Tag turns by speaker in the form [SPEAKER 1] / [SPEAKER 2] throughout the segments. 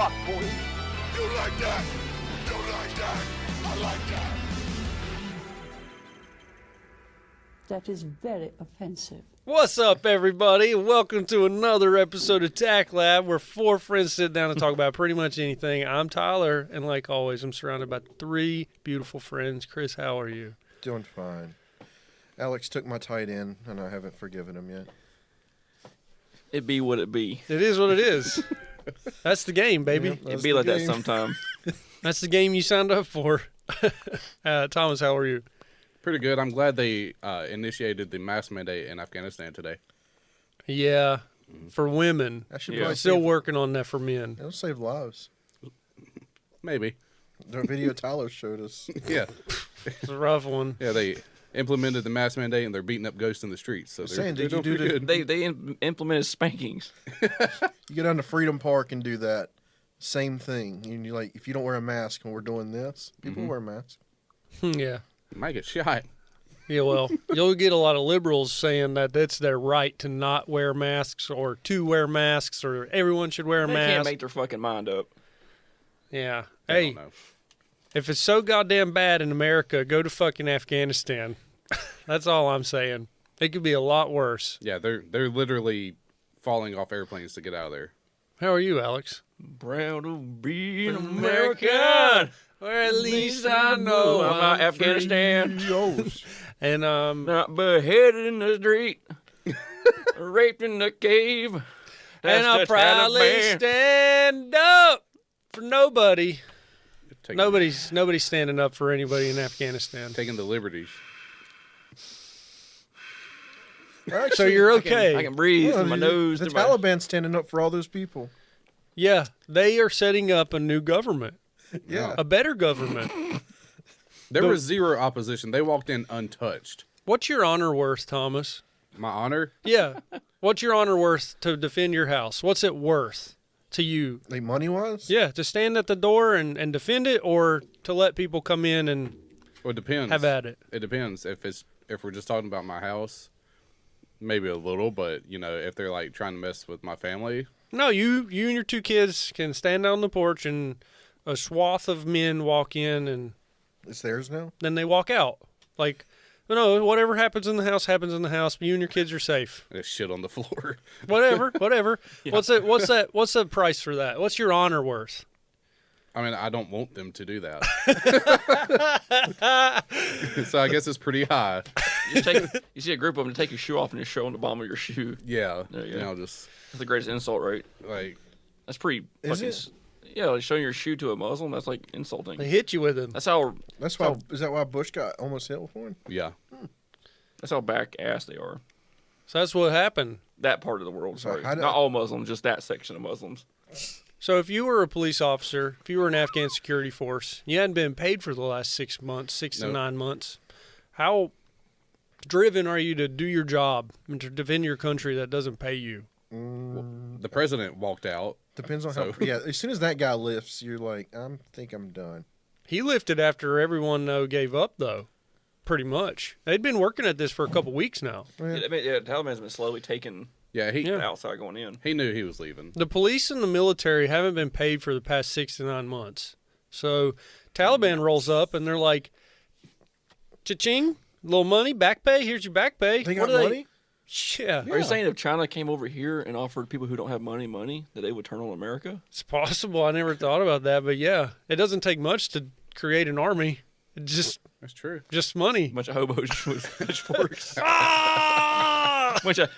[SPEAKER 1] fuck, boy.
[SPEAKER 2] You like that? You like that? I like that.
[SPEAKER 3] That is very offensive.
[SPEAKER 4] What's up, everybody? Welcome to another episode of TACT Lab, where four friends sit down and talk about pretty much anything. I'm Tyler, and like always, I'm surrounded by three beautiful friends. Chris, how are you?
[SPEAKER 5] Doing fine. Alex took my tight end, and I haven't forgiven him yet.
[SPEAKER 1] It be what it be.
[SPEAKER 4] It is what it is. That's the game, baby.
[SPEAKER 5] Yeah.
[SPEAKER 1] It be like that sometime.
[SPEAKER 4] That's the game you signed up for. Thomas, how are you?
[SPEAKER 6] Pretty good. I'm glad they initiated the mask mandate in Afghanistan today.
[SPEAKER 4] Yeah, for women.
[SPEAKER 5] I should
[SPEAKER 1] Yeah.
[SPEAKER 5] probably
[SPEAKER 4] Still
[SPEAKER 5] save,
[SPEAKER 4] working on that for men.
[SPEAKER 5] It'll save lives.
[SPEAKER 6] Maybe.
[SPEAKER 5] The video Tyler showed us.
[SPEAKER 6] Yeah.
[SPEAKER 4] It's a rough one.
[SPEAKER 6] Yeah, they implemented the mask mandate and they're beating up ghosts in the streets. So they're,
[SPEAKER 5] saying,
[SPEAKER 6] they're
[SPEAKER 5] did you
[SPEAKER 6] doing
[SPEAKER 5] do
[SPEAKER 6] pretty
[SPEAKER 5] the-
[SPEAKER 6] good.
[SPEAKER 1] They implemented spankings.
[SPEAKER 5] You go down to Freedom Park and do that. Same thing. And you like, if you don't wear a mask and we're doing this, people wear masks.
[SPEAKER 4] Yeah.
[SPEAKER 6] You might get shot.
[SPEAKER 4] Yeah, well, you'll get a lot of liberals saying that it's their right to not wear masks or to wear masks or everyone should wear a
[SPEAKER 1] They
[SPEAKER 4] mask.
[SPEAKER 1] can't make their fucking mind up.
[SPEAKER 4] Yeah.
[SPEAKER 6] I
[SPEAKER 4] Hey,
[SPEAKER 6] don't know.
[SPEAKER 4] if it's so goddamn bad in America, go to fucking Afghanistan. That's all I'm saying. It could be a lot worse.
[SPEAKER 6] Yeah, they're literally falling off airplanes to get out of there.
[SPEAKER 4] How are you, Alex?
[SPEAKER 1] Proud to be an American.
[SPEAKER 4] Or at
[SPEAKER 1] least I know I'm not Afghanistan.
[SPEAKER 4] And
[SPEAKER 1] Not beheaded in the street. Raped in the cave. That's
[SPEAKER 4] and I'll
[SPEAKER 1] the
[SPEAKER 4] proudly
[SPEAKER 1] Taliban.
[SPEAKER 4] stand up for nobody.
[SPEAKER 6] Taking,
[SPEAKER 4] Nobody's standing up for anybody in Afghanistan.
[SPEAKER 6] taking the liberties.
[SPEAKER 4] So you're okay.
[SPEAKER 1] I can breathe from my nose.
[SPEAKER 5] The
[SPEAKER 1] through my-
[SPEAKER 5] Taliban's standing up for all those people.
[SPEAKER 4] Yeah, they are setting up a new government,
[SPEAKER 5] Yeah.
[SPEAKER 4] a better government.
[SPEAKER 6] There was zero opposition. They walked in untouched.
[SPEAKER 4] What's your honor worth, Thomas?
[SPEAKER 6] My honor?
[SPEAKER 4] Yeah. What's your honor worth to defend your house? What's it worth to you?
[SPEAKER 5] Like money-wise?
[SPEAKER 4] Yeah, to stand at the door and defend it, or to let people come in and
[SPEAKER 6] Well, it depends.
[SPEAKER 4] have at it?
[SPEAKER 6] It depends. If we're just talking about my house, maybe a little, but if they're like trying to mess with my family,
[SPEAKER 4] No, you and your two kids can stand on the porch and a swath of men walk in and
[SPEAKER 5] It's theirs now?
[SPEAKER 4] then they walk out. Like, no, whatever happens in the house happens in the house. You and your kids are safe.
[SPEAKER 6] there's shit on the floor.
[SPEAKER 4] Whatever. What's the price for that? What's your honor worth?
[SPEAKER 6] I mean, I don't want them to do that. So I guess it's pretty high.
[SPEAKER 1] You see a group of them take your shoe off and just show them the bottom of your shoe.
[SPEAKER 6] Yeah.
[SPEAKER 1] There you go.
[SPEAKER 6] Just
[SPEAKER 1] That's the greatest insult, right?
[SPEAKER 6] like,
[SPEAKER 1] That's pretty
[SPEAKER 5] Is
[SPEAKER 1] fucking...
[SPEAKER 5] it?
[SPEAKER 1] Yeah, like showing your shoe to a Muslim, that's like insulting.
[SPEAKER 4] They hit you with them.
[SPEAKER 1] That's how
[SPEAKER 5] That's why. Is that why Bush got almost hit with one?
[SPEAKER 6] yeah.
[SPEAKER 1] back ass they are.
[SPEAKER 4] So that's what happened.
[SPEAKER 1] That part of the world,
[SPEAKER 5] So
[SPEAKER 1] sorry.
[SPEAKER 5] how do-
[SPEAKER 1] Not all Muslims, just that section of Muslims.
[SPEAKER 4] So if you were a police officer, if you were an Afghan security force, you hadn't been paid for the last 6 months, 6 to
[SPEAKER 6] Nope.
[SPEAKER 4] 9 months, how driven are you to do your job and to defend your country that doesn't pay you?
[SPEAKER 6] The president walked out.
[SPEAKER 5] Depends on how.
[SPEAKER 6] So-
[SPEAKER 5] Yeah, as soon as that guy lifts, you're like, think I'm done.
[SPEAKER 4] He lifted after everyone gave up, though, pretty much. They'd been working at this for a couple weeks now.
[SPEAKER 5] Yeah.
[SPEAKER 1] Taliban's been slowly taking
[SPEAKER 6] Yeah,
[SPEAKER 1] the outside going in.
[SPEAKER 6] he knew he was leaving.
[SPEAKER 4] The police and the military haven't been paid for the past 6 to 9 months. So Taliban rolls up and they're like, cha-ching, little money, back pay, here's your back pay.
[SPEAKER 5] They
[SPEAKER 4] What
[SPEAKER 5] got
[SPEAKER 4] do
[SPEAKER 5] money?
[SPEAKER 4] Yeah,
[SPEAKER 1] Are you saying if China came over here and offered people who don't have money, that they would turn on America?
[SPEAKER 4] it's possible. I never thought about that, but yeah, it doesn't take much to create an army. It just
[SPEAKER 6] That's true.
[SPEAKER 4] money.
[SPEAKER 1] A bunch of hobos with pitchforks.
[SPEAKER 4] Ah!
[SPEAKER 1] bunch of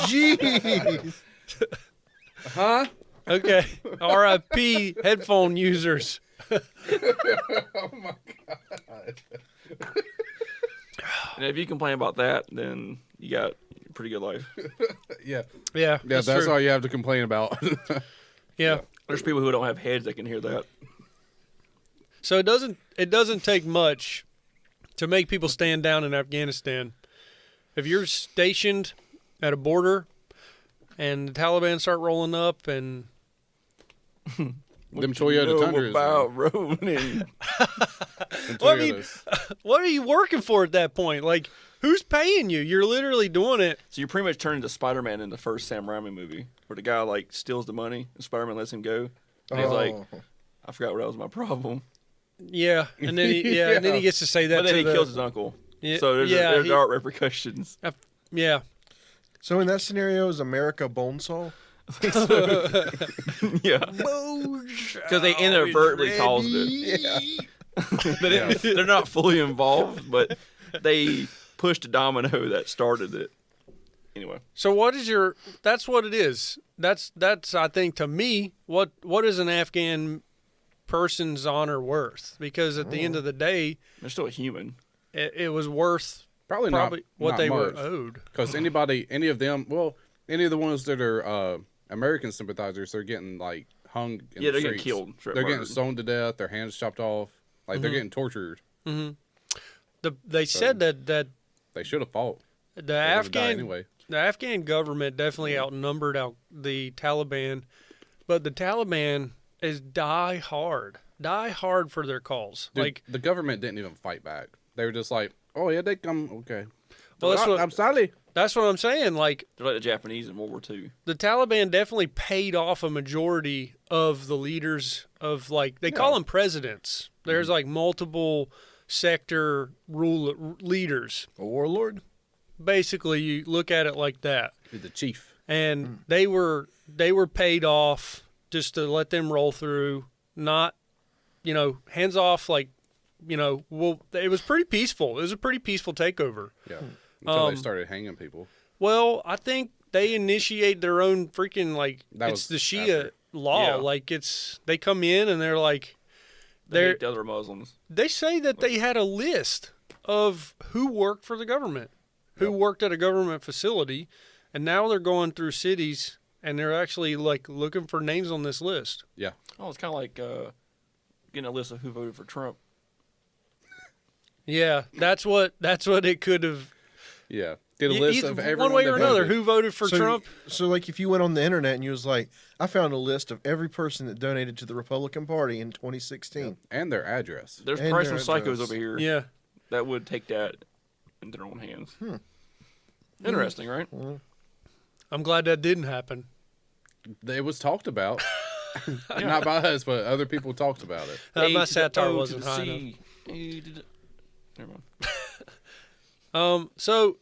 [SPEAKER 5] Jeez.
[SPEAKER 6] Huh?
[SPEAKER 4] Okay, R.I.P. headphone users.
[SPEAKER 6] Oh my god.
[SPEAKER 1] And if you complain about that, then you got a pretty good life.
[SPEAKER 6] Yeah.
[SPEAKER 4] Yeah,
[SPEAKER 6] Yeah, that's
[SPEAKER 4] true.
[SPEAKER 6] all you have to complain about.
[SPEAKER 4] Yeah.
[SPEAKER 1] There's people who don't have heads that can hear that.
[SPEAKER 4] So it doesn't take much to make people stand down in Afghanistan. If you're stationed at a border and the Taliban start rolling up and
[SPEAKER 6] Them Toyota Tundras.
[SPEAKER 1] about rolling.
[SPEAKER 6] Them
[SPEAKER 4] Well, I mean,
[SPEAKER 6] Toyotas.
[SPEAKER 4] what are you working for at that point? Like, Who's paying you? You're literally doing it.
[SPEAKER 1] So you're pretty much turning to Spider-Man in the first Sam Raimi movie, where the guy like steals the money and Spider-Man lets him go. And he's like, I forgot what that was my problem.
[SPEAKER 4] Yeah, and then and then he gets to say that.
[SPEAKER 1] But then
[SPEAKER 4] to
[SPEAKER 1] he
[SPEAKER 4] the,
[SPEAKER 1] kills his uncle.
[SPEAKER 4] Yeah,
[SPEAKER 1] So there are repercussions.
[SPEAKER 4] Yeah.
[SPEAKER 5] So in that scenario, is America Bonesaw?
[SPEAKER 1] Yeah. Because they inadvertently caused it. They're not fully involved, but they pushed a domino that started it. Anyway.
[SPEAKER 4] So what is your? That's what it is. That's I think to me what is an Afghan person's honor worth? Because at the end of the day,
[SPEAKER 1] They're still a human.
[SPEAKER 4] it was worth
[SPEAKER 6] Probably
[SPEAKER 4] what
[SPEAKER 6] not
[SPEAKER 4] they
[SPEAKER 6] much.
[SPEAKER 4] were owed.
[SPEAKER 6] Because any of them, any of the ones that are American sympathizers, they're getting like hung in
[SPEAKER 1] Yeah,
[SPEAKER 6] the
[SPEAKER 1] they're getting
[SPEAKER 6] streets.
[SPEAKER 1] killed, straight
[SPEAKER 6] They're getting
[SPEAKER 1] murdered.
[SPEAKER 6] stoned to death, their hands chopped off. Like, they're getting tortured.
[SPEAKER 4] They said that
[SPEAKER 6] They should have fought.
[SPEAKER 4] the
[SPEAKER 6] They're gonna die
[SPEAKER 4] Afghan
[SPEAKER 6] anyway.
[SPEAKER 4] the Afghan government definitely outnumbered the Taliban, but the Taliban is die hard for their cause.
[SPEAKER 6] Dude,
[SPEAKER 4] Like,
[SPEAKER 6] the government didn't even fight back. They were just like, "Oh yeah, they come. Okay,
[SPEAKER 4] well, that's what
[SPEAKER 6] I'm sorry."
[SPEAKER 4] that's what I'm saying. Like,
[SPEAKER 1] They're like the Japanese in World War II.
[SPEAKER 4] the Taliban definitely paid off a majority of the leaders of, like, they call them presidents. There's like multiple sector leaders.
[SPEAKER 5] A warlord?
[SPEAKER 4] Basically, you look at it like that.
[SPEAKER 6] The chief.
[SPEAKER 4] And they were paid off just to let them roll through, not, hands off. Like, well, it was pretty peaceful. It was a pretty peaceful takeover.
[SPEAKER 6] Yeah. Until they started hanging people.
[SPEAKER 4] Well, I think they initiate their own freaking, like,
[SPEAKER 6] That
[SPEAKER 4] it's
[SPEAKER 6] was
[SPEAKER 4] the Shia
[SPEAKER 6] after.
[SPEAKER 4] law.
[SPEAKER 1] Yeah.
[SPEAKER 4] Like, they come in and they're like,
[SPEAKER 1] They hate the other Muslims.
[SPEAKER 4] they say that they had a list of who worked for the government, who worked at a government facility, and now they're going through cities and they're actually, like, looking for names on this list.
[SPEAKER 6] Yeah.
[SPEAKER 1] Oh, it's kind of like getting a list of who voted for Trump.
[SPEAKER 4] Yeah, that's what it could have.
[SPEAKER 6] Yeah. Get a list of everyone
[SPEAKER 4] one way or
[SPEAKER 6] that
[SPEAKER 4] another
[SPEAKER 6] voted.
[SPEAKER 4] who voted for Trump.
[SPEAKER 5] So, like, if you went on the internet and you was like, I found a list of every person that donated to the Republican Party in 2016.
[SPEAKER 6] And their address.
[SPEAKER 1] There's
[SPEAKER 5] And
[SPEAKER 1] probably
[SPEAKER 5] their
[SPEAKER 1] some psychos
[SPEAKER 5] address.
[SPEAKER 1] over here
[SPEAKER 4] Yeah,
[SPEAKER 1] that would take that into their own hands. Interesting, right?
[SPEAKER 4] I'm glad that didn't happen.
[SPEAKER 6] It was talked about. Not by us, but other people talked about it.
[SPEAKER 4] My
[SPEAKER 1] A to the
[SPEAKER 4] satire
[SPEAKER 1] O to
[SPEAKER 4] wasn't
[SPEAKER 1] the
[SPEAKER 4] high
[SPEAKER 1] C. A to the- Never mind.
[SPEAKER 4] enough. So,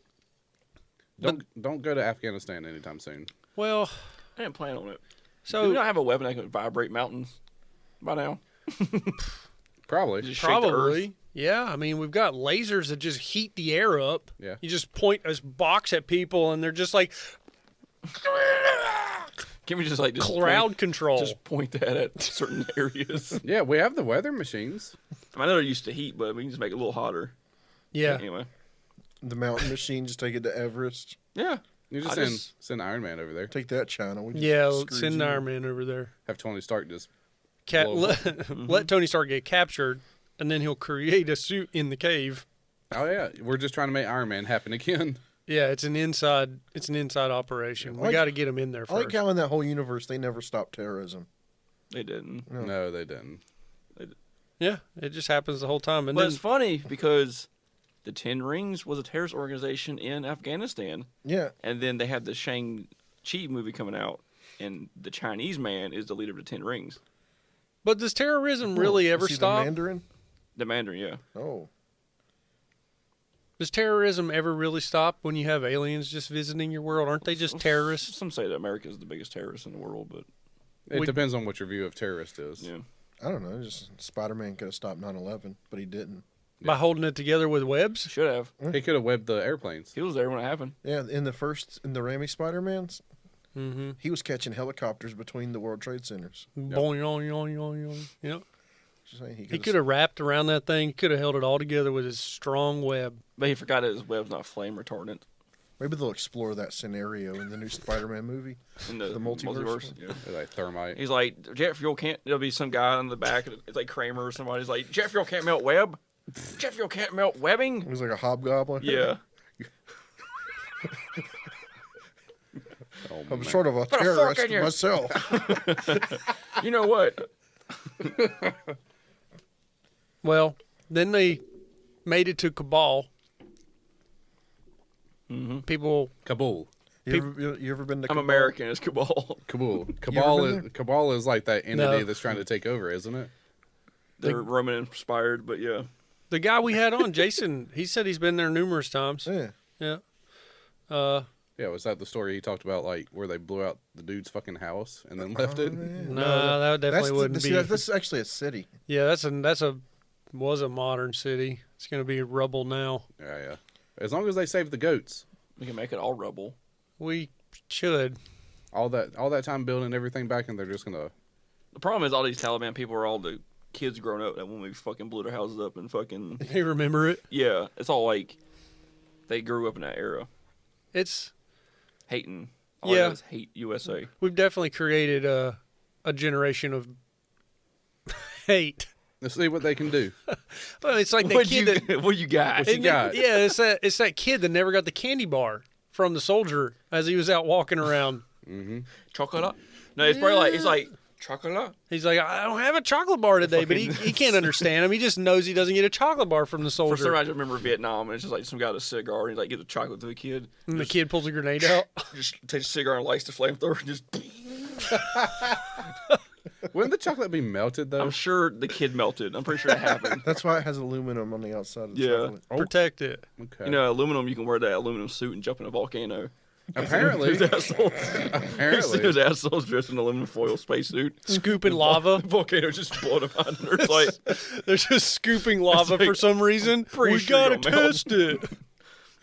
[SPEAKER 6] Don't go to Afghanistan anytime soon.
[SPEAKER 4] well,
[SPEAKER 1] I didn't plan on it.
[SPEAKER 4] so
[SPEAKER 1] Do we not have a weapon that can vibrate mountains by now?
[SPEAKER 6] Probably.
[SPEAKER 1] Just shake the earth?
[SPEAKER 4] probably, yeah. I mean, we've got lasers that just heat the air up.
[SPEAKER 6] Yeah.
[SPEAKER 4] You just point a box at people, and they're just like
[SPEAKER 1] Can we just like
[SPEAKER 4] crowd
[SPEAKER 1] point,
[SPEAKER 4] control.
[SPEAKER 1] Just point that at certain areas.
[SPEAKER 6] Yeah, we have the weather machines.
[SPEAKER 1] I know they're used to heat, but we can just make it a little hotter.
[SPEAKER 4] yeah.
[SPEAKER 1] Anyway.
[SPEAKER 5] The mountain machine, just take it to Everest.
[SPEAKER 1] Yeah.
[SPEAKER 6] You just
[SPEAKER 1] I
[SPEAKER 6] send
[SPEAKER 1] just-
[SPEAKER 6] send Iron Man over there.
[SPEAKER 5] Take that, China. We just
[SPEAKER 4] Yeah,
[SPEAKER 5] screwed
[SPEAKER 4] send
[SPEAKER 5] you.
[SPEAKER 4] Iron Man over there.
[SPEAKER 6] Have Tony Stark just
[SPEAKER 4] Let,
[SPEAKER 6] blow up.
[SPEAKER 4] let Tony Stark get captured, and then he'll create a suit in the cave.
[SPEAKER 6] Oh yeah, we're just trying to make Iron Man happen again.
[SPEAKER 4] Yeah, it's an inside operation.
[SPEAKER 5] I
[SPEAKER 4] We
[SPEAKER 5] like-
[SPEAKER 4] got to get him in there
[SPEAKER 5] I
[SPEAKER 4] first.
[SPEAKER 5] like how in that whole universe they never stopped terrorism.
[SPEAKER 1] They didn't.
[SPEAKER 6] No, they didn't.
[SPEAKER 4] Yeah, it just happens the whole time. And
[SPEAKER 1] But
[SPEAKER 4] then,
[SPEAKER 1] it's funny because the Ten Rings was a terrorist organization in Afghanistan.
[SPEAKER 5] Yeah.
[SPEAKER 1] And then they had the Shang-Chi movie coming out, and the Chinese man is the leader of the Ten Rings.
[SPEAKER 4] but does terrorism really ever
[SPEAKER 5] Is he the
[SPEAKER 4] stop?
[SPEAKER 5] Mandarin?
[SPEAKER 1] The Mandarin, yeah.
[SPEAKER 5] Oh.
[SPEAKER 4] Does terrorism ever really stop when you have aliens just visiting your world? Aren't they just terrorists?
[SPEAKER 1] Some say that America is the biggest terrorist in the world, but
[SPEAKER 6] It
[SPEAKER 4] We-
[SPEAKER 6] depends on what your view of terrorist is.
[SPEAKER 1] yeah.
[SPEAKER 5] I don't know. Just Spider-Man could have stopped 9/11, but he didn't.
[SPEAKER 4] By holding it together with webs?
[SPEAKER 1] Should have.
[SPEAKER 6] He could have webbed the airplanes.
[SPEAKER 1] He was there when it happened.
[SPEAKER 5] Yeah, in the Raimi Spider-Mans,
[SPEAKER 4] Mm-hmm.
[SPEAKER 5] he was catching helicopters between the World Trade Centers.
[SPEAKER 4] Boing, boing, boing, boing, boing. Yep.
[SPEAKER 5] Just saying,
[SPEAKER 4] He could have wrapped around that thing. Could have held it all together with his strong web.
[SPEAKER 1] But he forgot that his web's not flame retardant
[SPEAKER 5] Maybe they'll explore that scenario in the new Spider-Man movie.
[SPEAKER 1] in the
[SPEAKER 5] multiverse.
[SPEAKER 1] Yeah.
[SPEAKER 6] They're like thermite.
[SPEAKER 1] He's like, jet fuel can't. There'll be some guy in the back. It's like Kramer or somebody. He's like, jet fuel can't melt web. Jet fuel can't melt webbing.
[SPEAKER 5] It was like a hobgoblin.
[SPEAKER 1] Yeah.
[SPEAKER 6] Oh,
[SPEAKER 5] I'm
[SPEAKER 6] man.
[SPEAKER 5] sort of a
[SPEAKER 1] Put a fork
[SPEAKER 5] terrorist
[SPEAKER 1] in you.
[SPEAKER 5] myself.
[SPEAKER 1] You know what?
[SPEAKER 4] Well, then they made it to Kabul. People.
[SPEAKER 6] Kabul.
[SPEAKER 5] You ever been to
[SPEAKER 1] I'm
[SPEAKER 5] Kabul?
[SPEAKER 1] American. It's Kabul.
[SPEAKER 6] Kabul.
[SPEAKER 5] been
[SPEAKER 6] Cabal is like that entity
[SPEAKER 4] No.
[SPEAKER 6] that's trying to take over, isn't it?
[SPEAKER 1] They're Roman inspired, but yeah.
[SPEAKER 4] The guy we had on, Jason, he said he's been there numerous times.
[SPEAKER 5] Yeah.
[SPEAKER 4] Yeah.
[SPEAKER 6] Yeah, was that the story he talked about, like where they blew out the dude's fucking house and then left it?
[SPEAKER 4] No, that definitely wouldn't be.
[SPEAKER 5] This is actually a city.
[SPEAKER 4] Yeah, was a modern city. It's going to be rubble now.
[SPEAKER 6] Yeah. As long as they save the goats.
[SPEAKER 1] We can make it all rubble.
[SPEAKER 4] We should.
[SPEAKER 6] All that time building everything back, and they're just gonna.
[SPEAKER 1] The problem is all these Taliban people are all the kids growing up that when we fucking blew their houses up and fucking
[SPEAKER 4] You remember it?
[SPEAKER 1] yeah, it's all like they grew up in that era
[SPEAKER 4] It's
[SPEAKER 1] hating. All I
[SPEAKER 4] Yeah.
[SPEAKER 1] know is hate USA.
[SPEAKER 4] we've definitely created a generation of hate.
[SPEAKER 6] Let's see what they can do.
[SPEAKER 4] Well, it's like that
[SPEAKER 1] What
[SPEAKER 4] kid that
[SPEAKER 1] what you got?
[SPEAKER 6] What you got?
[SPEAKER 4] Yeah, it's that kid that never got the candy bar from the soldier as he was out walking around.
[SPEAKER 1] Chocolate? No, it's probably like chocolate.
[SPEAKER 4] He's like, I don't have a chocolate bar today, but he can't understand him. He just knows he doesn't get a chocolate bar from the
[SPEAKER 1] For some
[SPEAKER 4] soldier.
[SPEAKER 1] reason, I just remember Vietnam, and it's just like some guy with a cigar, and he's like, "Get the chocolate to the kid."
[SPEAKER 4] And the kid pulls a grenade out.
[SPEAKER 1] Just takes a cigar and lights the flamethrower, and just.
[SPEAKER 6] Wouldn't the chocolate be melted though?
[SPEAKER 1] I'm sure the kid melted. I'm pretty sure that happened.
[SPEAKER 5] That's why it has aluminum on the outside of the
[SPEAKER 1] Yeah.
[SPEAKER 5] chocolate.
[SPEAKER 4] Protect it.
[SPEAKER 6] Okay.
[SPEAKER 1] You know, aluminum. You can wear that aluminum suit and jump in a volcano.
[SPEAKER 6] apparently,
[SPEAKER 1] There's
[SPEAKER 6] apparently,
[SPEAKER 1] assholes dressed in an aluminum foil spacesuit.
[SPEAKER 4] Scooping lava.
[SPEAKER 1] The volcano just blowing up out and it's like,
[SPEAKER 4] They're just scooping lava
[SPEAKER 1] like,
[SPEAKER 4] for some reason.
[SPEAKER 1] pretty
[SPEAKER 4] We
[SPEAKER 1] sure
[SPEAKER 4] gotta
[SPEAKER 1] it'll melt.
[SPEAKER 4] test it.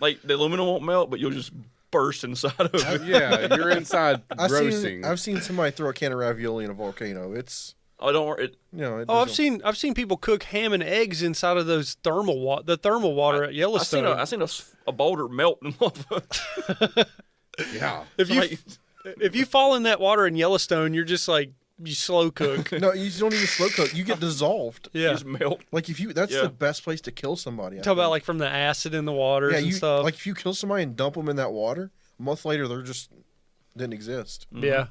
[SPEAKER 1] like the aluminum won't melt, but you'll just burst inside of it.
[SPEAKER 6] yeah, you're inside roasting.
[SPEAKER 5] I've seen somebody throw a can of ravioli in a volcano. It's
[SPEAKER 1] Oh, don't worry. It,
[SPEAKER 5] it
[SPEAKER 4] Oh,
[SPEAKER 5] doesn't-
[SPEAKER 4] I've seen people cook ham and eggs inside of those thermal water at Yellowstone.
[SPEAKER 1] I seen a boulder melt in lava.
[SPEAKER 6] yeah.
[SPEAKER 4] If you fall in that water in Yellowstone, you're just like you slow cook.
[SPEAKER 5] No, you don't even slow cook. You get dissolved.
[SPEAKER 4] Yeah.
[SPEAKER 1] Just melt.
[SPEAKER 5] Like that's
[SPEAKER 1] Yeah.
[SPEAKER 5] the best place to kill somebody. I
[SPEAKER 4] Talk about
[SPEAKER 5] think.
[SPEAKER 4] like from the acid in the waters
[SPEAKER 5] yeah,
[SPEAKER 4] and
[SPEAKER 5] you
[SPEAKER 4] stuff.
[SPEAKER 5] like if you kill somebody and dump them in that water, a month later they're just didn't exist.
[SPEAKER 4] Yeah.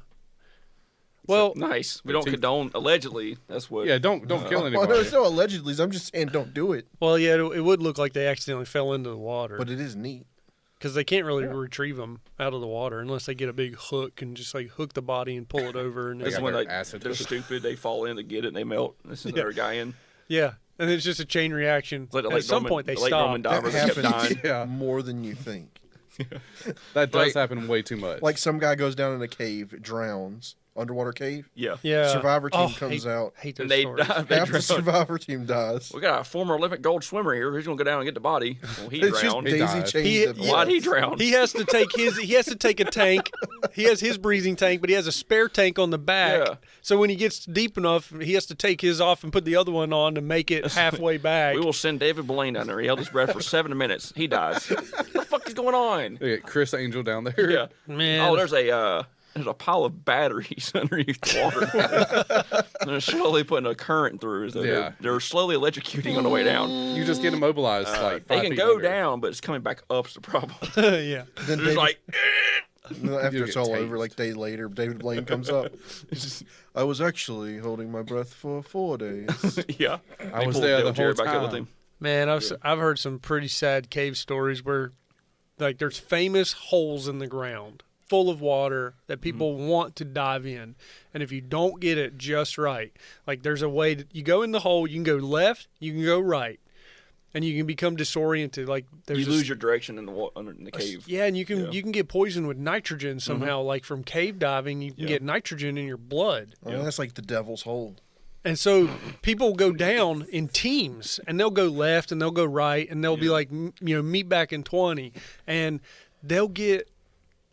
[SPEAKER 4] Well,
[SPEAKER 1] Nice. We don't condone. Allegedly, that's what.
[SPEAKER 6] Yeah, don't kill
[SPEAKER 5] Well,
[SPEAKER 6] anybody.
[SPEAKER 5] there's no allegedly. I'm just saying don't do it.
[SPEAKER 4] yeah, it would look like they accidentally fell into the water
[SPEAKER 5] But it is neat.
[SPEAKER 4] because they can't really retrieve them out of the water unless they get a big hook and just like hook the body and pull it over. And
[SPEAKER 1] This is
[SPEAKER 6] got
[SPEAKER 1] when
[SPEAKER 6] their
[SPEAKER 1] like
[SPEAKER 6] acid.
[SPEAKER 1] they're stupid. They fall in to get it and they melt. This is their guy in.
[SPEAKER 4] yeah, and it's just a chain reaction.
[SPEAKER 1] It's like,
[SPEAKER 4] And at some point they
[SPEAKER 1] like
[SPEAKER 4] stop.
[SPEAKER 1] Roman
[SPEAKER 5] That
[SPEAKER 1] divers kept dying.
[SPEAKER 5] happens
[SPEAKER 6] Yeah.
[SPEAKER 5] more than you think.
[SPEAKER 6] That does
[SPEAKER 1] Like-
[SPEAKER 6] happen way too much.
[SPEAKER 5] Like some guy goes down in a cave, drowns, underwater cave.
[SPEAKER 1] Yeah.
[SPEAKER 4] Yeah,
[SPEAKER 5] Survivor team
[SPEAKER 4] Oh,
[SPEAKER 5] comes out.
[SPEAKER 4] Hate those
[SPEAKER 1] And they
[SPEAKER 4] stories.
[SPEAKER 1] die. They
[SPEAKER 5] Half the
[SPEAKER 1] drown.
[SPEAKER 5] survivor team dies.
[SPEAKER 1] We got a former Olympic gold swimmer here. Who's gonna go down and get the body? Well, he
[SPEAKER 5] It's just
[SPEAKER 1] drowned.
[SPEAKER 6] He
[SPEAKER 5] daisy
[SPEAKER 6] died.
[SPEAKER 5] chained.
[SPEAKER 4] He-
[SPEAKER 5] to
[SPEAKER 1] Why'd he
[SPEAKER 5] death.
[SPEAKER 1] drown?
[SPEAKER 4] He has to take a tank. He has his breathing tank, but he has a spare tank on the back.
[SPEAKER 1] Yeah.
[SPEAKER 4] So when he gets deep enough, he has to take his off and put the other one on to make it halfway back.
[SPEAKER 1] We will send David Blaine down there. He held his breath for 7 minutes. He dies. What the fuck is going on?
[SPEAKER 6] They get Chris Angel down there.
[SPEAKER 1] Yeah.
[SPEAKER 4] Man.
[SPEAKER 1] Oh, there's a pile of batteries underneath water. And they're slowly putting a current through. So
[SPEAKER 6] Yeah.
[SPEAKER 1] they're slowly electrocuting on the way down.
[SPEAKER 6] You just get immobilized like 5
[SPEAKER 1] They can
[SPEAKER 6] feet
[SPEAKER 1] go
[SPEAKER 6] under.
[SPEAKER 1] down, but it's coming back up's the problem.
[SPEAKER 4] yeah.
[SPEAKER 5] Then
[SPEAKER 1] It's like,
[SPEAKER 5] after
[SPEAKER 6] You
[SPEAKER 5] it's
[SPEAKER 6] get
[SPEAKER 5] all
[SPEAKER 6] tased.
[SPEAKER 5] over, like days later, David Blaine comes up. I was actually holding my breath for 4 days.
[SPEAKER 1] yeah.
[SPEAKER 6] I
[SPEAKER 1] They
[SPEAKER 6] was
[SPEAKER 1] pulled
[SPEAKER 6] there
[SPEAKER 1] Dale
[SPEAKER 6] the
[SPEAKER 1] Jarrett
[SPEAKER 6] whole
[SPEAKER 1] back up with
[SPEAKER 6] time.
[SPEAKER 1] him.
[SPEAKER 4] Man, I've heard some pretty sad cave stories where, like, there's famous holes in the ground full of water that people want to dive in, and if you don't get it just right, like there's a way that you go in the hole, you can go left, you can go right, and you can become disoriented. Like there's
[SPEAKER 1] You
[SPEAKER 4] this-
[SPEAKER 1] lose your direction in the cave.
[SPEAKER 4] Yeah, and you can
[SPEAKER 1] Yeah.
[SPEAKER 4] get poisoned with nitrogen somehow, like from cave diving. You can
[SPEAKER 1] Yeah.
[SPEAKER 4] get nitrogen in your blood.
[SPEAKER 5] That's like the devil's hole.
[SPEAKER 4] And so people go down in teams, and they'll go left and they'll go right, and they'll be like, meet back in 20, and they'll get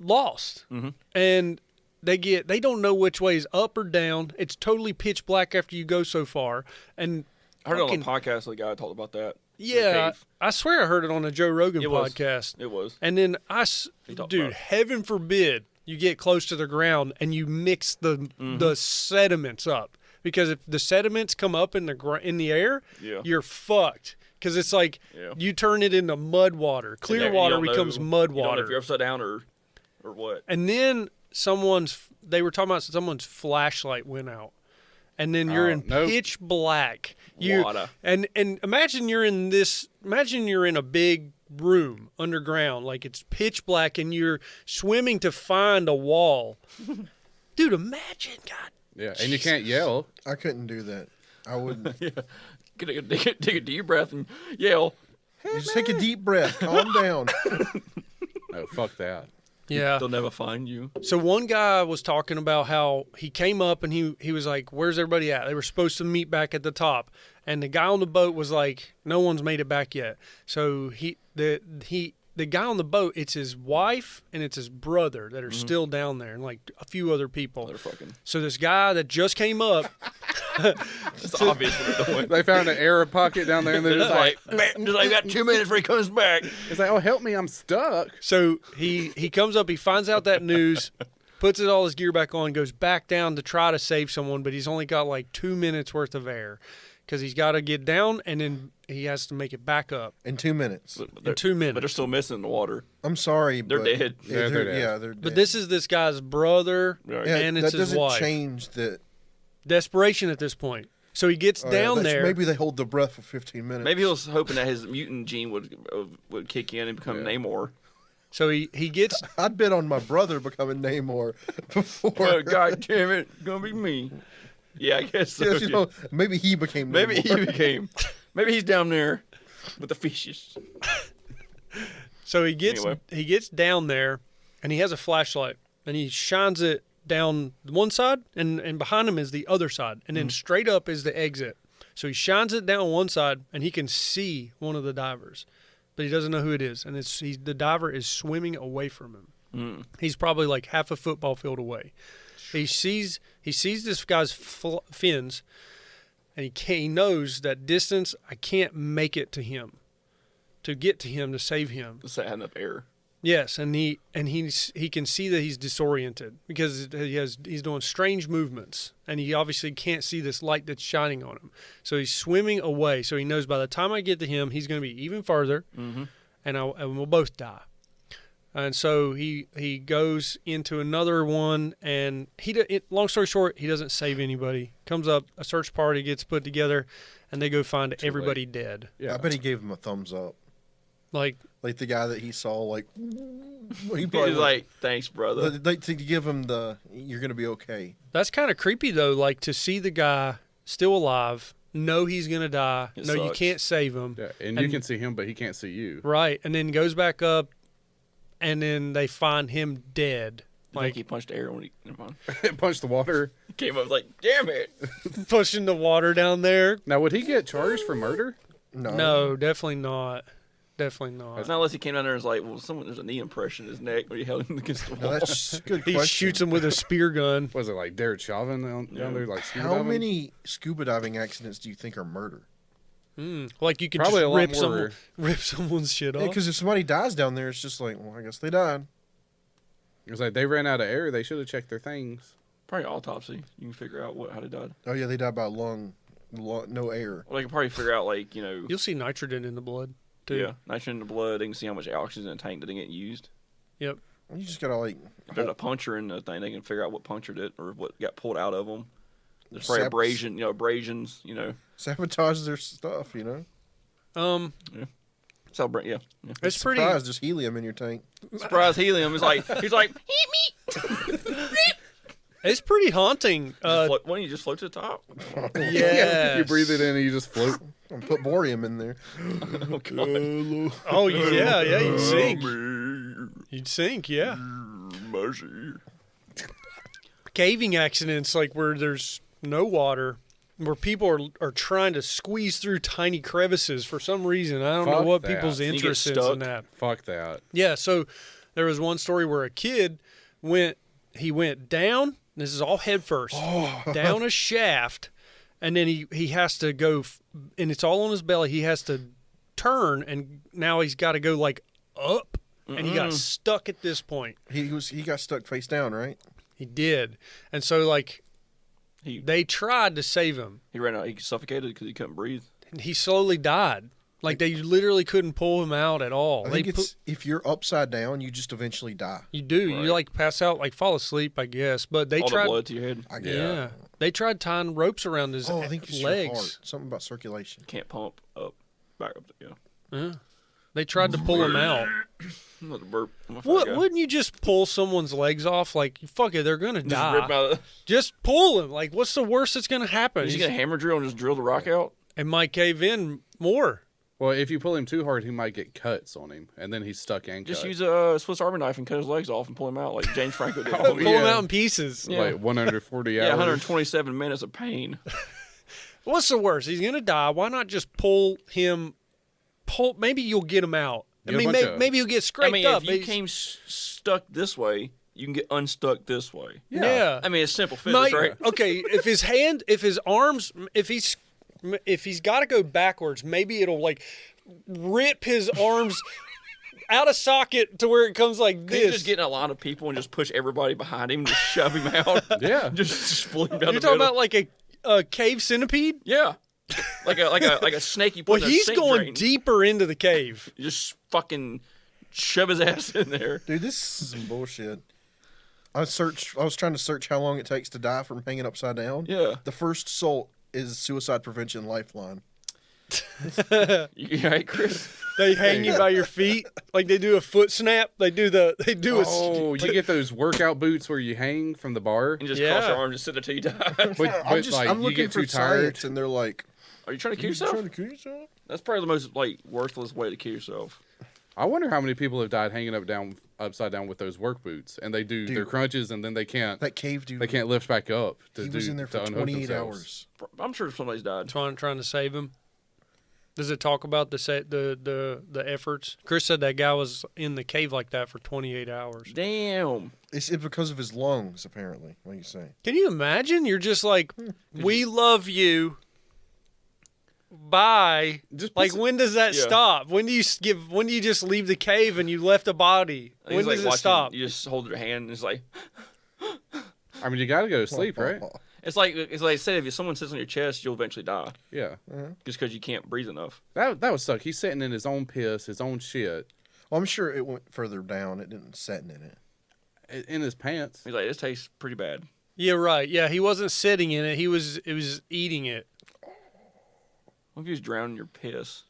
[SPEAKER 4] lost, and they don't know which way is up or down. It's totally pitch black after you go so far, and
[SPEAKER 1] I heard it on
[SPEAKER 4] fucking-
[SPEAKER 1] a podcast. The guy talked about that.
[SPEAKER 4] yeah,
[SPEAKER 1] The cave.
[SPEAKER 4] I swear I heard it on a Joe Rogan
[SPEAKER 1] It was.
[SPEAKER 4] podcast.
[SPEAKER 1] It was.
[SPEAKER 4] And then
[SPEAKER 1] talked
[SPEAKER 4] dude,
[SPEAKER 1] about it.
[SPEAKER 4] heaven forbid you get close to the ground and you mix the sediments up, because if the sediments come up in the air,
[SPEAKER 1] Yeah.
[SPEAKER 4] you're fucked. Because it's like
[SPEAKER 1] Yeah.
[SPEAKER 4] you turn it into mud water.
[SPEAKER 1] And
[SPEAKER 4] Clear
[SPEAKER 1] you
[SPEAKER 4] water
[SPEAKER 1] don't
[SPEAKER 4] becomes
[SPEAKER 1] know-
[SPEAKER 4] mud
[SPEAKER 1] You don't know
[SPEAKER 4] water.
[SPEAKER 1] if you're upside down or what.
[SPEAKER 4] And then they were talking about someone's flashlight went out, and then you're in
[SPEAKER 6] nope.
[SPEAKER 4] pitch black.
[SPEAKER 1] Water.
[SPEAKER 4] And imagine you're in a big room underground, like it's pitch black, and you're swimming to find a wall. Dude, imagine, God.
[SPEAKER 6] Yeah, and you can't yell.
[SPEAKER 5] I couldn't do that. I wouldn't.
[SPEAKER 1] Take a deep breath and yell.
[SPEAKER 5] You just take a deep breath. Calm down.
[SPEAKER 6] No, fuck that.
[SPEAKER 4] Yeah.
[SPEAKER 1] They'll never find you.
[SPEAKER 4] So one guy was talking about how he came up and he was like, "Where's everybody at?" They were supposed to meet back at the top, and the guy on the boat was like, "No one's made it back yet." So the guy on the boat, it's his wife and it's his brother that are still down there, and like a few other people.
[SPEAKER 1] They're fucking.
[SPEAKER 4] So this guy that just came up,
[SPEAKER 1] It's obvious what they're doing.
[SPEAKER 6] They found an air pocket down there, and they're
[SPEAKER 1] They're
[SPEAKER 6] just
[SPEAKER 1] just
[SPEAKER 6] like,
[SPEAKER 1] like, man, just like got 2 minutes before he comes back.
[SPEAKER 6] it's like, oh, help me, I'm stuck.
[SPEAKER 4] so he comes up, he finds out that news, puts all his gear back on, goes back down to try to save someone, but he's only got like 2 minutes worth of air because he's got to get down and then he has to make it back up
[SPEAKER 5] In 2 minutes.
[SPEAKER 4] in 2 minutes.
[SPEAKER 1] But they're still missing in the water.
[SPEAKER 5] I'm sorry.
[SPEAKER 1] They're
[SPEAKER 5] but
[SPEAKER 1] dead.
[SPEAKER 5] Yeah,
[SPEAKER 6] They're dead.
[SPEAKER 5] Yeah, they're dead.
[SPEAKER 4] But this is this guy's brother
[SPEAKER 1] Right.
[SPEAKER 5] yeah,
[SPEAKER 4] and
[SPEAKER 5] that
[SPEAKER 4] it's his
[SPEAKER 5] doesn't
[SPEAKER 4] wife.
[SPEAKER 5] change that.
[SPEAKER 4] Desperation at this point. So he gets
[SPEAKER 5] Oh, yeah,
[SPEAKER 4] down there.
[SPEAKER 5] Maybe they hold their breath for 15 minutes.
[SPEAKER 1] Maybe he was hoping that his mutant gene would kick in and become Namor.
[SPEAKER 4] So he gets
[SPEAKER 5] I'd bet on my brother becoming Namor before.
[SPEAKER 1] Oh, God damn it, gonna be me. Yeah, I guess so.
[SPEAKER 5] Yes, you know, maybe he became
[SPEAKER 1] Maybe
[SPEAKER 5] Namor.
[SPEAKER 1] he became. Maybe he's down there with the fishes.
[SPEAKER 4] so he gets
[SPEAKER 1] Anyway.
[SPEAKER 4] he gets down there and he has a flashlight and he shines it down one side and behind him is the other side and then straight up is the exit. So he shines it down one side and he can see one of the divers, but he doesn't know who it is, and the diver is swimming away from him. He's probably like half a football field away. He sees this guy's fins, and he knows that distance. I can't make it to him, to get to him to save him.
[SPEAKER 1] Just had enough air.
[SPEAKER 4] Yes, and he can see that he's disoriented because he's doing strange movements, and he obviously can't see this light that's shining on him. So he's swimming away. So he knows by the time I get to him, he's going to be even farther, and we'll both die. And so he goes into another one, and long story short, he doesn't save anybody. Comes up, a search party gets put together, and they go find everybody dead.
[SPEAKER 6] Yeah.
[SPEAKER 5] I bet he gave him a thumbs up.
[SPEAKER 4] Like
[SPEAKER 5] The guy that he saw, like, he
[SPEAKER 1] He
[SPEAKER 5] probably
[SPEAKER 1] was like, thanks, brother.
[SPEAKER 5] to give him you're going to be okay.
[SPEAKER 4] that's kind of creepy though. Like to see the guy still alive, know he's gonna die,
[SPEAKER 1] It
[SPEAKER 4] know you
[SPEAKER 1] sucks.
[SPEAKER 4] can't save him.
[SPEAKER 6] Yeah, and you can see him, but he can't see you.
[SPEAKER 4] Right, and then goes back up, and then they find him dead.
[SPEAKER 1] Like he punched air when he never mind.
[SPEAKER 6] Punch the water.
[SPEAKER 1] Came up like, damn it.
[SPEAKER 4] Pushing the water down there.
[SPEAKER 6] Now, would he get charged for murder?
[SPEAKER 4] No, definitely not. Definitely not.
[SPEAKER 1] It's not unless he came down there and was like, well, there's a knee impression in his neck when he held him against the
[SPEAKER 5] No,
[SPEAKER 1] wall.
[SPEAKER 5] that's a good
[SPEAKER 4] He
[SPEAKER 5] question.
[SPEAKER 4] shoots him with a spear gun.
[SPEAKER 6] Was it like Derek Chauvin down there, like scuba
[SPEAKER 5] How
[SPEAKER 6] diving?
[SPEAKER 5] many scuba diving accidents do you think are murder?
[SPEAKER 4] Like you can
[SPEAKER 6] Probably
[SPEAKER 4] just
[SPEAKER 6] a lot
[SPEAKER 4] rip someone's shit
[SPEAKER 5] Yeah,
[SPEAKER 4] off.
[SPEAKER 5] because if somebody dies down there, it's just like, well, I guess they died.
[SPEAKER 6] It was like they ran out of air. They should have checked their things.
[SPEAKER 1] Probably autopsy. You can figure out how they died.
[SPEAKER 5] Oh yeah, they died by no air.
[SPEAKER 1] Well, they can probably figure out, like,
[SPEAKER 4] You'll see nitrogen in the blood too.
[SPEAKER 1] yeah, nitrogen in the blood. They can see how much oxygen in the tank that didn't get used.
[SPEAKER 4] Yep.
[SPEAKER 5] You just gotta like
[SPEAKER 1] If there's a puncture in the thing, they can figure out what punctured it or what got pulled out of them. There's probably abrasions,
[SPEAKER 5] sabotage their stuff. You know,
[SPEAKER 1] Celebrate, yeah.
[SPEAKER 4] It's pretty.
[SPEAKER 5] Surprise, there's helium in your tank.
[SPEAKER 1] Surprise helium is like, he's like, hit me.
[SPEAKER 4] It's pretty haunting.
[SPEAKER 1] Why don't you just float to the top?
[SPEAKER 4] Yeah.
[SPEAKER 6] You breathe it in and you just float.
[SPEAKER 5] I'm gonna put borium in there.
[SPEAKER 1] Oh, God.
[SPEAKER 4] Oh yeah, you'd sink. You'd sink, yeah.
[SPEAKER 1] Mercy.
[SPEAKER 4] Caving accidents, like where there's no water, where people are trying to squeeze through tiny crevices for some reason. I don't know
[SPEAKER 6] Fuck
[SPEAKER 4] what
[SPEAKER 6] that.
[SPEAKER 4] people's
[SPEAKER 1] You get
[SPEAKER 4] interest is
[SPEAKER 1] stuck.
[SPEAKER 4] in that.
[SPEAKER 6] Fuck that.
[SPEAKER 4] Yeah, so there was one story where a kid went down. This is all head first, down a shaft, and then he has to go, and it's all on his belly. He has to turn, and now he's got to go like up, and he got stuck at this point.
[SPEAKER 5] He got stuck face down, right?
[SPEAKER 4] He did, and so like
[SPEAKER 1] He
[SPEAKER 4] they tried to save him,
[SPEAKER 1] ran out. He suffocated because he couldn't breathe.
[SPEAKER 4] and he slowly died. Like they literally couldn't pull him out at all.
[SPEAKER 5] I think if you're upside down, you just eventually die.
[SPEAKER 4] You do.
[SPEAKER 1] Right.
[SPEAKER 4] You like pass out, like fall asleep, I guess. But they
[SPEAKER 1] All
[SPEAKER 4] tried.
[SPEAKER 1] the blood to your head.
[SPEAKER 5] I guess.
[SPEAKER 4] Yeah. They tried tying ropes around his
[SPEAKER 5] Oh, I think it's your heart.
[SPEAKER 4] legs.
[SPEAKER 5] Something about circulation.
[SPEAKER 1] Can't pump up, back up. Yeah.
[SPEAKER 4] Yeah. They tried to pull him out.
[SPEAKER 1] Another burp.
[SPEAKER 4] Wouldn't you just pull someone's legs off? Like, fuck it, they're gonna
[SPEAKER 1] Just rip
[SPEAKER 4] die.
[SPEAKER 1] out
[SPEAKER 4] Just pull him. Like, what's the worst that's gonna happen?
[SPEAKER 1] He's gonna hammer drill and just drill the rock out.
[SPEAKER 4] It might cave in more.
[SPEAKER 6] Well, if you pull him too hard, he might get cuts on him, and then he's stuck and
[SPEAKER 1] Just
[SPEAKER 6] cut.
[SPEAKER 1] use a Swiss Army knife and cut his legs off and pull him out like James Franco did.
[SPEAKER 4] Pull him out in pieces.
[SPEAKER 1] Yeah.
[SPEAKER 6] Like 140 hours.
[SPEAKER 1] Yeah, 127 minutes of pain.
[SPEAKER 4] What's the worst? He's gonna die. Why not just pull him? Maybe you'll get him out. I
[SPEAKER 6] Get a
[SPEAKER 4] mean,
[SPEAKER 6] bunch of-
[SPEAKER 4] maybe he'll get scraped up.
[SPEAKER 1] if you came stuck this way, you can get unstuck this way.
[SPEAKER 4] Yeah.
[SPEAKER 1] I mean, it's simple physics, right?
[SPEAKER 4] Okay, if his hand, if his arms, if he's got to go backwards, maybe it'll like rip his arms out of socket to where it comes like
[SPEAKER 1] Can
[SPEAKER 4] this.
[SPEAKER 1] you just get in a line of people and just push everybody behind him and just shove him out?
[SPEAKER 6] Yeah.
[SPEAKER 1] just pull him down
[SPEAKER 4] You're
[SPEAKER 1] the
[SPEAKER 4] talking
[SPEAKER 1] middle.
[SPEAKER 4] about like a cave centipede?
[SPEAKER 1] Yeah. Like a snake you put
[SPEAKER 4] Well,
[SPEAKER 1] in a
[SPEAKER 4] he's
[SPEAKER 1] sink
[SPEAKER 4] going
[SPEAKER 1] drain.
[SPEAKER 4] deeper into the cave.
[SPEAKER 1] You just fucking shove his ass in there.
[SPEAKER 5] Dude, this is some bullshit. I was trying to search how long it takes to die from hanging upside down.
[SPEAKER 1] Yeah.
[SPEAKER 5] The first SALT is Suicide Prevention Lifeline.
[SPEAKER 1] You right, Chris?
[SPEAKER 4] They hang you by your feet like they do a foot snap. They do
[SPEAKER 6] Oh, you get those workout boots where you hang from the bar.
[SPEAKER 1] And just
[SPEAKER 4] Yeah.
[SPEAKER 1] cross your arms and sit there till you die.
[SPEAKER 5] I'm
[SPEAKER 6] you
[SPEAKER 5] looking
[SPEAKER 6] get
[SPEAKER 5] for
[SPEAKER 6] too tired.
[SPEAKER 5] science, and they're like,
[SPEAKER 1] Are you trying to kill
[SPEAKER 5] "You
[SPEAKER 1] yourself?
[SPEAKER 5] trying to kill yourself?"
[SPEAKER 1] That's probably the most worthless way to kill yourself.
[SPEAKER 6] I wonder how many people have died hanging upside down with those work boots, and they do their crunches, and then they can't
[SPEAKER 5] That cave dude.
[SPEAKER 6] lift back up.
[SPEAKER 5] He was in there for 28 hours.
[SPEAKER 1] I'm sure somebody's died.
[SPEAKER 4] trying to save him. Does it talk about the efforts? Chris said that guy was in the cave like that for 28 hours.
[SPEAKER 1] Damn.
[SPEAKER 5] It's because of his lungs, apparently. What are you saying?
[SPEAKER 4] Can you imagine? You're just like, we love you. Bye.
[SPEAKER 6] Just
[SPEAKER 4] Like, when does that
[SPEAKER 1] Yeah.
[SPEAKER 4] stop? When do you just leave the cave and you left a body?
[SPEAKER 1] He's
[SPEAKER 4] When
[SPEAKER 1] like
[SPEAKER 4] does it
[SPEAKER 1] watching-
[SPEAKER 4] stop?
[SPEAKER 1] You just hold your hand and it's like
[SPEAKER 6] I mean, you got to go to sleep, right?
[SPEAKER 1] it's like I said, if someone sits on your chest, you'll eventually die
[SPEAKER 6] Yeah.
[SPEAKER 1] just because you can't breathe enough.
[SPEAKER 6] That would suck. He's sitting in his own piss, his own shit,
[SPEAKER 5] Well, I'm sure it went further down. It didn't set in it.
[SPEAKER 6] in his pants.
[SPEAKER 1] He's like, this tastes pretty bad.
[SPEAKER 4] Yeah, right. Yeah, he wasn't sitting in it. It was eating it.
[SPEAKER 1] What if you was drowning in your piss?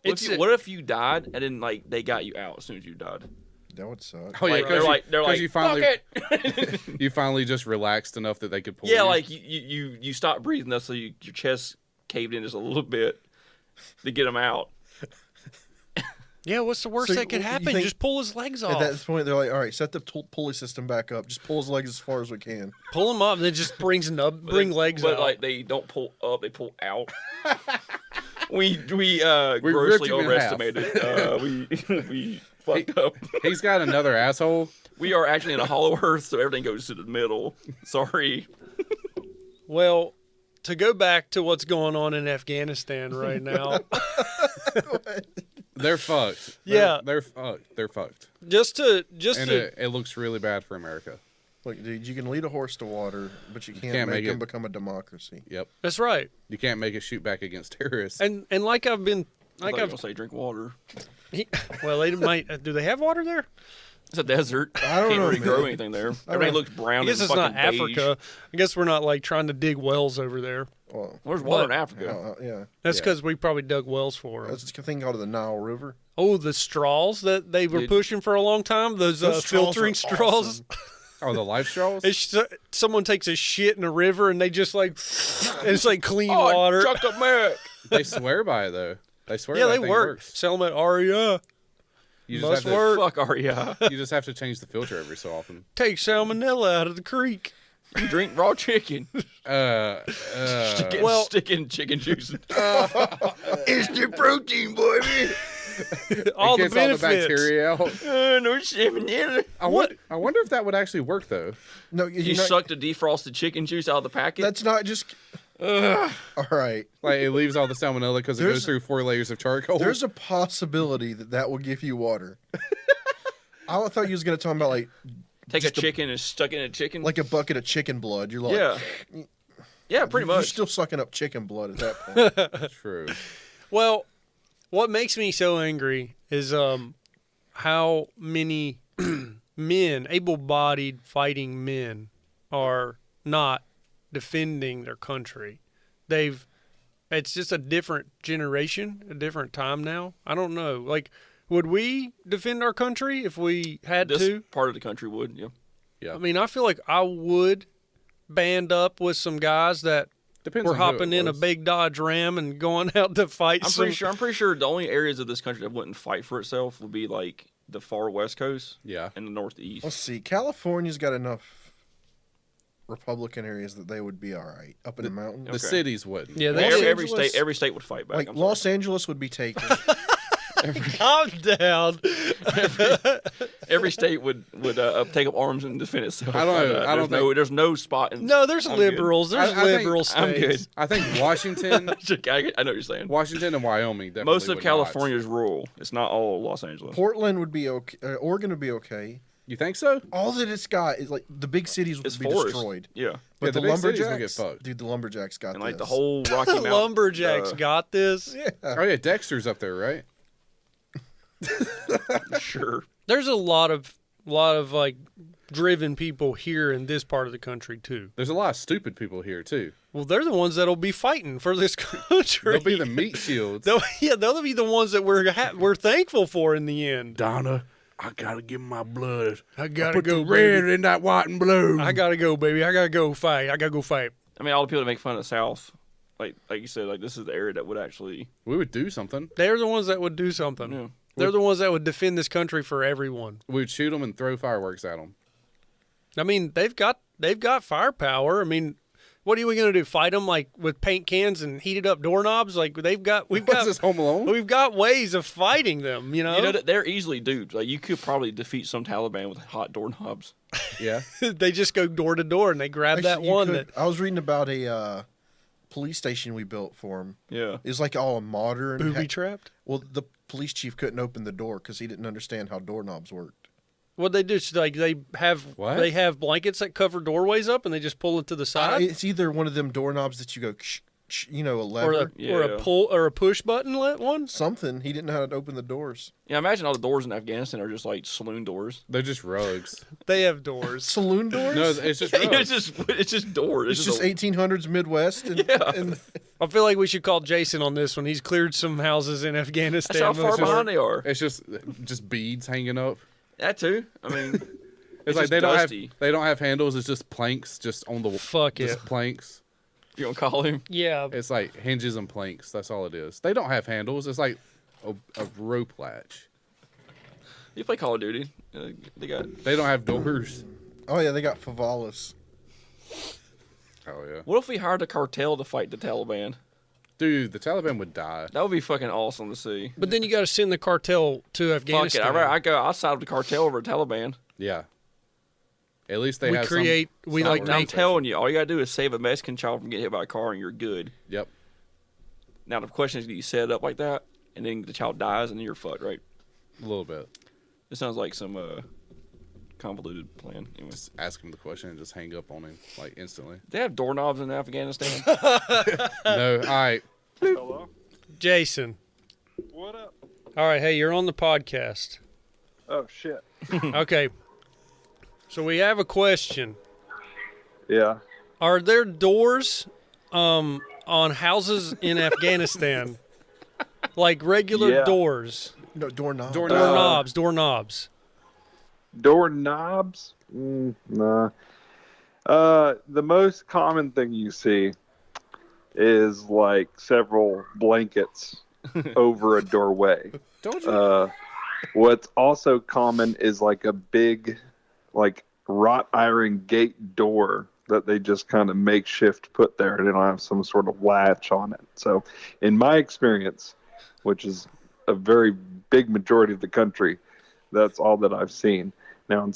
[SPEAKER 4] It's
[SPEAKER 1] What if you died and then they got you out as soon as you died?
[SPEAKER 5] That would suck.
[SPEAKER 6] Oh yeah,
[SPEAKER 1] They're like,
[SPEAKER 6] you
[SPEAKER 1] fuck
[SPEAKER 6] finally
[SPEAKER 1] it.
[SPEAKER 6] you finally just relaxed enough that they could pull
[SPEAKER 1] Yeah,
[SPEAKER 6] you.
[SPEAKER 1] like you stopped breathing enough so your chest caved in just a little bit to get him out.
[SPEAKER 4] Yeah, what's the worst
[SPEAKER 5] So
[SPEAKER 4] that could
[SPEAKER 5] you
[SPEAKER 4] happen?
[SPEAKER 5] think-
[SPEAKER 4] Just pull his legs
[SPEAKER 5] At
[SPEAKER 4] off.
[SPEAKER 5] that point, they're like, "All right, set the pulley system back up. Just pull his legs as far as we can."
[SPEAKER 4] Pull him up, and then just bring legs
[SPEAKER 1] but
[SPEAKER 4] out.
[SPEAKER 1] like they don't pull up, they pull out. we grossly
[SPEAKER 6] ripped him in half.
[SPEAKER 1] overestimated. We fucked up.
[SPEAKER 6] He's got another asshole.
[SPEAKER 1] We are actually in a hollow earth, so everything goes to the middle. Sorry.
[SPEAKER 4] Well, to go back to what's going on in Afghanistan right now,
[SPEAKER 6] They're fucked.
[SPEAKER 4] Yeah.
[SPEAKER 6] They're fucked. They're fucked.
[SPEAKER 4] just
[SPEAKER 6] And
[SPEAKER 4] to
[SPEAKER 6] it looks really bad for America.
[SPEAKER 5] Look, dude, you can lead a horse to water, but you can't,
[SPEAKER 6] can't
[SPEAKER 5] make
[SPEAKER 6] make
[SPEAKER 5] him
[SPEAKER 6] it.
[SPEAKER 5] become a democracy.
[SPEAKER 6] Yep.
[SPEAKER 4] that's right.
[SPEAKER 6] You can't make it shoot back against terrorists.
[SPEAKER 4] And like I've been
[SPEAKER 1] Like
[SPEAKER 4] like
[SPEAKER 1] I
[SPEAKER 4] I've
[SPEAKER 1] was gonna say, drink water.
[SPEAKER 4] well, they might do they have water there?
[SPEAKER 1] It's a desert.
[SPEAKER 5] I don't
[SPEAKER 1] Can't
[SPEAKER 5] know,
[SPEAKER 1] really
[SPEAKER 5] man.
[SPEAKER 1] grow anything there. Everything looks brown.
[SPEAKER 4] I guess
[SPEAKER 1] and
[SPEAKER 4] it's not
[SPEAKER 1] fucking beige.
[SPEAKER 4] Africa. I guess we're not like trying to dig wells over there.
[SPEAKER 5] Well,
[SPEAKER 1] There's water
[SPEAKER 4] But-
[SPEAKER 1] in Africa.
[SPEAKER 5] yeah.
[SPEAKER 4] That's
[SPEAKER 6] Yeah.
[SPEAKER 4] because we probably dug wells for them.
[SPEAKER 5] That's a thing called the Nile River.
[SPEAKER 4] Oh, the straws that they were
[SPEAKER 1] Dude.
[SPEAKER 4] pushing for a long time. Those
[SPEAKER 5] Those straws
[SPEAKER 4] filtering
[SPEAKER 5] are
[SPEAKER 4] straws.
[SPEAKER 5] awesome.
[SPEAKER 6] Oh, the life straws?
[SPEAKER 4] Someone takes a shit in a river and they just like it's like clean
[SPEAKER 1] Oh,
[SPEAKER 4] water.
[SPEAKER 1] chucked up milk.
[SPEAKER 6] They swear by it, though. They swear
[SPEAKER 4] Yeah,
[SPEAKER 6] that
[SPEAKER 4] they
[SPEAKER 6] thing
[SPEAKER 4] work.
[SPEAKER 6] works.
[SPEAKER 4] Sell them at Aria.
[SPEAKER 6] You
[SPEAKER 4] Must
[SPEAKER 6] just, have
[SPEAKER 4] work.
[SPEAKER 1] Fuck Aria.
[SPEAKER 6] to, you just have to change the filter every so often.
[SPEAKER 4] Take salmonella out of the creek.
[SPEAKER 1] You drink raw chicken.
[SPEAKER 6] Uh,
[SPEAKER 4] Well-
[SPEAKER 1] Stick in chicken juice. It's the protein, baby.
[SPEAKER 4] All the
[SPEAKER 6] gets all the
[SPEAKER 4] benefits.
[SPEAKER 6] bacteria out.
[SPEAKER 1] No salmonella.
[SPEAKER 6] I wonder if that would actually work, though.
[SPEAKER 5] No,
[SPEAKER 1] You
[SPEAKER 5] you're not-
[SPEAKER 1] suck the defrosted chicken juice out of the packet.
[SPEAKER 5] That's not just. All right.
[SPEAKER 6] Like, it leaves all the salmonella because it
[SPEAKER 5] There's-
[SPEAKER 6] goes through 4 layers of charcoal.
[SPEAKER 5] There's a possibility that will give you water. I thought you was gonna talk about
[SPEAKER 1] Take a
[SPEAKER 5] just a-
[SPEAKER 1] chicken and stuck it in a chicken.
[SPEAKER 5] like a bucket of chicken blood. You're like,
[SPEAKER 1] yeah, yeah, pretty
[SPEAKER 5] You're
[SPEAKER 1] much.
[SPEAKER 5] still sucking up chicken blood at that point.
[SPEAKER 6] True.
[SPEAKER 4] Well, what makes me so angry is how many men, able-bodied fighting men, are not defending their country. They've it's just a different generation, a different time now. I don't know. Like, would we defend our country if we had
[SPEAKER 1] This
[SPEAKER 4] to?
[SPEAKER 1] part of the country would, yeah.
[SPEAKER 6] Yeah.
[SPEAKER 4] I mean, I feel like I would band up with some guys that
[SPEAKER 6] Depends
[SPEAKER 4] were
[SPEAKER 6] on who it
[SPEAKER 4] hopping in a
[SPEAKER 6] was.
[SPEAKER 4] big Dodge Ram and going out to fight.
[SPEAKER 1] I'm pretty sure the only areas of this country that wouldn't fight for itself would be like the far west coast
[SPEAKER 6] Yeah.
[SPEAKER 1] and the northeast.
[SPEAKER 5] Let's see. California's got enough Republican areas that they would be all right up in the mountains.
[SPEAKER 6] The
[SPEAKER 1] Okay.
[SPEAKER 6] cities wouldn't.
[SPEAKER 4] Yeah,
[SPEAKER 5] Los
[SPEAKER 1] every
[SPEAKER 5] Angeles-
[SPEAKER 1] state would fight back.
[SPEAKER 5] Like
[SPEAKER 1] I'm
[SPEAKER 5] Los
[SPEAKER 1] sorry.
[SPEAKER 5] Angeles would be taken.
[SPEAKER 4] Calm down.
[SPEAKER 1] Every state would take up arms and defend itself.
[SPEAKER 6] I don't know. I don't think-
[SPEAKER 1] There's no spot.
[SPEAKER 4] No, there's
[SPEAKER 1] I'm
[SPEAKER 4] liberals. There's
[SPEAKER 6] I think-
[SPEAKER 4] liberal
[SPEAKER 1] I'm good.
[SPEAKER 4] states.
[SPEAKER 6] I think Washington,
[SPEAKER 1] I know what you're saying.
[SPEAKER 6] Washington and Wyoming definitely
[SPEAKER 1] Most of
[SPEAKER 6] would
[SPEAKER 1] California is rural. It's not all Los Angeles.
[SPEAKER 5] Portland would be okay. Oregon would be okay.
[SPEAKER 6] Not. You think so?
[SPEAKER 5] All that it's got is like the big cities would
[SPEAKER 1] It's
[SPEAKER 5] be
[SPEAKER 1] forest.
[SPEAKER 5] destroyed.
[SPEAKER 1] Yeah,
[SPEAKER 5] But
[SPEAKER 6] Yeah,
[SPEAKER 5] the
[SPEAKER 6] the big cities will get
[SPEAKER 5] lumberjacks,
[SPEAKER 6] fucked.
[SPEAKER 5] dude, the lumberjacks got
[SPEAKER 1] and like
[SPEAKER 5] this.
[SPEAKER 1] the whole Rocky Mountain.
[SPEAKER 4] Lumberjacks got this.
[SPEAKER 5] Yeah.
[SPEAKER 6] Oh yeah, Dexter's up there, right?
[SPEAKER 1] Sure.
[SPEAKER 4] There's a lot of like driven people here in this part of the country too.
[SPEAKER 6] There's a lot of stupid people here too.
[SPEAKER 4] Well, they're the ones that'll be fighting for this country.
[SPEAKER 6] They'll be the meat shields.
[SPEAKER 4] They'll be the ones that we're thankful for in the end.
[SPEAKER 6] Donna, I gotta give my blood.
[SPEAKER 4] I gotta
[SPEAKER 6] Put
[SPEAKER 4] go,
[SPEAKER 6] the red
[SPEAKER 4] baby.
[SPEAKER 6] in that white and blue.
[SPEAKER 4] I gotta go, baby. I gotta go fight.
[SPEAKER 1] I mean, all the people that make fun of the South, like you said, like this is the area that would actually.
[SPEAKER 6] We would do something.
[SPEAKER 4] They're the ones that would do something.
[SPEAKER 1] Yeah.
[SPEAKER 4] They're the ones that would defend this country for everyone.
[SPEAKER 6] We'd shoot them and throw fireworks at them.
[SPEAKER 4] I mean, they've got firepower. I mean, what are we gonna do? Fight them like with paint cans and heated up doorknobs? Like we've got
[SPEAKER 6] What's this, Home Alone?
[SPEAKER 4] we've got ways of fighting them. You know,
[SPEAKER 1] You know, they're easily duped. Like you could probably defeat some Taliban with hot doorknobs.
[SPEAKER 6] Yeah.
[SPEAKER 4] they just go door to door and they grab that
[SPEAKER 5] Actually, you
[SPEAKER 4] one.
[SPEAKER 5] could-
[SPEAKER 4] That
[SPEAKER 5] I was reading about a police station we built for him.
[SPEAKER 1] Yeah.
[SPEAKER 5] It's like all modern.
[SPEAKER 4] booby trapped.
[SPEAKER 5] Well, the police chief couldn't open the door because he didn't understand how doorknobs worked.
[SPEAKER 4] What they do is like they have blankets that cover doorways up and they just pull it to the side.
[SPEAKER 5] It's either one of them doorknobs that you go, a lever.
[SPEAKER 4] or a
[SPEAKER 1] Yeah.
[SPEAKER 4] pull or a push button one.
[SPEAKER 5] Something. He didn't know how to open the doors.
[SPEAKER 1] Yeah. Imagine all the doors in Afghanistan are just like saloon doors.
[SPEAKER 6] They're just rugs.
[SPEAKER 4] They have doors.
[SPEAKER 5] Saloon doors?
[SPEAKER 6] No, it's just
[SPEAKER 1] it's
[SPEAKER 6] rugs.
[SPEAKER 1] just doors.
[SPEAKER 5] it's just 1800s Midwest. And, and
[SPEAKER 4] I feel like we should call Jason on this one. He's cleared some houses in
[SPEAKER 1] That's
[SPEAKER 4] Afghanistan.
[SPEAKER 1] how far
[SPEAKER 4] before.
[SPEAKER 1] behind they are.
[SPEAKER 6] It's just beads hanging up.
[SPEAKER 1] That too. I mean,
[SPEAKER 6] It's like
[SPEAKER 1] just
[SPEAKER 6] they
[SPEAKER 1] dusty.
[SPEAKER 6] don't have handles. It's just planks, just on the
[SPEAKER 4] Fuck yeah.
[SPEAKER 6] just planks.
[SPEAKER 1] You gonna call him?
[SPEAKER 4] Yeah,
[SPEAKER 6] It's like hinges and planks. That's all it is. They don't have handles. It's like a rope latch.
[SPEAKER 1] You play Call of Duty. They got.
[SPEAKER 6] They don't have doors.
[SPEAKER 5] oh, yeah, they got favalas.
[SPEAKER 6] Oh yeah,
[SPEAKER 1] What if we hired a cartel to fight the Taliban?
[SPEAKER 6] dude, the Taliban would die.
[SPEAKER 1] That would be fucking awesome to see.
[SPEAKER 4] but then you got to send the cartel to
[SPEAKER 1] Fuck it.
[SPEAKER 4] Afghanistan.
[SPEAKER 1] I go outside of the cartel over the Taliban.
[SPEAKER 6] Yeah. At least they
[SPEAKER 4] We
[SPEAKER 6] have
[SPEAKER 4] create-
[SPEAKER 6] Some,
[SPEAKER 4] we
[SPEAKER 6] some
[SPEAKER 4] like
[SPEAKER 1] And I'm
[SPEAKER 4] make-
[SPEAKER 1] telling you, all you gotta do is save a Mexican child from getting hit by a car, and you're good.
[SPEAKER 6] Yep.
[SPEAKER 1] Now the question is, do you set it up like that, and then the child dies, and then you're fucked, right?
[SPEAKER 6] A little bit.
[SPEAKER 1] It sounds like some convoluted plan. Anyways,
[SPEAKER 6] Just ask him the question and just hang up on him like instantly.
[SPEAKER 1] they have doorknobs in Afghanistan.
[SPEAKER 6] No. All right.
[SPEAKER 7] Hello.
[SPEAKER 4] Jason.
[SPEAKER 7] What up?
[SPEAKER 4] All right, hey, you're on the podcast.
[SPEAKER 7] Oh shit.
[SPEAKER 4] Okay. So we have a question.
[SPEAKER 7] Yeah.
[SPEAKER 4] Are there doors on houses in Afghanistan? Like regular
[SPEAKER 7] Yeah.
[SPEAKER 4] doors?
[SPEAKER 5] No, doorknobs.
[SPEAKER 4] Doorknobs.
[SPEAKER 7] Doorknobs? Nah. The most common thing you see is like several blankets over a doorway.
[SPEAKER 6] Don't you?
[SPEAKER 7] What's also common is like a big, like wrought iron gate door that they just kind of makeshift put there. They don't have some sort of latch on it. So, in my experience, which is a very big majority of the country, that's all that I've seen. Now, in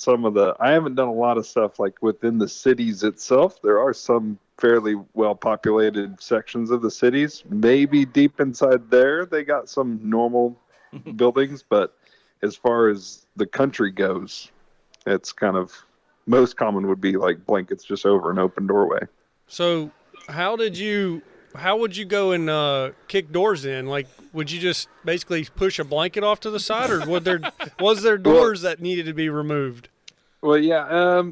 [SPEAKER 7] I haven't done a lot of stuff like within the cities itself. There are some fairly well-populated sections of the cities. Maybe deep inside there, they got some normal buildings. But as far as the country goes, it's kind of most common would be like blankets just over an open doorway.
[SPEAKER 4] So how would you go and kick doors in? Like, would you just basically push a blanket off to the side, or was there doors that needed to be removed?
[SPEAKER 7] Well, yeah,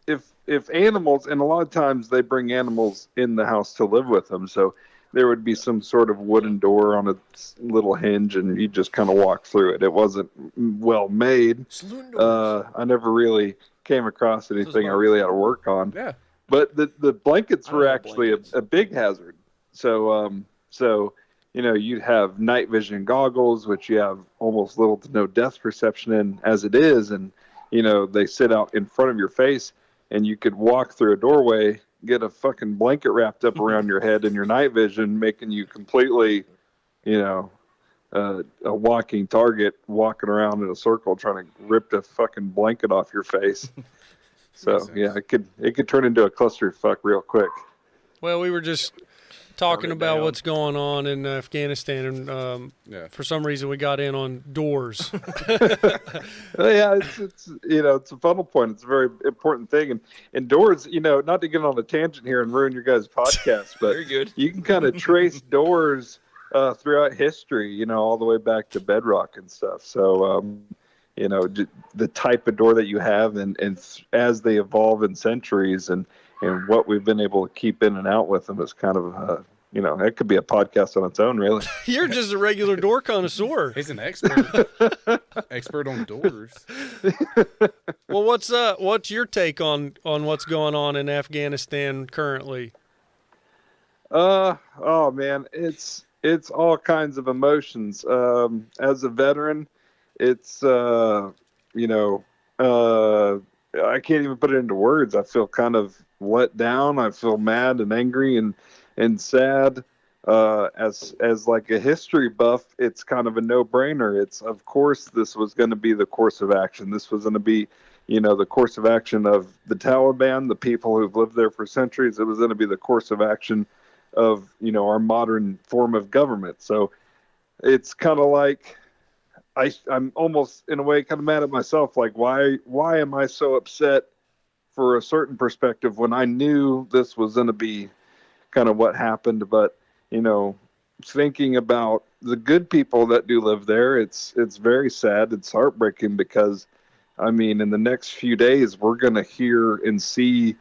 [SPEAKER 7] if if animals, and a lot of times they bring animals in the house to live with them, so there would be some sort of wooden door on a little hinge, and you just kind of walk through it. It wasn't well made. I never really came across anything I really had to work on.
[SPEAKER 6] Yeah.
[SPEAKER 7] But the blankets were actually
[SPEAKER 1] blankets.
[SPEAKER 7] a big hazard. So you'd have night vision goggles, which you have almost little to no depth perception in as it is, and they sit out in front of your face, and you could walk through a doorway, get a fucking blanket wrapped up around your head in your night vision, making you completely, a walking target, walking around in a circle trying to rip the fucking blanket off your face. So yeah, it could turn into a clusterfuck real quick.
[SPEAKER 4] Well, we were just talking about
[SPEAKER 1] down.
[SPEAKER 4] what's going on in Afghanistan, and for some reason we got in on doors.
[SPEAKER 7] Yeah, it's a funnel point. It's a very important thing. And doors, not to get on a tangent here and ruin your guys' podcast, but
[SPEAKER 1] Very good.
[SPEAKER 7] you can kind of trace doors throughout history, all the way back to bedrock and stuff. So, the type of door that you have, and as they evolve in centuries, and what we've been able to keep in and out with them is kind of, it could be a podcast on its own, really.
[SPEAKER 4] You're just a regular door connoisseur.
[SPEAKER 6] He's an expert. Expert on doors.
[SPEAKER 4] Well, what's your take on what's going on in Afghanistan currently?
[SPEAKER 7] Oh man, it's all kinds of emotions. As a veteran, it's I can't even put it into words. I feel kind of let down. I feel mad and angry and sad. As like a history buff, it's kind of a no-brainer. It's, of course, this was going to be the course of action. This was going to be, the course of action of the Taliban, the people who've lived there for centuries. It was going to be the course of action of, our modern form of government. So it's kind of like, I'm almost in a way kind of mad at myself. Like, why am I so upset for a certain perspective when I knew this was going to be kind of what happened? But, thinking about the good people that do live there, it's very sad. It's heartbreaking because, in the next few days, we're going to hear and see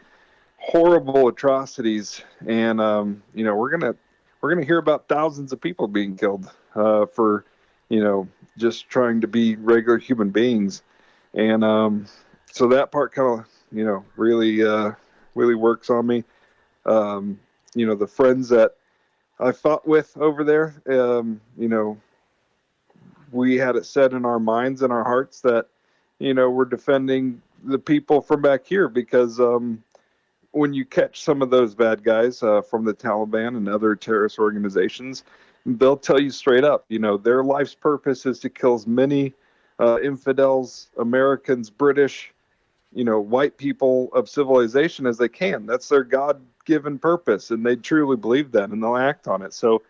[SPEAKER 7] horrible atrocities. And, we're going to hear about thousands of people being killed for, just trying to be regular human beings. And so that part kind of, really works on me. The friends that I fought with over there, we had it set in our minds and our hearts that, we're defending the people from back here because when you catch some of those bad guys from the Taliban and other terrorist organizations, they'll tell you straight up, their life's purpose is to kill as many infidels, Americans, British, white people of civilization as they can. That's their God-given purpose, and they truly believe that, and they'll act on it. So,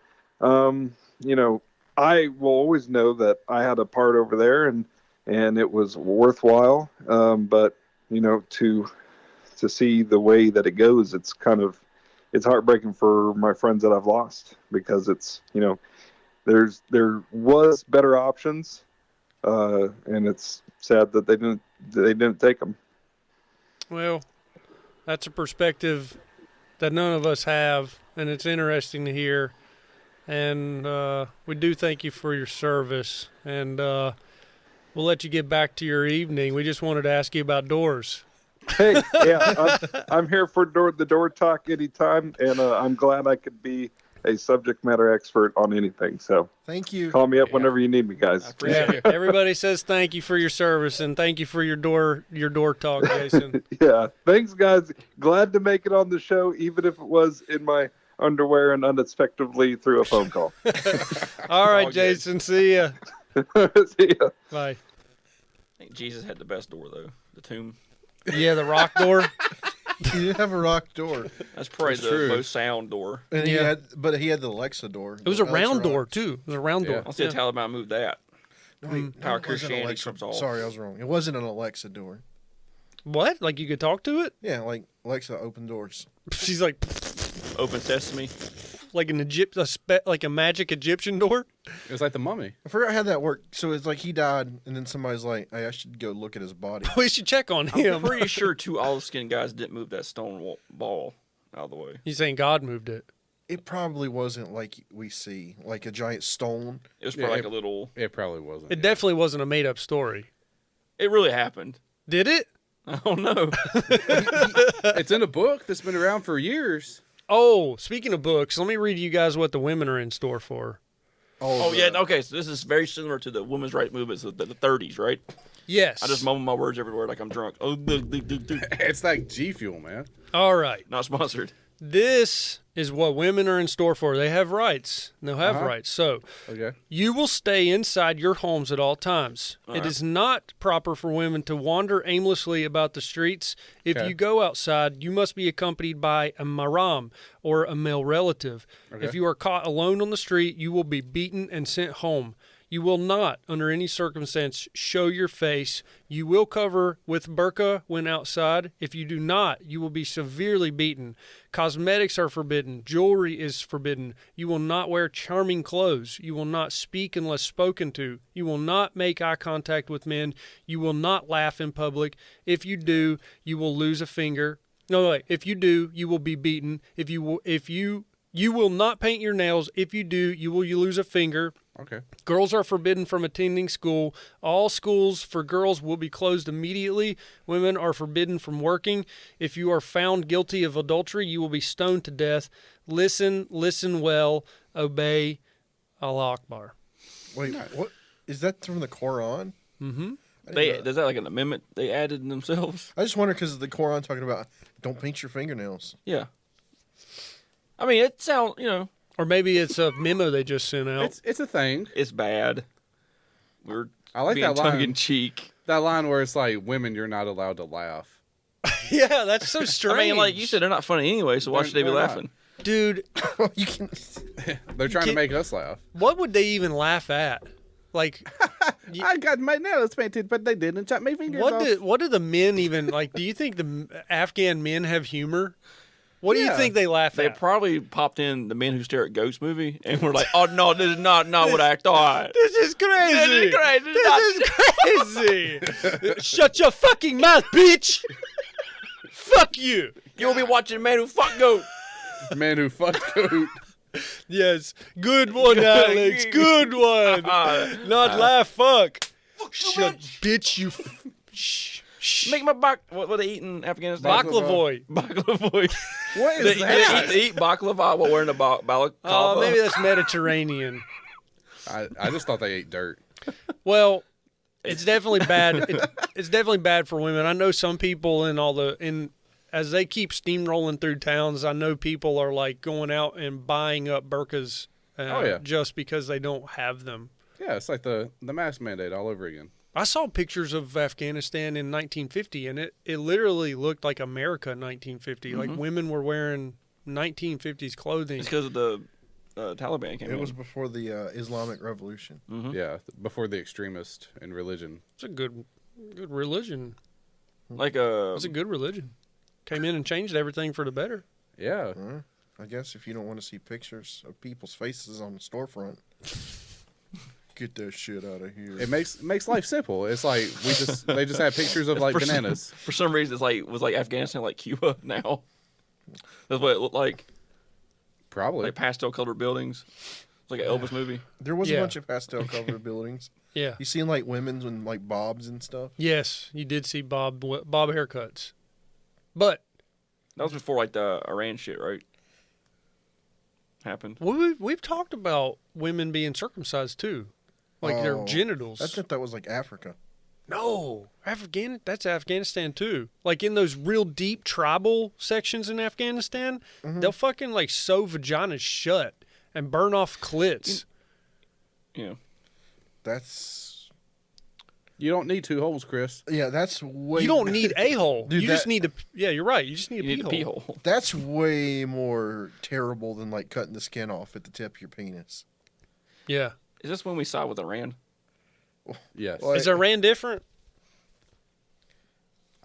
[SPEAKER 7] I will always know that I had a part over there, and it was worthwhile. But to see the way that it goes, it's heartbreaking for my friends that I've lost because it's, there was better options, and it's sad that they didn't take them.
[SPEAKER 4] Well, that's a perspective that none of us have, and it's interesting to hear. And we do thank you for your service, and we'll let you get back to your evening. We just wanted to ask you about doors.
[SPEAKER 7] Hey, yeah, I'm here for the door talk anytime, and I'm glad I could be a subject matter expert on anything. So
[SPEAKER 5] thank you.
[SPEAKER 7] Call me up whenever you need me, guys.
[SPEAKER 1] I appreciate it.
[SPEAKER 4] Everybody says thank you for your service, and thank you for your door talk, Jason.
[SPEAKER 7] Yeah, thanks, guys. Glad to make it on the show, even if it was in my underwear and unexpectedly through a phone call.
[SPEAKER 4] All right, Jason. See ya.
[SPEAKER 7] See ya.
[SPEAKER 4] Bye.
[SPEAKER 1] I think Jesus had the best door, though. The tomb.
[SPEAKER 4] Yeah, the rock door.
[SPEAKER 5] He did have a rock door,
[SPEAKER 1] That's probably the most sound door.
[SPEAKER 5] and
[SPEAKER 4] Yeah.
[SPEAKER 5] he had the Alexa door.
[SPEAKER 4] It was a round door too. It was a round door.
[SPEAKER 1] I'll see the Taliban move that. Power
[SPEAKER 5] It wasn't
[SPEAKER 1] Christianity
[SPEAKER 5] Alexa.
[SPEAKER 1] comes off.
[SPEAKER 5] Sorry, I was wrong. It wasn't an Alexa door.
[SPEAKER 4] What? Like you could talk to it?
[SPEAKER 5] Yeah, like Alexa open doors.
[SPEAKER 4] She's like,
[SPEAKER 1] Open sesame.
[SPEAKER 4] like like a magic Egyptian door.
[SPEAKER 6] It was like the Mummy.
[SPEAKER 5] I forgot how that worked. So it's like he died, and then somebody's like, hey, I should go look at his body.
[SPEAKER 4] We should check on him.
[SPEAKER 1] I'm pretty sure 2 olive-skinned guys didn't move that stone ball out of the way.
[SPEAKER 4] You saying God moved it?
[SPEAKER 5] It probably wasn't like we see, like a giant stone.
[SPEAKER 1] It was probably like a little...
[SPEAKER 6] It probably wasn't.
[SPEAKER 4] It definitely wasn't a made-up story.
[SPEAKER 1] It really happened.
[SPEAKER 4] Did it?
[SPEAKER 1] I don't know.
[SPEAKER 6] It's in a book that's been around for years.
[SPEAKER 4] Oh, speaking of books, let me read you guys what the women are in store for.
[SPEAKER 1] Oh, yeah. Okay, so this is very similar to the women's rights movements of the 30s, right?
[SPEAKER 4] Yes.
[SPEAKER 1] I just mumble my words everywhere like I'm drunk. Oh,
[SPEAKER 6] It's like G Fuel, man.
[SPEAKER 4] All right.
[SPEAKER 1] not sponsored.
[SPEAKER 4] This is what women are in store for. They have rights. They'll have rights. So
[SPEAKER 6] Okay.
[SPEAKER 4] you will stay inside your homes at all times. It is not proper for women to wander aimlessly about the streets. If
[SPEAKER 6] Okay.
[SPEAKER 4] you go outside, you must be accompanied by a maram, or a male relative.
[SPEAKER 6] Okay.
[SPEAKER 4] If you are caught alone on the street, you will be beaten and sent home. You will not, under any circumstance, show your face. You will cover with burqa when outside. If you do not, you will be severely beaten. Cosmetics are forbidden. Jewelry is forbidden. You will not wear charming clothes. You will not speak unless spoken to. You will not make eye contact with men. You will not laugh in public. If you do, you will lose a finger. No, wait. If you do, you will be beaten. You will not paint your nails. If you do, you will lose a finger.
[SPEAKER 6] Okay.
[SPEAKER 4] Girls are forbidden from attending school. All schools for girls will be closed immediately. Women are forbidden from working. If you are found guilty of adultery, you will be stoned to death. Listen well, obey. Allah Akbar.
[SPEAKER 5] Wait, what? Is that from the Quran?
[SPEAKER 4] Mm-hmm.
[SPEAKER 1] Is that like an amendment they added themselves?
[SPEAKER 5] I just wonder because the Quran talking about don't paint your fingernails.
[SPEAKER 1] Yeah. I mean, it sounds,
[SPEAKER 4] Or maybe it's a memo they just sent out.
[SPEAKER 6] It's a thing.
[SPEAKER 1] it's bad. We're
[SPEAKER 6] I like
[SPEAKER 1] being
[SPEAKER 6] that line.
[SPEAKER 1] tongue in cheek.
[SPEAKER 6] That line where it's like, women, you're not allowed to laugh.
[SPEAKER 4] Yeah, that's so strange.
[SPEAKER 1] I mean, like you said, they're not funny anyway, so why should they be
[SPEAKER 6] They're not.
[SPEAKER 1] laughing?
[SPEAKER 4] Dude,
[SPEAKER 5] You can.
[SPEAKER 6] They're trying to make us laugh.
[SPEAKER 4] what would they even laugh at? Like,
[SPEAKER 6] I got my nails painted, but they didn't chop my fingers off.
[SPEAKER 4] what do the men even, like, do you think the Afghan men have humor? What do you
[SPEAKER 6] Yeah.
[SPEAKER 4] think they laugh
[SPEAKER 1] They
[SPEAKER 4] at?
[SPEAKER 1] probably popped in the Men Who Stare at Ghosts movie, and we're like, oh no, this is not what I thought.
[SPEAKER 4] This is crazy.
[SPEAKER 1] This is crazy.
[SPEAKER 4] This is crazy. Shut your fucking mouth, bitch. Fuck you.
[SPEAKER 1] You'll be watching Man Who Fuck Goat.
[SPEAKER 6] Man who fucked goat.
[SPEAKER 4] Yes. Good one, Alex. Good one. Not laugh, fuck. Shut, bitch, you. Shh.
[SPEAKER 1] Make my what they eat in Afghanistan?
[SPEAKER 4] Baklavoy.
[SPEAKER 1] Baklavoy.
[SPEAKER 6] What is
[SPEAKER 1] They
[SPEAKER 6] that?
[SPEAKER 1] eat baklava while wearing a balaclava.
[SPEAKER 4] Oh, maybe that's Mediterranean.
[SPEAKER 6] I just thought they ate dirt.
[SPEAKER 4] Well, it's definitely bad. It's definitely bad for women. I know some people as they keep steamrolling through towns, I know people are like going out and buying up burqas just because they don't have them.
[SPEAKER 6] Yeah, it's like the mask mandate all over again.
[SPEAKER 4] I saw pictures of Afghanistan in 1950, and it literally looked like America in 1950. Like women were wearing 1950s clothing.
[SPEAKER 1] It's because of the Taliban came in.
[SPEAKER 5] It was before the Islamic Revolution.
[SPEAKER 6] Yeah, before the extremist in religion.
[SPEAKER 4] It's a good religion.
[SPEAKER 1] Like
[SPEAKER 4] It's a good religion. Came in and changed everything for the better.
[SPEAKER 6] Yeah.
[SPEAKER 5] I guess if you don't want to see pictures of people's faces on the storefront, get that shit out of here.
[SPEAKER 6] It makes life simple. It's like they just have pictures of like bananas.
[SPEAKER 1] For some reason, was like Afghanistan like Cuba now. That's what it looked like.
[SPEAKER 6] Probably.
[SPEAKER 1] Like pastel colored buildings. It's like an Elvis movie.
[SPEAKER 5] There was
[SPEAKER 4] Yeah.
[SPEAKER 5] a bunch of pastel colored buildings.
[SPEAKER 4] Yeah.
[SPEAKER 5] You seen like women's and like bobs and stuff.
[SPEAKER 4] Yes, you did see Bob haircuts. But
[SPEAKER 1] That was before like the Iran shit, right? Happened.
[SPEAKER 4] we've talked about women being circumcised too. Like their
[SPEAKER 5] Oh,
[SPEAKER 4] genitals.
[SPEAKER 5] I thought that was like Africa.
[SPEAKER 4] No, that's Afghanistan too. Like in those real deep tribal sections in Afghanistan, they'll fucking like sew vaginas shut and burn off clits.
[SPEAKER 1] Yeah.
[SPEAKER 5] That's
[SPEAKER 6] You don't need 2 holes, Chris.
[SPEAKER 5] that's way.
[SPEAKER 4] You don't need a hole.
[SPEAKER 5] Dude,
[SPEAKER 4] you just
[SPEAKER 5] that-
[SPEAKER 4] need to. Yeah, you're right. You just need a
[SPEAKER 1] You need a
[SPEAKER 4] pee
[SPEAKER 1] pee
[SPEAKER 4] hole.
[SPEAKER 1] hole.
[SPEAKER 5] That's way more terrible than like cutting the skin off at the tip of your penis.
[SPEAKER 4] Yeah.
[SPEAKER 1] Is this when we saw with Iran?
[SPEAKER 6] Yes.
[SPEAKER 5] Well,
[SPEAKER 4] Is Iran different?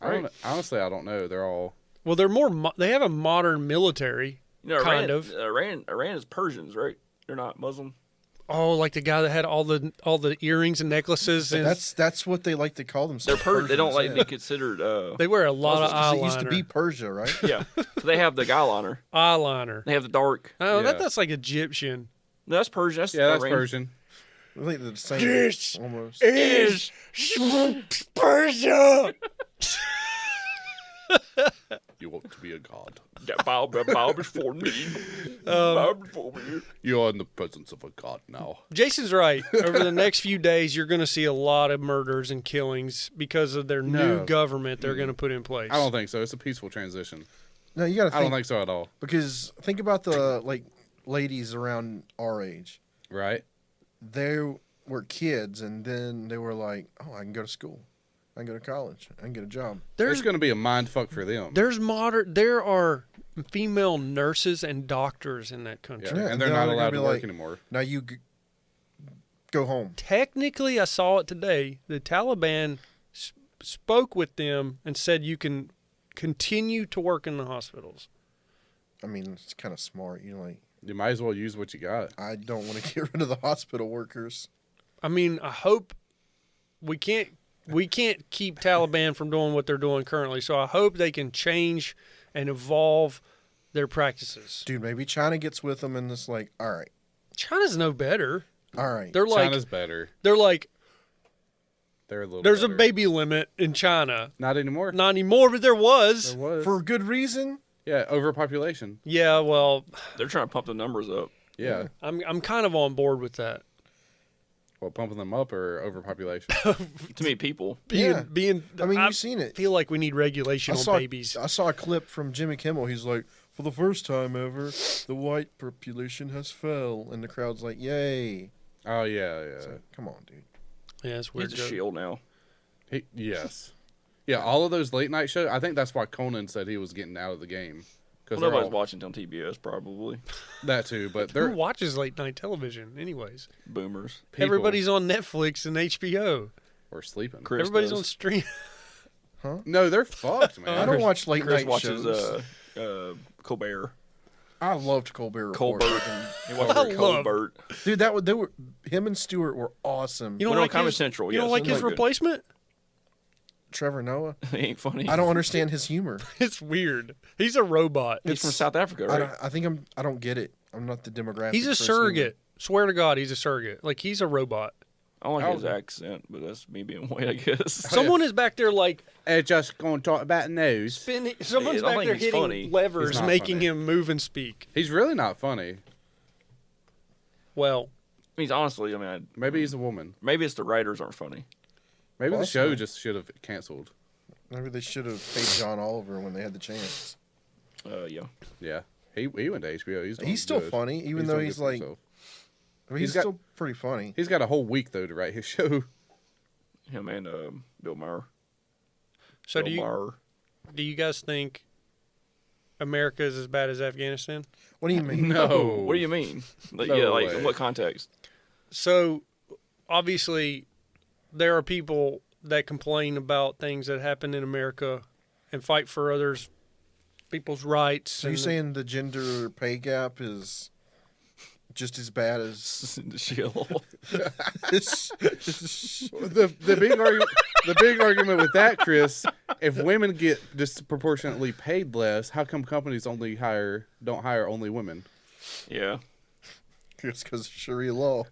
[SPEAKER 6] Honestly, I don't know. They're all.
[SPEAKER 4] Well, they're more. They have a modern military.
[SPEAKER 1] You know,
[SPEAKER 4] Kind of.
[SPEAKER 1] Iran is Persians, right? They're not Muslim.
[SPEAKER 4] Oh, like the guy that had all the earrings and necklaces, and
[SPEAKER 5] That's what they like to call themselves.
[SPEAKER 1] They don't like to
[SPEAKER 5] yeah.
[SPEAKER 1] be considered.
[SPEAKER 4] they wear a lot of
[SPEAKER 5] 'Cause
[SPEAKER 4] eyeliner.
[SPEAKER 5] it used to be Persia, right?
[SPEAKER 1] Yeah, so they have the eyeliner.
[SPEAKER 4] Eyeliner.
[SPEAKER 1] They have the dark.
[SPEAKER 4] Oh,
[SPEAKER 6] Yeah.
[SPEAKER 4] that's like Egyptian.
[SPEAKER 1] No, that's Persian. That's
[SPEAKER 6] Yeah, that's
[SPEAKER 1] Iran.
[SPEAKER 6] Persian.
[SPEAKER 5] I think they're the same.
[SPEAKER 4] This
[SPEAKER 5] almost.
[SPEAKER 4] is Persia.
[SPEAKER 6] You want to be a god.
[SPEAKER 1] Yeah, bow before me. Bow before me.
[SPEAKER 6] You are in the presence of a god now.
[SPEAKER 4] Jason's right. Over the next few days, you're going to see a lot of murders and killings because of their new government they're going to put in place.
[SPEAKER 6] I don't think so. It's a peaceful transition.
[SPEAKER 5] No, you got to think.
[SPEAKER 6] I don't think so at all.
[SPEAKER 5] Because think about the ladies around our age.
[SPEAKER 6] Right?
[SPEAKER 5] They were kids, and then they were like, "Oh, I can go to school. I can go to college. I can get a job."
[SPEAKER 6] There's going to be a mind fuck for them.
[SPEAKER 4] There are female nurses and doctors in that country.
[SPEAKER 6] Yeah,
[SPEAKER 5] Yeah,
[SPEAKER 6] and they're
[SPEAKER 5] now
[SPEAKER 6] not
[SPEAKER 5] they're gonna
[SPEAKER 6] allowed
[SPEAKER 5] be
[SPEAKER 6] to work
[SPEAKER 5] like-
[SPEAKER 6] anymore.
[SPEAKER 5] Now you go home.
[SPEAKER 4] Technically, I saw it today. The Taliban spoke with them and said you can continue to work in the hospitals.
[SPEAKER 5] I mean, it's kind of smart.
[SPEAKER 6] You might as well use what you got.
[SPEAKER 5] I don't want to get rid of the hospital workers.
[SPEAKER 4] I mean, I hope we can't keep Taliban from doing what they're doing currently. So I hope they can change and evolve their practices.
[SPEAKER 5] Dude, maybe China gets with them and it's like, all right,
[SPEAKER 4] China's no better.
[SPEAKER 5] all right.
[SPEAKER 4] They're like
[SPEAKER 6] China's better.
[SPEAKER 4] they're like
[SPEAKER 6] They're a little
[SPEAKER 4] there's
[SPEAKER 6] better.
[SPEAKER 4] a baby limit in China.
[SPEAKER 6] Not anymore.
[SPEAKER 4] Not anymore, but there was.
[SPEAKER 6] There was.
[SPEAKER 5] For good reason.
[SPEAKER 6] Yeah, overpopulation.
[SPEAKER 4] Yeah, well,
[SPEAKER 1] They're trying to pump the numbers up.
[SPEAKER 6] Yeah.
[SPEAKER 4] I'm kind of on board with that.
[SPEAKER 6] Well, pumping them up or overpopulation?
[SPEAKER 1] Too many people.
[SPEAKER 5] Yeah.
[SPEAKER 4] Being
[SPEAKER 5] I mean, you've seen it.
[SPEAKER 4] feel like we need regulation on babies.
[SPEAKER 5] I saw a clip from Jimmy Kimmel. He's like, for the first time ever, the white population has fell. And the crowd's like, yay.
[SPEAKER 6] Oh, yeah.
[SPEAKER 5] It's like, come on, dude.
[SPEAKER 4] Yeah, it's weird.
[SPEAKER 1] He's a shield now.
[SPEAKER 6] Yes. Yeah, all of those late night shows. I think that's why Conan said he was getting out of the game.
[SPEAKER 1] Well,
[SPEAKER 6] Because
[SPEAKER 1] nobody's watching on TBS, probably.
[SPEAKER 6] that too, but
[SPEAKER 4] Who
[SPEAKER 6] they're
[SPEAKER 4] watches late night television, anyways?
[SPEAKER 1] Boomers.
[SPEAKER 6] people
[SPEAKER 4] Everybody's on Netflix and HBO.
[SPEAKER 6] or sleeping.
[SPEAKER 1] Chris
[SPEAKER 4] Everybody's
[SPEAKER 1] does.
[SPEAKER 4] on stream.
[SPEAKER 6] No, they're fucked, man.
[SPEAKER 5] I don't watch late
[SPEAKER 1] Chris
[SPEAKER 5] night
[SPEAKER 1] watches
[SPEAKER 5] shows.
[SPEAKER 1] Colbert.
[SPEAKER 5] I loved Colbert Report.
[SPEAKER 1] Colbert. He watches
[SPEAKER 4] I love-
[SPEAKER 1] Colbert.
[SPEAKER 5] Dude, him and Stewart were awesome.
[SPEAKER 4] You
[SPEAKER 1] We're
[SPEAKER 4] don't
[SPEAKER 1] on
[SPEAKER 4] like
[SPEAKER 1] Comedy
[SPEAKER 4] his,
[SPEAKER 1] Central,
[SPEAKER 4] You don't
[SPEAKER 1] yes,
[SPEAKER 4] like
[SPEAKER 1] that's
[SPEAKER 4] his
[SPEAKER 1] good.
[SPEAKER 4] replacement?
[SPEAKER 5] Trevor Noah.
[SPEAKER 1] He ain't funny.
[SPEAKER 5] I don't understand his humor.
[SPEAKER 4] It's weird. He's a robot.
[SPEAKER 1] He's from South Africa, right?
[SPEAKER 5] I don't get it. I'm not the demographic.
[SPEAKER 4] He's a
[SPEAKER 5] for his humor.
[SPEAKER 4] surrogate. Swear to God, he's a surrogate. Like, he's a robot.
[SPEAKER 1] I don't like his accent, but that's me being white, I guess.
[SPEAKER 4] Someone is back there, like,
[SPEAKER 6] Just going to talk about the news.
[SPEAKER 4] spinning. Someone's
[SPEAKER 1] I don't
[SPEAKER 4] back
[SPEAKER 1] think
[SPEAKER 4] there
[SPEAKER 1] he's
[SPEAKER 4] hitting
[SPEAKER 1] funny.
[SPEAKER 4] levers,
[SPEAKER 6] He's not
[SPEAKER 4] making
[SPEAKER 6] funny.
[SPEAKER 4] him move and speak.
[SPEAKER 6] He's really not funny.
[SPEAKER 4] Well,
[SPEAKER 1] I mean, honestly, I mean,
[SPEAKER 6] Maybe he's a woman.
[SPEAKER 1] maybe it's the writers aren't funny.
[SPEAKER 6] Maybe the
[SPEAKER 5] Possibly.
[SPEAKER 6] show just should have canceled.
[SPEAKER 5] Maybe they should have paid John Oliver when they had the chance.
[SPEAKER 1] Yeah.
[SPEAKER 6] Yeah. He went to HBO.
[SPEAKER 5] He's still
[SPEAKER 6] good.
[SPEAKER 5] funny, even though
[SPEAKER 6] doing
[SPEAKER 5] he's
[SPEAKER 6] good for
[SPEAKER 5] like.
[SPEAKER 6] himself.
[SPEAKER 5] I mean,
[SPEAKER 6] He's
[SPEAKER 5] he's
[SPEAKER 6] got-
[SPEAKER 5] still pretty funny.
[SPEAKER 6] He's got a whole week though to write his show.
[SPEAKER 1] Him and Bill Maher.
[SPEAKER 4] so
[SPEAKER 1] Bill
[SPEAKER 4] do you guys think America is as bad as Afghanistan?
[SPEAKER 5] What do you mean?
[SPEAKER 6] No.
[SPEAKER 1] What do you mean? Like,
[SPEAKER 6] No
[SPEAKER 1] yeah, like
[SPEAKER 6] way.
[SPEAKER 1] in what context?
[SPEAKER 4] So, obviously, there are people that complain about things that happen in America and fight for others, people's rights.
[SPEAKER 5] So you're saying the gender pay gap is just as bad as
[SPEAKER 1] The shield.
[SPEAKER 6] The big argument with that, Chris, if women get disproportionately paid less, how come companies don't hire only women?
[SPEAKER 1] Yeah.
[SPEAKER 5] It's because of Sharia law.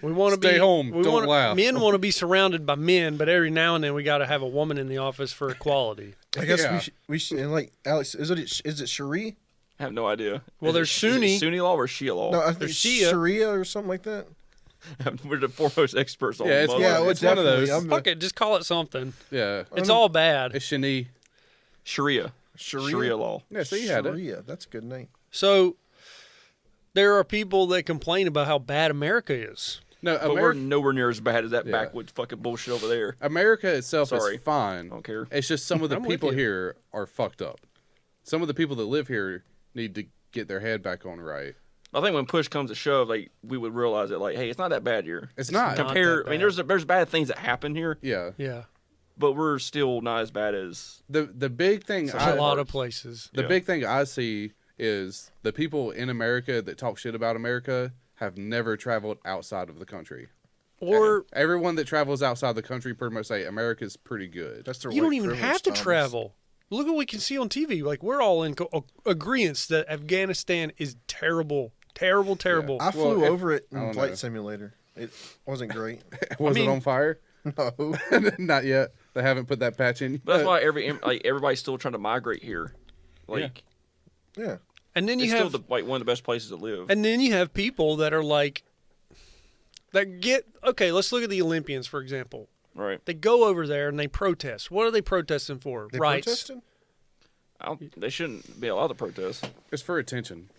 [SPEAKER 4] we want to
[SPEAKER 6] Stay
[SPEAKER 4] be
[SPEAKER 6] home,
[SPEAKER 4] we
[SPEAKER 6] don't
[SPEAKER 4] wanna-
[SPEAKER 6] laugh.
[SPEAKER 4] Men want to be surrounded by men, but every now and then we got to have a woman in the office for equality.
[SPEAKER 5] I guess
[SPEAKER 6] Yeah.
[SPEAKER 5] we should, and like Alex, is it Sharia?
[SPEAKER 1] I have no idea.
[SPEAKER 4] Well,
[SPEAKER 1] Is
[SPEAKER 4] there's
[SPEAKER 1] it
[SPEAKER 4] Sunni.
[SPEAKER 1] Sunni law or Shia law?
[SPEAKER 5] No, I think
[SPEAKER 4] There's
[SPEAKER 5] it's
[SPEAKER 4] Shia.
[SPEAKER 5] Sharia or something like that.
[SPEAKER 1] We're the foremost experts on
[SPEAKER 6] Yeah, it's
[SPEAKER 1] Muslim.
[SPEAKER 6] one-
[SPEAKER 5] well,
[SPEAKER 6] it's one of
[SPEAKER 5] definitely.
[SPEAKER 6] those.
[SPEAKER 4] Fuck it, just call it something.
[SPEAKER 6] Yeah.
[SPEAKER 4] It's all bad.
[SPEAKER 6] It's Shani.
[SPEAKER 1] Sharia.
[SPEAKER 5] Sharia
[SPEAKER 1] law.
[SPEAKER 6] Yeah, so you had it.
[SPEAKER 5] Sharia. That's a good name.
[SPEAKER 4] So there are people that complain about how bad America is.
[SPEAKER 6] No,
[SPEAKER 1] But we're nowhere near as bad as that
[SPEAKER 6] Yeah.
[SPEAKER 1] backwoods fucking bullshit over there.
[SPEAKER 6] America itself
[SPEAKER 1] Sorry.
[SPEAKER 6] is fine.
[SPEAKER 1] I don't care.
[SPEAKER 6] It's just some of the
[SPEAKER 4] I'm with
[SPEAKER 6] people
[SPEAKER 4] you.
[SPEAKER 6] here are fucked up. Some of the people that live here need to get their head back on right.
[SPEAKER 1] I think when push comes to shove, like we would realize that, like, hey, it's not that bad here.
[SPEAKER 6] It's not.
[SPEAKER 4] not
[SPEAKER 1] Compare.
[SPEAKER 4] that
[SPEAKER 1] I mean,
[SPEAKER 4] bad.
[SPEAKER 1] there's bad things that happen here,
[SPEAKER 6] Yeah.
[SPEAKER 4] Yeah,
[SPEAKER 1] but we're still not as bad as.
[SPEAKER 6] The big thing
[SPEAKER 4] a lot of places.
[SPEAKER 6] the
[SPEAKER 1] Yeah.
[SPEAKER 6] big thing I see is the people in America that talk shit about America have never traveled outside of the country.
[SPEAKER 4] Or
[SPEAKER 6] Everyone that travels outside the country pretty much say America's pretty good.
[SPEAKER 5] That's their
[SPEAKER 4] you don't
[SPEAKER 5] white
[SPEAKER 4] even
[SPEAKER 5] privilege,
[SPEAKER 4] have to
[SPEAKER 5] Thomas.
[SPEAKER 4] travel. Look at what we can see on TV. Like, we're all in agreement that Afghanistan is terrible. Terrible, terrible.
[SPEAKER 5] I flew over it
[SPEAKER 6] I
[SPEAKER 5] in
[SPEAKER 6] don't
[SPEAKER 5] Flight
[SPEAKER 6] know.
[SPEAKER 5] Simulator. It wasn't great.
[SPEAKER 6] Was
[SPEAKER 4] mean-
[SPEAKER 6] it on fire?
[SPEAKER 5] No.
[SPEAKER 6] Not yet. They haven't put that patch in.
[SPEAKER 1] But that's why everybody's still trying to migrate here. Like,
[SPEAKER 5] Yeah.
[SPEAKER 4] And then you
[SPEAKER 1] it's
[SPEAKER 4] have
[SPEAKER 1] still one of the best places to live.
[SPEAKER 4] And then you have people that are like, okay, let's look at the Olympians, for example.
[SPEAKER 1] Right.
[SPEAKER 4] They go over there and they protest. What are they protesting for?
[SPEAKER 5] They
[SPEAKER 4] Rights.
[SPEAKER 5] protested?
[SPEAKER 1] They shouldn't be allowed to protest.
[SPEAKER 6] It's for attention.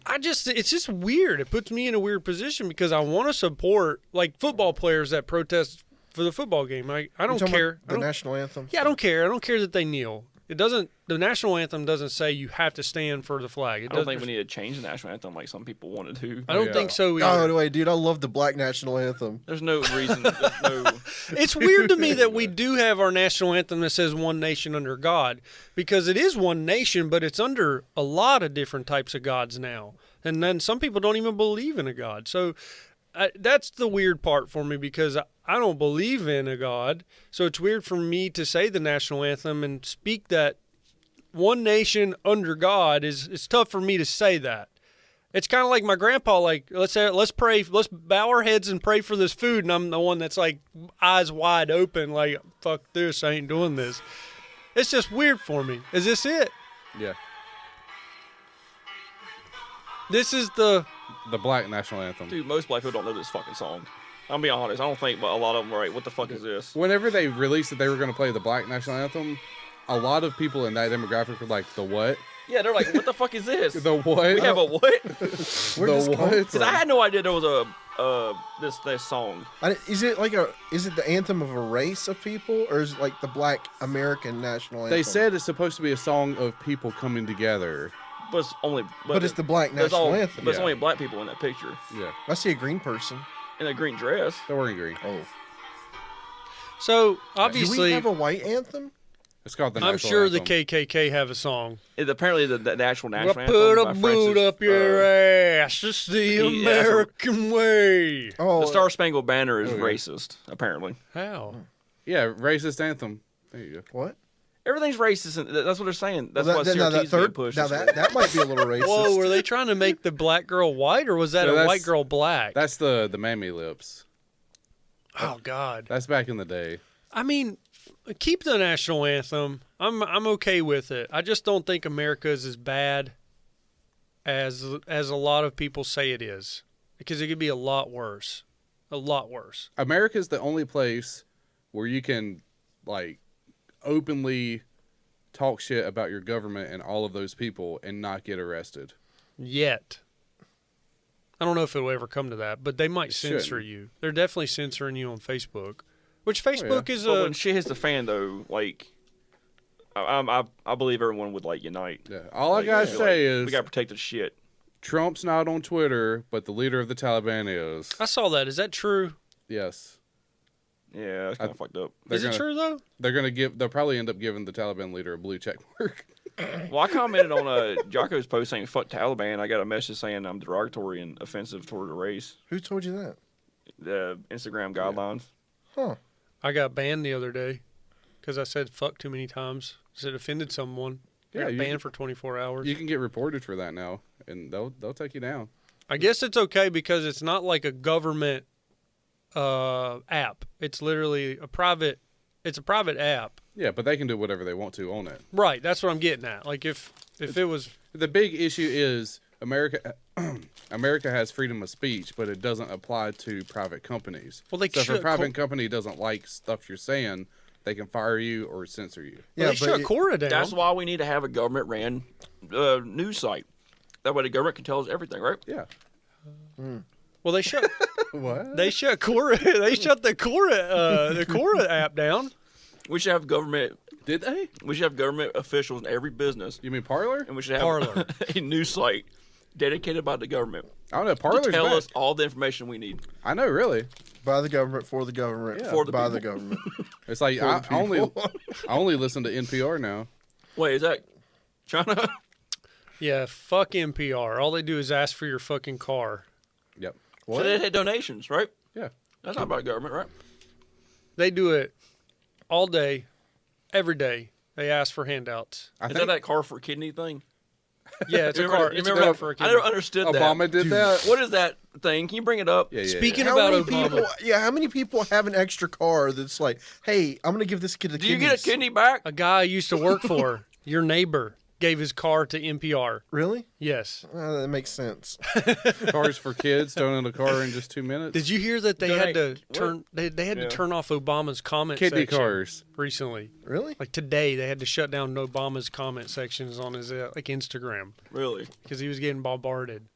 [SPEAKER 4] It's just weird. It puts me in a weird position because I want to support like football players that protest for the football game. I don't
[SPEAKER 5] Talking
[SPEAKER 4] care.
[SPEAKER 5] about the national anthem?
[SPEAKER 4] Yeah, I don't care. I don't care that they kneel. It doesn't. The national anthem doesn't say you have to stand for the flag. It
[SPEAKER 1] I don't
[SPEAKER 4] doesn't.
[SPEAKER 1] think we need to change the national anthem like some people want to do.
[SPEAKER 4] I don't
[SPEAKER 6] yeah.
[SPEAKER 4] think so
[SPEAKER 5] Oh,
[SPEAKER 4] either.
[SPEAKER 5] anyway, dude, I love the black national anthem.
[SPEAKER 1] There's no reason. There's no.
[SPEAKER 4] It's weird to me that we do have our national anthem that says "One Nation under God," because it is one nation, but it's under a lot of different types of gods now, and then some people don't even believe in a god. So that's the weird part for me because I don't believe in a god. So it's weird for me to say the national anthem and speak that one nation under God is. It's tough for me to say that. It's kind of like my grandpa, like, let's pray, let's bow our heads and pray for this food, and I'm the one that's like eyes wide open, like, fuck this, I ain't doing this. It's just weird for me. Is this it?
[SPEAKER 6] Yeah.
[SPEAKER 4] This is the
[SPEAKER 6] The black national anthem.
[SPEAKER 1] Dude, most black people don't know this fucking song. I'll be honest. I don't think a lot of them are like, what the fuck is this?
[SPEAKER 6] Whenever they released that they were going to play the black national anthem, a lot of people in that demographic were like, the what?
[SPEAKER 1] Yeah, they're like, what the fuck is this?
[SPEAKER 6] The what?
[SPEAKER 1] We have a what?
[SPEAKER 5] Where did this
[SPEAKER 6] the
[SPEAKER 5] come
[SPEAKER 6] what?
[SPEAKER 1] Because I had no idea there was this song.
[SPEAKER 5] Is it the anthem of a race of people, or is it like the black American national anthem?
[SPEAKER 6] They said it's supposed to be a song of people coming together.
[SPEAKER 1] But it's only.
[SPEAKER 5] But it's the black
[SPEAKER 1] there's
[SPEAKER 5] national
[SPEAKER 1] all-
[SPEAKER 5] anthem.
[SPEAKER 1] But it's
[SPEAKER 6] Yeah.
[SPEAKER 1] only black people in that picture.
[SPEAKER 6] Yeah.
[SPEAKER 5] I see a green person.
[SPEAKER 1] In a green dress.
[SPEAKER 6] They're wearing green.
[SPEAKER 5] Oh.
[SPEAKER 4] so
[SPEAKER 5] Do
[SPEAKER 4] obviously
[SPEAKER 5] we have a white anthem?
[SPEAKER 6] It's called the
[SPEAKER 4] I'm
[SPEAKER 6] national
[SPEAKER 4] sure
[SPEAKER 6] anthem.
[SPEAKER 4] the KKK have a song.
[SPEAKER 1] Apparently, the actual
[SPEAKER 4] Well,
[SPEAKER 1] national anthem.
[SPEAKER 4] put a
[SPEAKER 1] by
[SPEAKER 4] boot
[SPEAKER 1] Francis,
[SPEAKER 4] up your ass. It's the
[SPEAKER 1] he- that's a-
[SPEAKER 4] American way.
[SPEAKER 5] Oh,
[SPEAKER 1] The Star Spangled Banner is
[SPEAKER 6] Oh, yeah.
[SPEAKER 1] racist, apparently.
[SPEAKER 4] How?
[SPEAKER 6] Yeah, racist anthem. There you go.
[SPEAKER 5] what?
[SPEAKER 1] Everything's racist, and that's what they're saying. That's
[SPEAKER 5] Well,
[SPEAKER 1] why
[SPEAKER 5] now
[SPEAKER 1] CRT's being pushed.
[SPEAKER 5] Now that might be a little racist.
[SPEAKER 4] Whoa, were they trying to make the black girl white, or was that
[SPEAKER 6] No,
[SPEAKER 4] a
[SPEAKER 6] that's-
[SPEAKER 4] white girl black?
[SPEAKER 6] That's the mammy lips.
[SPEAKER 4] Oh God.
[SPEAKER 6] That's back in the day.
[SPEAKER 4] I mean, keep the national anthem. I'm okay with it. I just don't think America is as bad as a lot of people say it is, because it could be a lot worse. A lot worse.
[SPEAKER 6] America's the only place where you can, like, openly talk shit about your government and all of those people and not get arrested.
[SPEAKER 4] Yet. I don't know if it'll ever come to that, but they might
[SPEAKER 6] It
[SPEAKER 4] censor
[SPEAKER 6] shouldn't.
[SPEAKER 4] you. They're definitely censoring you on Facebook, which Facebook is
[SPEAKER 1] But
[SPEAKER 4] a.
[SPEAKER 1] when shit hits the fan, though, like, I believe everyone would like unite.
[SPEAKER 6] Yeah. All I
[SPEAKER 1] Like,
[SPEAKER 6] gotta
[SPEAKER 1] be
[SPEAKER 6] say
[SPEAKER 1] like,
[SPEAKER 6] is
[SPEAKER 1] we gotta protect the shit.
[SPEAKER 6] Trump's not on Twitter, but the leader of the Taliban is.
[SPEAKER 4] I saw that. Is that true?
[SPEAKER 6] Yes.
[SPEAKER 1] Yeah, that's kind of fucked up.
[SPEAKER 6] They're
[SPEAKER 4] Is it
[SPEAKER 6] gonna-
[SPEAKER 4] true though?
[SPEAKER 6] They'll probably end up giving the Taliban leader a blue check mark.
[SPEAKER 1] Well, I commented on Jocko's post saying "fuck Taliban." I got a message saying I'm derogatory and offensive toward the race.
[SPEAKER 5] Who told you that?
[SPEAKER 1] The Instagram guidelines.
[SPEAKER 5] Huh.
[SPEAKER 4] I got banned the other day because I said "fuck" too many times. It offended someone. I
[SPEAKER 6] Yeah,
[SPEAKER 4] got
[SPEAKER 6] you-
[SPEAKER 4] banned for 24 hours.
[SPEAKER 6] You can get reported for that now, and they'll take you down.
[SPEAKER 4] I guess it's okay because it's not like a government app. It's literally a private. It's a private app.
[SPEAKER 6] Yeah, but they can do whatever they want to on it.
[SPEAKER 4] Right. That's what I'm getting at. Like if it was.
[SPEAKER 6] The big issue is America. America has freedom of speech, but it doesn't apply to private companies.
[SPEAKER 4] Well, they
[SPEAKER 6] so if a
[SPEAKER 4] shut
[SPEAKER 6] private company doesn't like stuff you're saying, they can fire you or censor you.
[SPEAKER 4] Well, they shut Cora down.
[SPEAKER 1] That's why we need to have a government-ran news site. That way, the government can tell us everything, right?
[SPEAKER 6] Yeah.
[SPEAKER 4] Well, they shut.
[SPEAKER 6] What?
[SPEAKER 4] They shut Cora. They shut the Cora app down.
[SPEAKER 1] We should have government.
[SPEAKER 6] Did they?
[SPEAKER 1] We should have government officials in every business,
[SPEAKER 6] You mean Parlor?
[SPEAKER 1] and we should have
[SPEAKER 4] Parler.
[SPEAKER 1] a news site dedicated by the government
[SPEAKER 6] I don't know.
[SPEAKER 1] to
[SPEAKER 6] Parlor's
[SPEAKER 1] tell
[SPEAKER 6] back.
[SPEAKER 1] us all the information we need.
[SPEAKER 6] I know, really.
[SPEAKER 5] By the government, for the government,
[SPEAKER 6] Yeah.
[SPEAKER 1] For the
[SPEAKER 5] by
[SPEAKER 1] people.
[SPEAKER 5] the government.
[SPEAKER 6] It's like
[SPEAKER 5] For
[SPEAKER 6] I
[SPEAKER 5] the
[SPEAKER 6] only
[SPEAKER 5] people.
[SPEAKER 6] I only listen to NPR now.
[SPEAKER 1] Wait, is that China?
[SPEAKER 4] Yeah, fuck NPR. All they do is ask for your fucking car.
[SPEAKER 6] Yep.
[SPEAKER 1] So they had donations, right?
[SPEAKER 6] Yeah.
[SPEAKER 1] That's not about government, right?
[SPEAKER 4] They do it all day, every day. They ask for handouts.
[SPEAKER 6] I
[SPEAKER 1] Is
[SPEAKER 6] think
[SPEAKER 1] that car for kidney thing?
[SPEAKER 4] Yeah, it's a
[SPEAKER 1] You
[SPEAKER 4] car.
[SPEAKER 1] remember-
[SPEAKER 4] It's
[SPEAKER 1] you
[SPEAKER 4] a
[SPEAKER 1] remember
[SPEAKER 4] car
[SPEAKER 1] that?
[SPEAKER 4] for a
[SPEAKER 1] I
[SPEAKER 4] kid.
[SPEAKER 1] never understood
[SPEAKER 6] Obama
[SPEAKER 1] that.
[SPEAKER 6] did that.
[SPEAKER 1] What is that thing? Can you bring it up?
[SPEAKER 6] Yeah, yeah.
[SPEAKER 4] Speaking
[SPEAKER 5] How
[SPEAKER 4] about
[SPEAKER 5] many
[SPEAKER 4] Obama,
[SPEAKER 5] people? Yeah, how many people have an extra car that's like, hey, I'm gonna give this kid a
[SPEAKER 1] Do you get a kidney back?
[SPEAKER 4] a guy I used to work for, your neighbor, gave his car to NPR.
[SPEAKER 5] Really?
[SPEAKER 4] Yes.
[SPEAKER 5] That makes sense.
[SPEAKER 6] Cars for kids, donate a car in just 2 minutes.
[SPEAKER 4] Did you hear that they had to
[SPEAKER 1] Donate-
[SPEAKER 4] turn? They had to
[SPEAKER 1] Yeah.
[SPEAKER 4] turn off Obama's comment
[SPEAKER 6] Kidney
[SPEAKER 4] section
[SPEAKER 6] cars.
[SPEAKER 4] recently.
[SPEAKER 5] Really?
[SPEAKER 4] Like today, they had to shut down Obama's comment sections on his like Instagram
[SPEAKER 1] Really?
[SPEAKER 4] because he was getting bombarded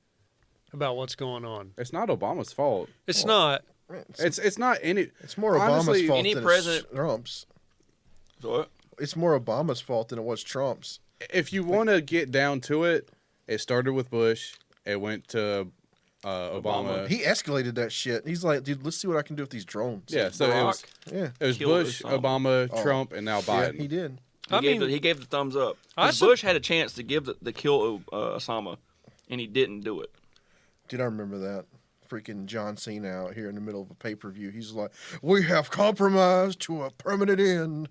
[SPEAKER 4] about what's going on.
[SPEAKER 6] It's not Obama's fault.
[SPEAKER 4] It's not.
[SPEAKER 6] It's not any.
[SPEAKER 5] It's more
[SPEAKER 6] honestly,
[SPEAKER 5] Obama's fault
[SPEAKER 1] any
[SPEAKER 5] than
[SPEAKER 1] president-
[SPEAKER 5] it's Trump's.
[SPEAKER 1] So what?
[SPEAKER 5] It's more Obama's fault than it was Trump's.
[SPEAKER 6] If you want to get down to it, it started with Bush. It went to Obama.
[SPEAKER 5] He escalated that shit. He's like, dude, let's see what I can do with these drones.
[SPEAKER 6] Yeah, so
[SPEAKER 1] Barack.
[SPEAKER 5] Yeah.
[SPEAKER 6] it was
[SPEAKER 1] Killed
[SPEAKER 6] Bush,
[SPEAKER 1] Osama.
[SPEAKER 6] Obama,
[SPEAKER 5] Oh.
[SPEAKER 6] Trump, and now
[SPEAKER 5] Yeah,
[SPEAKER 6] Biden.
[SPEAKER 5] he did.
[SPEAKER 1] He gave the thumbs up.
[SPEAKER 4] I
[SPEAKER 1] 'Cause
[SPEAKER 4] sup-
[SPEAKER 1] Bush had a chance to give the kill Osama, and he didn't do it.
[SPEAKER 5] Dude, I remember that. Freaking John Cena out here in the middle of a pay-per-view. He's like, we have compromised to a permanent end.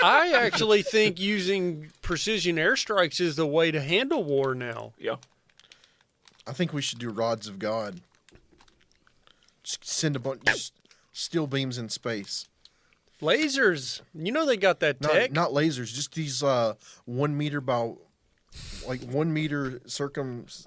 [SPEAKER 4] I actually think using precision airstrikes is the way to handle war now.
[SPEAKER 1] Yeah.
[SPEAKER 5] I think we should do rods of God. Just send a bunch, just steel beams in space.
[SPEAKER 4] Lasers, you know they got that tech.
[SPEAKER 5] Not lasers, just these 1 meter by, like 1 meter circumference.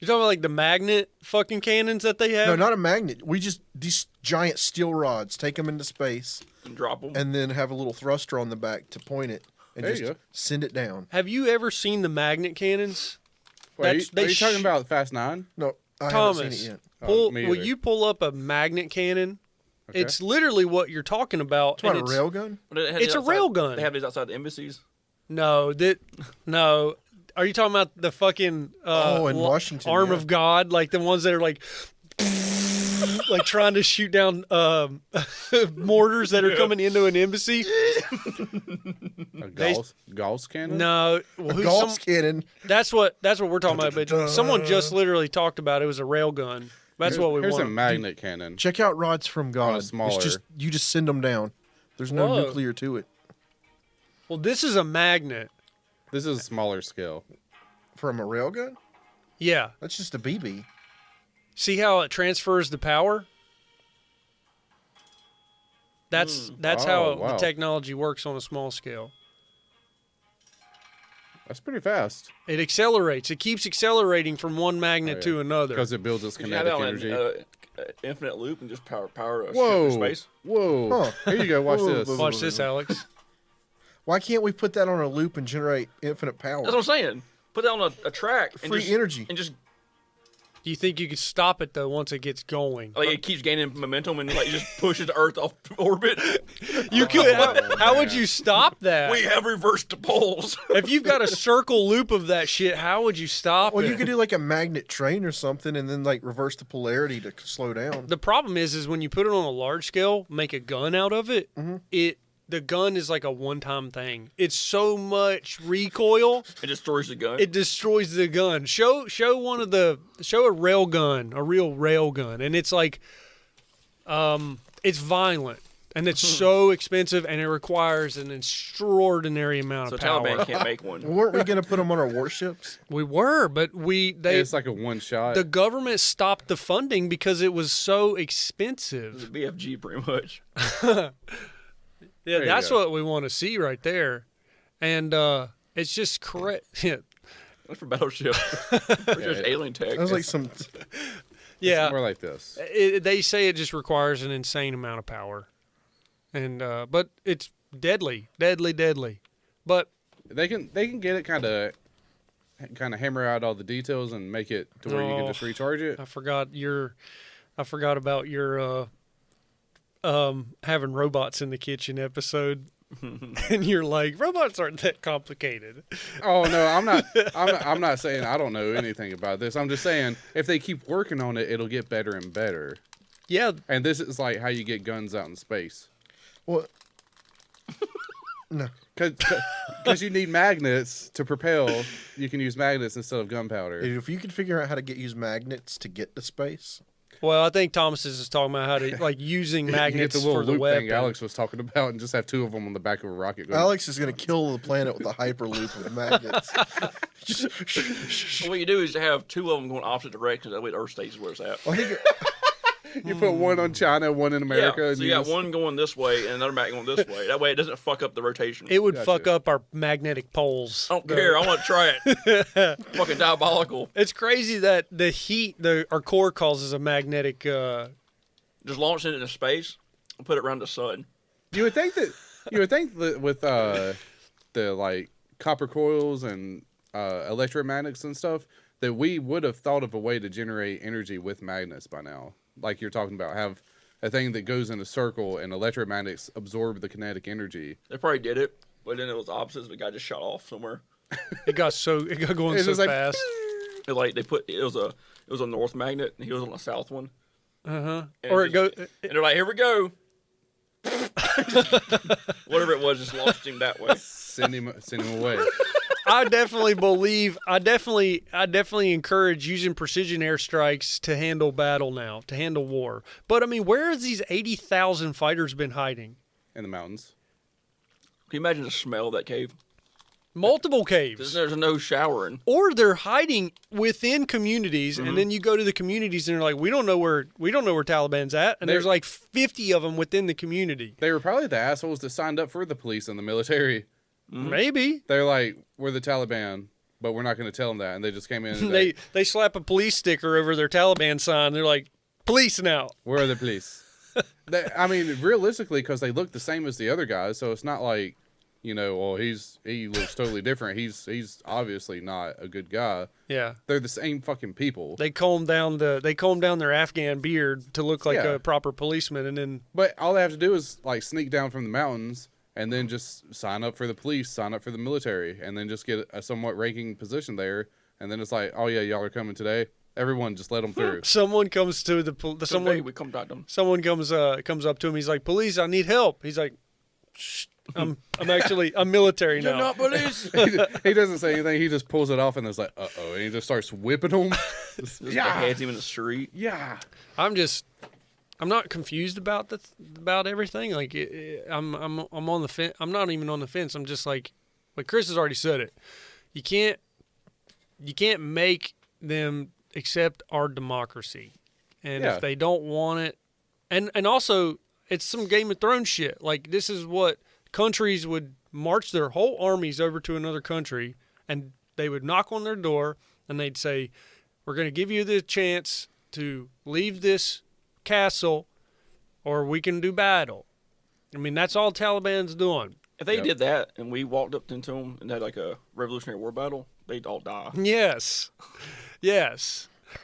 [SPEAKER 4] You're talking about like the magnet fucking cannons that they have?
[SPEAKER 5] No, not a magnet. We just these giant steel rods, take them into space,
[SPEAKER 1] And drop them.
[SPEAKER 5] and then have a little thruster on the back to point it, and
[SPEAKER 6] There you
[SPEAKER 5] just
[SPEAKER 6] go.
[SPEAKER 5] send it down.
[SPEAKER 4] Have you ever seen the magnet cannons?
[SPEAKER 6] Wait, are you,
[SPEAKER 4] They
[SPEAKER 6] are you talking
[SPEAKER 4] sh-
[SPEAKER 6] about Fast 9?
[SPEAKER 5] No, I
[SPEAKER 4] Thomas,
[SPEAKER 5] haven't seen it yet.
[SPEAKER 6] Oh, me
[SPEAKER 4] will
[SPEAKER 6] either.
[SPEAKER 4] you pull up a magnet cannon?
[SPEAKER 6] Okay.
[SPEAKER 4] It's literally what you're talking about.
[SPEAKER 5] It's what,
[SPEAKER 4] and
[SPEAKER 5] a railgun?
[SPEAKER 1] But it had
[SPEAKER 4] it's
[SPEAKER 1] these
[SPEAKER 4] a rail gun.
[SPEAKER 1] They have these outside the embassies.
[SPEAKER 4] No. Are you talking about the fucking
[SPEAKER 5] In Washington,
[SPEAKER 4] arm
[SPEAKER 5] yeah.
[SPEAKER 4] of God, like the ones that are like like trying to shoot down mortars that are coming into an embassy?
[SPEAKER 6] A Gauss cannon?
[SPEAKER 4] No, well,
[SPEAKER 5] A Gauss cannon.
[SPEAKER 4] that's what we're talking about. But someone just literally talked about it was a rail gun. That's what we
[SPEAKER 6] Here's
[SPEAKER 4] want.
[SPEAKER 6] a magnet cannon.
[SPEAKER 5] Check out rods from God. It's
[SPEAKER 6] smaller.
[SPEAKER 5] just you just send them down. There's no
[SPEAKER 4] Whoa.
[SPEAKER 5] nuclear to it.
[SPEAKER 4] Well, this is a magnet.
[SPEAKER 6] This is a smaller scale.
[SPEAKER 5] From a railgun?
[SPEAKER 4] Yeah.
[SPEAKER 5] That's just a BB.
[SPEAKER 4] See how it transfers the power? That's
[SPEAKER 6] Oh,
[SPEAKER 4] how
[SPEAKER 6] wow.
[SPEAKER 4] the technology works on a small scale.
[SPEAKER 6] That's pretty fast
[SPEAKER 4] It accelerates. It keeps accelerating from one magnet to another.
[SPEAKER 6] because it builds its
[SPEAKER 1] Could you have
[SPEAKER 6] kinetic
[SPEAKER 1] that on
[SPEAKER 6] energy.
[SPEAKER 1] an infinite loop and just power a ship
[SPEAKER 6] Whoa!
[SPEAKER 1] in space?
[SPEAKER 6] Whoa!
[SPEAKER 5] Huh.
[SPEAKER 6] Here you go. Watch
[SPEAKER 5] Whoa,
[SPEAKER 6] this.
[SPEAKER 5] whoa,
[SPEAKER 4] Watch this, Alex.
[SPEAKER 5] Why can't we put that on a loop and generate infinite power?
[SPEAKER 1] That's what I'm saying. Put that on a track and
[SPEAKER 5] Free
[SPEAKER 1] just,
[SPEAKER 5] energy.
[SPEAKER 1] and just
[SPEAKER 4] Do you think you could stop it though once it gets going?
[SPEAKER 1] like it keeps gaining momentum and like just pushes Earth off orbit.
[SPEAKER 4] You could. How would you stop that?
[SPEAKER 1] We have reversed the poles.
[SPEAKER 4] If you've got a circle loop of that shit, how would you stop
[SPEAKER 5] Well,
[SPEAKER 4] it?
[SPEAKER 5] you could do like a magnet train or something, and then like reverse the polarity to slow down.
[SPEAKER 4] The problem is when you put it on a large scale, make a gun out of it. The gun is like a one-time thing. It's so much recoil,
[SPEAKER 1] It destroys the gun.
[SPEAKER 4] it destroys the gun. Show a rail gun, a real rail gun, and it's like, it's violent and it's so expensive and it requires an extraordinary amount
[SPEAKER 1] so
[SPEAKER 4] of power.
[SPEAKER 1] Taliban can't make
[SPEAKER 5] Well,
[SPEAKER 1] one.
[SPEAKER 5] weren't we going to put them on our warships?
[SPEAKER 4] We were, but
[SPEAKER 6] It's like a one shot.
[SPEAKER 4] the government stopped the funding because it was so expensive.
[SPEAKER 1] The BFG pretty much.
[SPEAKER 4] Yeah,
[SPEAKER 6] you
[SPEAKER 4] that's
[SPEAKER 6] go.
[SPEAKER 4] what we want to see right there. And it's just correct. Yeah.
[SPEAKER 1] That's for battleship. There's alien tech.
[SPEAKER 5] That was like some.
[SPEAKER 4] Yeah.
[SPEAKER 6] More like this.
[SPEAKER 4] They say it just requires an insane amount of power. And but it's deadly. But
[SPEAKER 6] They can get it kind of hammer out all the details and make it to where you can just recharge it.
[SPEAKER 4] I forgot about your having robots in the kitchen episode. And you're like, robots aren't that complicated.
[SPEAKER 6] Oh no, I'm not saying I don't know anything about this. I'm just saying if they keep working on it, it'll get better and better.
[SPEAKER 4] Yeah,
[SPEAKER 6] And this is like how you get guns out in space.
[SPEAKER 5] Well, no.
[SPEAKER 6] Because you need magnets to propel. You can use magnets instead of gunpowder.
[SPEAKER 5] If you could figure out how to use magnets to get to space.
[SPEAKER 4] Well, I think Thomas is talking about how to like using
[SPEAKER 6] You get
[SPEAKER 4] magnets
[SPEAKER 6] the little
[SPEAKER 4] for the
[SPEAKER 6] loop
[SPEAKER 4] weapon.
[SPEAKER 6] thing Alex was talking about, and just have 2 of them on the back of a rocket. Going,
[SPEAKER 5] Alex is going to kill the planet with a hyperloop of magnets.
[SPEAKER 1] What you do is you have 2 of them going opposite directions. That way the Earth stays where it's at.
[SPEAKER 5] I think
[SPEAKER 6] you put one on China, one in America.
[SPEAKER 1] Yeah,
[SPEAKER 6] and
[SPEAKER 1] so you got one going this way and another back going this way. That way it doesn't fuck up the rotation.
[SPEAKER 4] It would fuck up our magnetic poles.
[SPEAKER 1] I don't care. I want to try it. Fucking diabolical.
[SPEAKER 4] It's crazy that the heat, our core causes a magnetic.
[SPEAKER 1] Just launch it into space and put it around the sun.
[SPEAKER 6] You would think that with the like copper coils and electromagnets and stuff, that we would have thought of a way to generate energy with magnets by now. Like you're talking about, have a thing that goes in a circle and electromagnets absorb the kinetic energy.
[SPEAKER 1] They probably did it, but then it was opposites. The guy just shot off somewhere.
[SPEAKER 4] It got going
[SPEAKER 6] It's
[SPEAKER 4] so
[SPEAKER 6] just like,
[SPEAKER 4] fast.
[SPEAKER 1] It was a north magnet and he was on the south one.
[SPEAKER 4] Or it goes.
[SPEAKER 1] And they're like, here we go. Whatever it was, just launched him that way.
[SPEAKER 6] Send him away.
[SPEAKER 4] I definitely encourage using precision airstrikes to handle battle now, to handle war. But I mean, where has these 80,000 fighters been hiding?
[SPEAKER 6] In the mountains.
[SPEAKER 1] Can you imagine the smell of that cave?
[SPEAKER 4] Multiple caves.
[SPEAKER 1] There's no showering.
[SPEAKER 4] Or they're hiding within communities, and then you go to the communities and they're like, we don't know where Taliban's at, and there's like 50 of them within the community.
[SPEAKER 6] They were probably the assholes that signed up for the police and the military.
[SPEAKER 4] Maybe
[SPEAKER 6] They're like, we're the Taliban, but we're not going to tell them that, and they just came in. And
[SPEAKER 4] they slap a police sticker over their Taliban sign. They're like, police now.
[SPEAKER 6] where are the police? I mean, realistically, because they look the same as the other guys, so it's not like, well, he looks totally different. He's obviously not a good guy.
[SPEAKER 4] Yeah,
[SPEAKER 6] They're the same fucking people.
[SPEAKER 4] they comb down their Afghan beard to look like a proper policeman, and then
[SPEAKER 6] But all they have to do is like sneak down from the mountains and then just sign up for the police, sign up for the military, and then just get a somewhat ranking position there. And then it's like, oh yeah, y'all are coming today. Everyone just let them through.
[SPEAKER 4] someone comes to
[SPEAKER 1] Someday we come down them.
[SPEAKER 4] someone comes up to him. He's like, police, I need help. He's like, shh, I'm military now.
[SPEAKER 1] You're not police.
[SPEAKER 6] He doesn't say anything. He just pulls it off and it's like, uh-oh. And he just starts whipping them.
[SPEAKER 1] Just heads him in the street.
[SPEAKER 6] Yeah.
[SPEAKER 4] I'm not confused about everything. Like I'm on the fence. I'm not even on the fence. I'm just like Chris has already said it. You can't make them accept our democracy, and if they don't want it, and also it's some Game of Thrones shit. Like this is what countries would march their whole armies over to another country, and they would knock on their door and they'd say, "We're going to give you the chance to leave this castle, or we can do battle." I mean, that's all Taliban's doing.
[SPEAKER 1] If they did that and we walked up into them and had like a Revolutionary War battle, they'd all die.
[SPEAKER 4] Yes.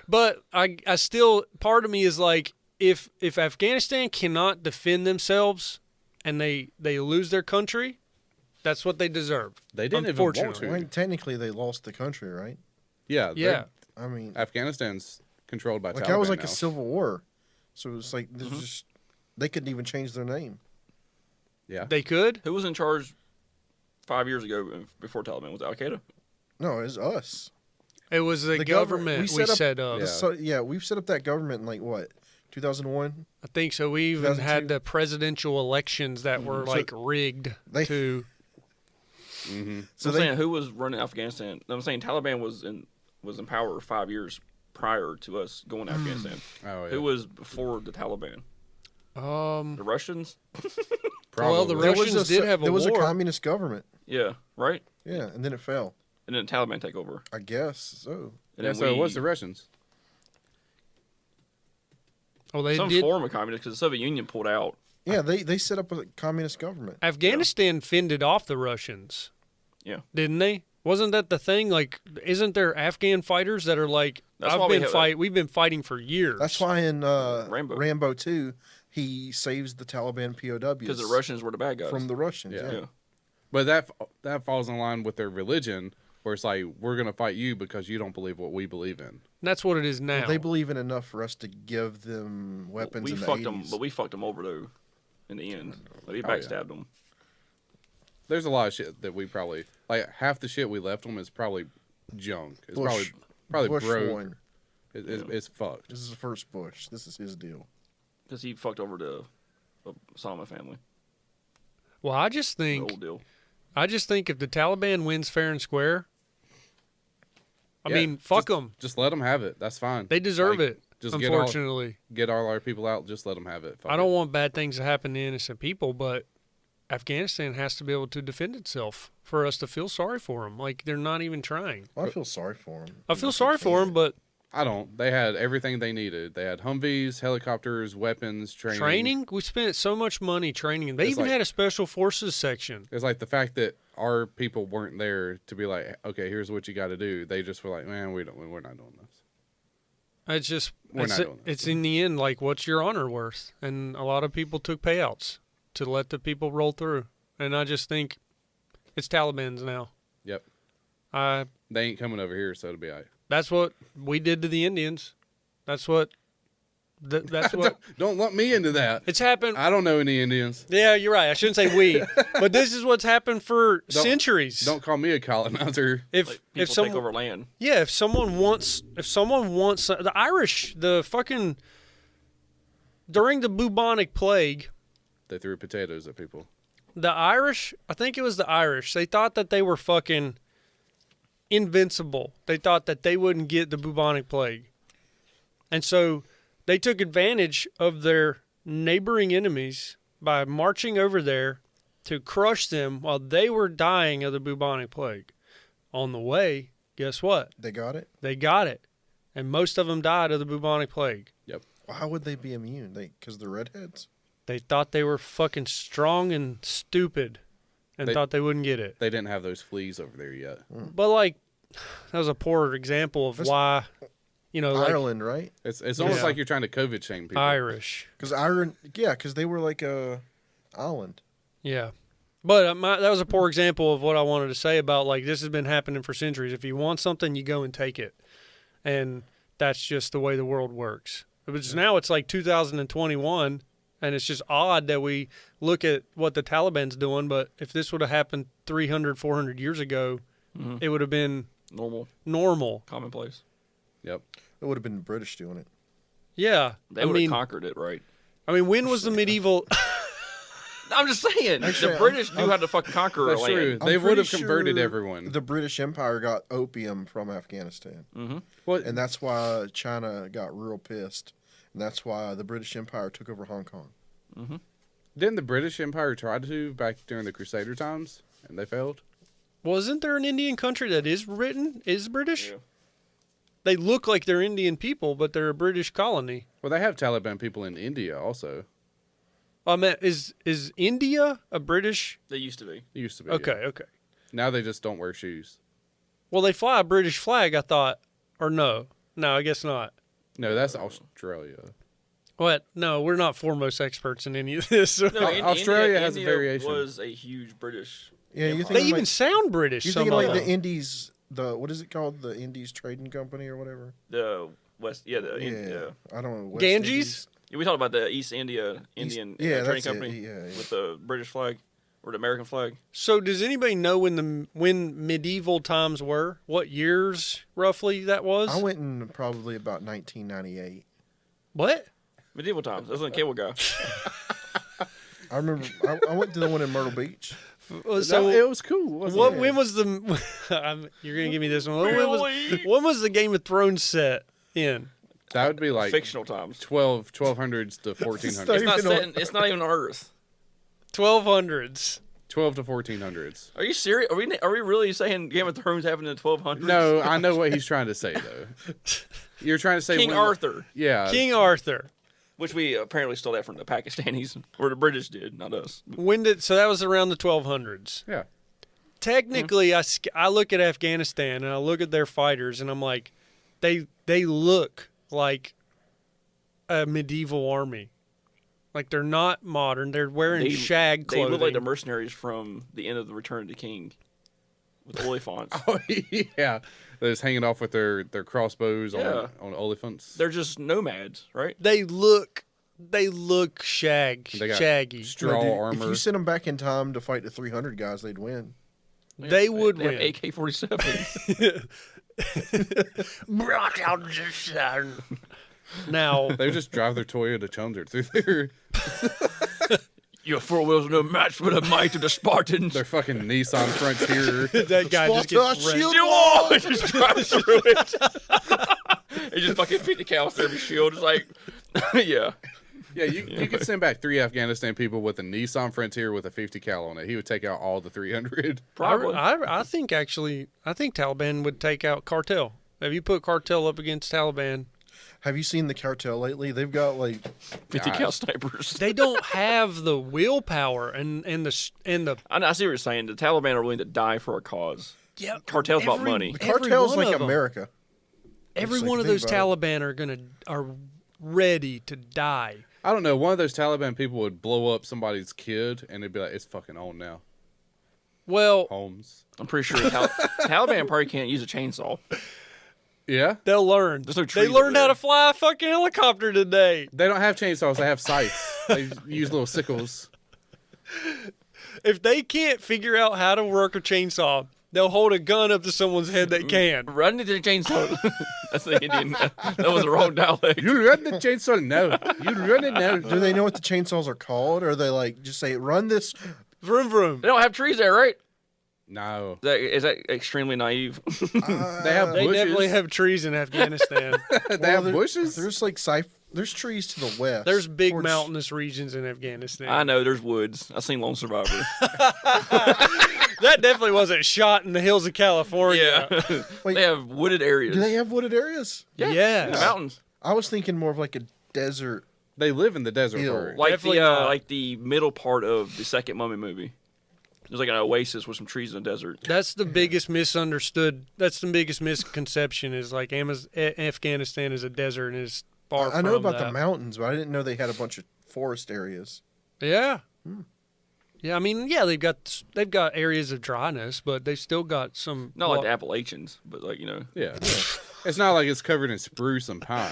[SPEAKER 4] But I still, part of me is like, if Afghanistan cannot defend themselves and they lose their country, that's what they deserve.
[SPEAKER 6] They didn't even want
[SPEAKER 4] Unfortunately.
[SPEAKER 6] to.
[SPEAKER 5] I mean, technically they lost the country, right?
[SPEAKER 6] Yeah.
[SPEAKER 4] Yeah.
[SPEAKER 5] I mean,
[SPEAKER 6] Afghanistan's controlled by
[SPEAKER 5] like
[SPEAKER 6] Taliban
[SPEAKER 5] that was like
[SPEAKER 6] now.
[SPEAKER 5] a civil war, so it was like just they couldn't even change their name.
[SPEAKER 6] Yeah.
[SPEAKER 4] They could.
[SPEAKER 1] Who was in charge 5 years ago before Taliban? Was it Al Qaeda?
[SPEAKER 5] No, it was us.
[SPEAKER 4] It was the government we set up.
[SPEAKER 6] Yeah.
[SPEAKER 5] So we've set up that government in like what, 2001?
[SPEAKER 4] I think so. We even
[SPEAKER 5] 2002?
[SPEAKER 4] had the presidential elections that were like rigged to.
[SPEAKER 5] So
[SPEAKER 1] I'm saying who was running Afghanistan? I'm saying Taliban was in power 5 years prior to us going to Afghanistan.
[SPEAKER 6] Oh, yeah.
[SPEAKER 1] Who was before the Taliban? The Russians?
[SPEAKER 6] Probably.
[SPEAKER 4] Well, the
[SPEAKER 5] there was
[SPEAKER 4] Russians did have a
[SPEAKER 5] there was a
[SPEAKER 4] war.
[SPEAKER 5] communist government.
[SPEAKER 1] Yeah, right?
[SPEAKER 5] Yeah, and then it fell.
[SPEAKER 1] And then the Taliban take over.
[SPEAKER 5] I guess so.
[SPEAKER 1] And
[SPEAKER 6] Yeah,
[SPEAKER 1] then
[SPEAKER 6] so it was the Russians.
[SPEAKER 4] Oh, they
[SPEAKER 1] some
[SPEAKER 4] did.
[SPEAKER 1] form of communist because the Soviet Union pulled out.
[SPEAKER 5] Yeah, they set up a communist government.
[SPEAKER 4] Afghanistan fended off the Russians.
[SPEAKER 1] Yeah.
[SPEAKER 4] Didn't they? Wasn't that the thing? Like, isn't there Afghan fighters that are like,
[SPEAKER 1] That's why
[SPEAKER 4] we've been fighting for years.
[SPEAKER 5] That's why in
[SPEAKER 1] Rambo.
[SPEAKER 5] Rambo 2, he saves the Taliban POWs
[SPEAKER 1] Because the Russians were the bad guys.
[SPEAKER 5] from the Russians.
[SPEAKER 6] Yeah.
[SPEAKER 5] Yeah.
[SPEAKER 1] Yeah.
[SPEAKER 6] But that falls in line with their religion, where it's like, we're going to fight you because you don't believe what we believe in.
[SPEAKER 4] And that's what it is now.
[SPEAKER 5] They believe in enough for us to give them weapons.
[SPEAKER 1] We
[SPEAKER 5] in the
[SPEAKER 1] fucked
[SPEAKER 5] 80s.
[SPEAKER 1] them, but we fucked them over though. In the end, like, we
[SPEAKER 6] Oh,
[SPEAKER 1] backstabbed them.
[SPEAKER 6] there's a lot of shit that we probably like. Half the shit we left them is probably junk. It's probably
[SPEAKER 5] Bush
[SPEAKER 6] broke.
[SPEAKER 5] won.
[SPEAKER 6] It's fucked.
[SPEAKER 5] This is the first Bush. This is his deal.
[SPEAKER 1] Because he fucked over the Osama family.
[SPEAKER 4] Well, I just
[SPEAKER 1] The
[SPEAKER 4] think
[SPEAKER 1] old deal.
[SPEAKER 4] if the Taliban wins fair and square, I
[SPEAKER 6] Yeah,
[SPEAKER 4] mean, fuck them.
[SPEAKER 6] Just let them have it. That's fine.
[SPEAKER 4] They deserve
[SPEAKER 6] Like,
[SPEAKER 4] it.
[SPEAKER 6] Just
[SPEAKER 4] Unfortunately,
[SPEAKER 6] get all our people out. Just let them have it. Fuck
[SPEAKER 4] I
[SPEAKER 6] it.
[SPEAKER 4] don't want bad things to happen to innocent people, but Afghanistan has to be able to defend itself for us to feel sorry for them. Like they're not even trying.
[SPEAKER 5] Well, I feel sorry for him.
[SPEAKER 4] I feel sorry for them, but
[SPEAKER 6] I don't. They had everything they needed. They had Humvees, helicopters, weapons, training.
[SPEAKER 4] training. We spent so much money training. They
[SPEAKER 6] It's
[SPEAKER 4] even
[SPEAKER 6] like-
[SPEAKER 4] had a special forces section.
[SPEAKER 6] It's like the fact that our people weren't there to be like, okay, here's what you got to do. They just were like, man, we're not doing this.
[SPEAKER 4] It's just
[SPEAKER 6] We're not doing this.
[SPEAKER 4] it's in the end like what's your honor worth? And a lot of people took payouts to let the people roll through. And I just think it's Taliban's now.
[SPEAKER 6] Yep.
[SPEAKER 4] I
[SPEAKER 6] They ain't coming over here, so it'll be all right.
[SPEAKER 4] that's what we did to the Indians. That's what that's what
[SPEAKER 6] Don't lump me into that.
[SPEAKER 4] it's happened.
[SPEAKER 6] I don't know any Indians.
[SPEAKER 4] Yeah, you're right. I shouldn't say we, but this is what's happened for centuries.
[SPEAKER 6] Don't call me a colonizer.
[SPEAKER 4] if
[SPEAKER 1] Like,
[SPEAKER 4] if
[SPEAKER 1] people
[SPEAKER 4] some
[SPEAKER 1] take over land.
[SPEAKER 4] yeah, if someone wants the Irish, the fucking during the bubonic plague,
[SPEAKER 6] They threw potatoes at people.
[SPEAKER 4] the Irish, I think it was the Irish, they thought that they were fucking invincible. They thought that they wouldn't get the bubonic plague. And so they took advantage of their neighboring enemies by marching over there to crush them while they were dying of the bubonic plague. On the way, guess what?
[SPEAKER 5] They got it.
[SPEAKER 4] They got it. And most of them died of the bubonic plague.
[SPEAKER 5] How would they be immune? Because they're redheads.
[SPEAKER 4] They thought they were fucking strong and stupid and thought they wouldn't get it.
[SPEAKER 6] They didn't have those fleas over there yet.
[SPEAKER 4] But, like, that was a poor example of why, like
[SPEAKER 5] Ireland, right?
[SPEAKER 6] It's almost
[SPEAKER 4] Yeah.
[SPEAKER 6] like you're trying to COVID shame people.
[SPEAKER 4] Irish.
[SPEAKER 5] Because Ireland, because they were like a island.
[SPEAKER 4] Yeah. But that was a poor example of what I wanted to say about, like, this has been happening for centuries. If you want something, you go and take it. And that's just the way the world works. But now it's like 2021, and it's just odd that we look at what the Taliban's doing. But if this would have happened 300, 400 years ago, it would have been normal.
[SPEAKER 1] Commonplace.
[SPEAKER 6] Yep.
[SPEAKER 5] It would have been the British doing it.
[SPEAKER 4] Yeah.
[SPEAKER 1] They would have conquered it, right?
[SPEAKER 4] I mean, when was the medieval...
[SPEAKER 1] I'm just saying.
[SPEAKER 5] Actually,
[SPEAKER 1] the British knew how to fucking conquer a
[SPEAKER 6] That's
[SPEAKER 1] land.
[SPEAKER 6] true.
[SPEAKER 5] I'm
[SPEAKER 6] They would have
[SPEAKER 5] pretty
[SPEAKER 6] converted
[SPEAKER 5] sure
[SPEAKER 6] everyone.
[SPEAKER 5] The British Empire got opium from Afghanistan.
[SPEAKER 6] What?
[SPEAKER 5] And that's why China got real pissed. And that's why the British Empire took over Hong Kong.
[SPEAKER 6] Didn't the British Empire try to back during the Crusader times and they failed?
[SPEAKER 4] Wasn't there an Indian country that is British?
[SPEAKER 1] Yeah.
[SPEAKER 4] They look like they're Indian people, but they're a British colony.
[SPEAKER 6] Well, they have Taliban people in India also.
[SPEAKER 4] I mean, is India a British?
[SPEAKER 1] They used to be.
[SPEAKER 6] It used to be.
[SPEAKER 4] Okay,
[SPEAKER 6] yeah.
[SPEAKER 4] okay.
[SPEAKER 6] Now they just don't wear shoes.
[SPEAKER 4] Well, they fly a British flag, I thought. Or no. No, I guess not.
[SPEAKER 6] No, that's Australia.
[SPEAKER 4] What? No, we're not foremost experts in any of this.
[SPEAKER 1] No,
[SPEAKER 6] Australia has a
[SPEAKER 1] India
[SPEAKER 6] variation.
[SPEAKER 1] was a huge British.
[SPEAKER 5] Yeah, you
[SPEAKER 1] empire.
[SPEAKER 5] think
[SPEAKER 4] They even sound British.
[SPEAKER 5] you
[SPEAKER 4] Some
[SPEAKER 5] think
[SPEAKER 4] of
[SPEAKER 5] like
[SPEAKER 4] them.
[SPEAKER 5] the Indies, what is it called? The Indies Trading Company or whatever?
[SPEAKER 1] The West, yeah,
[SPEAKER 5] I don't know. West
[SPEAKER 4] Ganges?
[SPEAKER 5] Indies.
[SPEAKER 1] Yeah, we talked about the East Indian
[SPEAKER 5] yeah,
[SPEAKER 1] trading
[SPEAKER 5] that's it,
[SPEAKER 1] company
[SPEAKER 5] yeah.
[SPEAKER 1] with the British flag or the American flag.
[SPEAKER 4] So, does anybody know when medieval times were? What years roughly that was?
[SPEAKER 5] I went in probably about 1998.
[SPEAKER 4] What?
[SPEAKER 1] Medieval times. That was when cable guy.
[SPEAKER 5] I remember I went to the one in Myrtle Beach.
[SPEAKER 4] So
[SPEAKER 6] it was cool. Wasn't
[SPEAKER 4] what?
[SPEAKER 6] it?
[SPEAKER 4] When was the? you're gonna give me this one. When was the Game of Thrones set in?
[SPEAKER 6] That would be like
[SPEAKER 1] Fictional times.
[SPEAKER 6] 1200s to 1400s.
[SPEAKER 1] It's not set. It's not even on Earth.
[SPEAKER 4] 1200s.
[SPEAKER 6] 12 to 1400s.
[SPEAKER 1] Are you serious? Are we really saying Game of Thrones happened in the 1200s?
[SPEAKER 6] No, I know what he's trying to say though. You're trying to say
[SPEAKER 1] King
[SPEAKER 6] when-
[SPEAKER 1] Arthur,
[SPEAKER 6] Yeah.
[SPEAKER 4] King Arthur.
[SPEAKER 1] which we apparently stole that from the Pakistanis, or the British did, not us.
[SPEAKER 4] When did? So that was around the 1200s.
[SPEAKER 6] Yeah.
[SPEAKER 4] Technically, I look at Afghanistan and I look at their fighters and I'm like, they look like a medieval army. Like they're not modern. They're wearing shag
[SPEAKER 1] They
[SPEAKER 4] clothing.
[SPEAKER 1] look like the mercenaries from the end of the Return of the King, with olifants.
[SPEAKER 6] Oh yeah. They're just hanging off with their crossbows
[SPEAKER 1] Yeah.
[SPEAKER 6] on elephants.
[SPEAKER 1] They're just nomads, right?
[SPEAKER 4] They look They look
[SPEAKER 6] They got
[SPEAKER 4] shaggy.
[SPEAKER 6] straw
[SPEAKER 5] Dude,
[SPEAKER 6] armor.
[SPEAKER 5] if you sent them back in time to fight the 300 guys, they'd win.
[SPEAKER 4] They would
[SPEAKER 1] They have
[SPEAKER 4] win.
[SPEAKER 1] AK-47s.
[SPEAKER 4] Now,
[SPEAKER 6] They would just drive their Toyota Tundra through
[SPEAKER 1] Your 4 wheels are no match for the might of the Spartans.
[SPEAKER 6] their fucking Nissan Frontier.
[SPEAKER 4] that guy just gets wrecked.
[SPEAKER 5] shield
[SPEAKER 1] Oh, it just drives through it. It just fucking 50 cal through every shield. It's like, yeah.
[SPEAKER 6] Yeah, you could send back 3 Afghanistan people with a Nissan Frontier with a 50 cal on it. He would take out all the 300.
[SPEAKER 1] Probably.
[SPEAKER 4] I think Taliban would take out cartel. Have you put cartel up against Taliban?
[SPEAKER 5] Have you seen the cartel lately? They've got like
[SPEAKER 1] 50 cal snipers.
[SPEAKER 4] They don't have the willpower and the.
[SPEAKER 1] I see what you're saying. The Taliban are willing to die for a cause.
[SPEAKER 4] Yeah,
[SPEAKER 1] Cartel's about money.
[SPEAKER 5] the cartel's
[SPEAKER 4] one
[SPEAKER 5] like
[SPEAKER 4] of 'em.
[SPEAKER 5] America.
[SPEAKER 4] Every
[SPEAKER 5] It's like,
[SPEAKER 4] one of
[SPEAKER 5] think
[SPEAKER 4] those
[SPEAKER 5] about
[SPEAKER 4] Taliban are ready to die.
[SPEAKER 6] I don't know. One of those Taliban people would blow up somebody's kid, and they'd be like, "It's fucking on now,
[SPEAKER 4] Well,
[SPEAKER 6] Holmes."
[SPEAKER 1] I'm pretty sure Taliban probably can't use a chainsaw.
[SPEAKER 6] Yeah,
[SPEAKER 4] they'll learn.
[SPEAKER 1] There's no
[SPEAKER 4] They
[SPEAKER 1] trees
[SPEAKER 4] learned
[SPEAKER 1] over
[SPEAKER 4] how
[SPEAKER 1] there.
[SPEAKER 4] to fly a fucking helicopter today.
[SPEAKER 6] they don't have chainsaws. They have scythes. They use little sickles.
[SPEAKER 4] If they can't figure out how to work a chainsaw, they'll hold a gun up to someone's head that can.
[SPEAKER 1] Run into the chainsaw. That's the Indian. That was the wrong dialect.
[SPEAKER 6] You run the chainsaw now. You run it now.
[SPEAKER 5] Do they know what the chainsaws are called? Or are they like just say run this?
[SPEAKER 4] Vroom vroom.
[SPEAKER 1] They don't have trees there, right?
[SPEAKER 6] No,
[SPEAKER 1] Is that extremely naive?
[SPEAKER 6] they have
[SPEAKER 4] They
[SPEAKER 6] bushes.
[SPEAKER 4] definitely have trees in Afghanistan.
[SPEAKER 6] They have bushes.
[SPEAKER 5] There's like there's trees to the west.
[SPEAKER 4] There's big
[SPEAKER 5] towards-
[SPEAKER 4] mountainous regions in Afghanistan.
[SPEAKER 1] I know there's woods. I've seen Lone Survivor.
[SPEAKER 4] That definitely wasn't shot in the hills of California.
[SPEAKER 1] Yeah.
[SPEAKER 5] Wait,
[SPEAKER 1] They have wooded areas.
[SPEAKER 5] do they have wooded areas?
[SPEAKER 1] Yeah.
[SPEAKER 4] Yes.
[SPEAKER 1] In the mountains.
[SPEAKER 5] I was thinking more of like a desert.
[SPEAKER 6] They live in the desert
[SPEAKER 5] Ew.
[SPEAKER 6] part.
[SPEAKER 1] Like
[SPEAKER 4] Definitely
[SPEAKER 1] the
[SPEAKER 4] not.
[SPEAKER 1] like the middle part of the second Mummy movie. There's like an oasis with some trees in the desert.
[SPEAKER 4] That's the biggest misunderstood. That's the biggest misconception is like Afghanistan is a desert and is far
[SPEAKER 5] I know
[SPEAKER 4] from
[SPEAKER 5] about
[SPEAKER 4] that.
[SPEAKER 5] the mountains, but I didn't know they had a bunch of forest areas.
[SPEAKER 4] Yeah. Yeah, I mean, yeah, they've got areas of dryness, but they've still got some.
[SPEAKER 1] Not like the Appalachians, but like,
[SPEAKER 6] Yeah. It's not like it's covered in spruce and pine.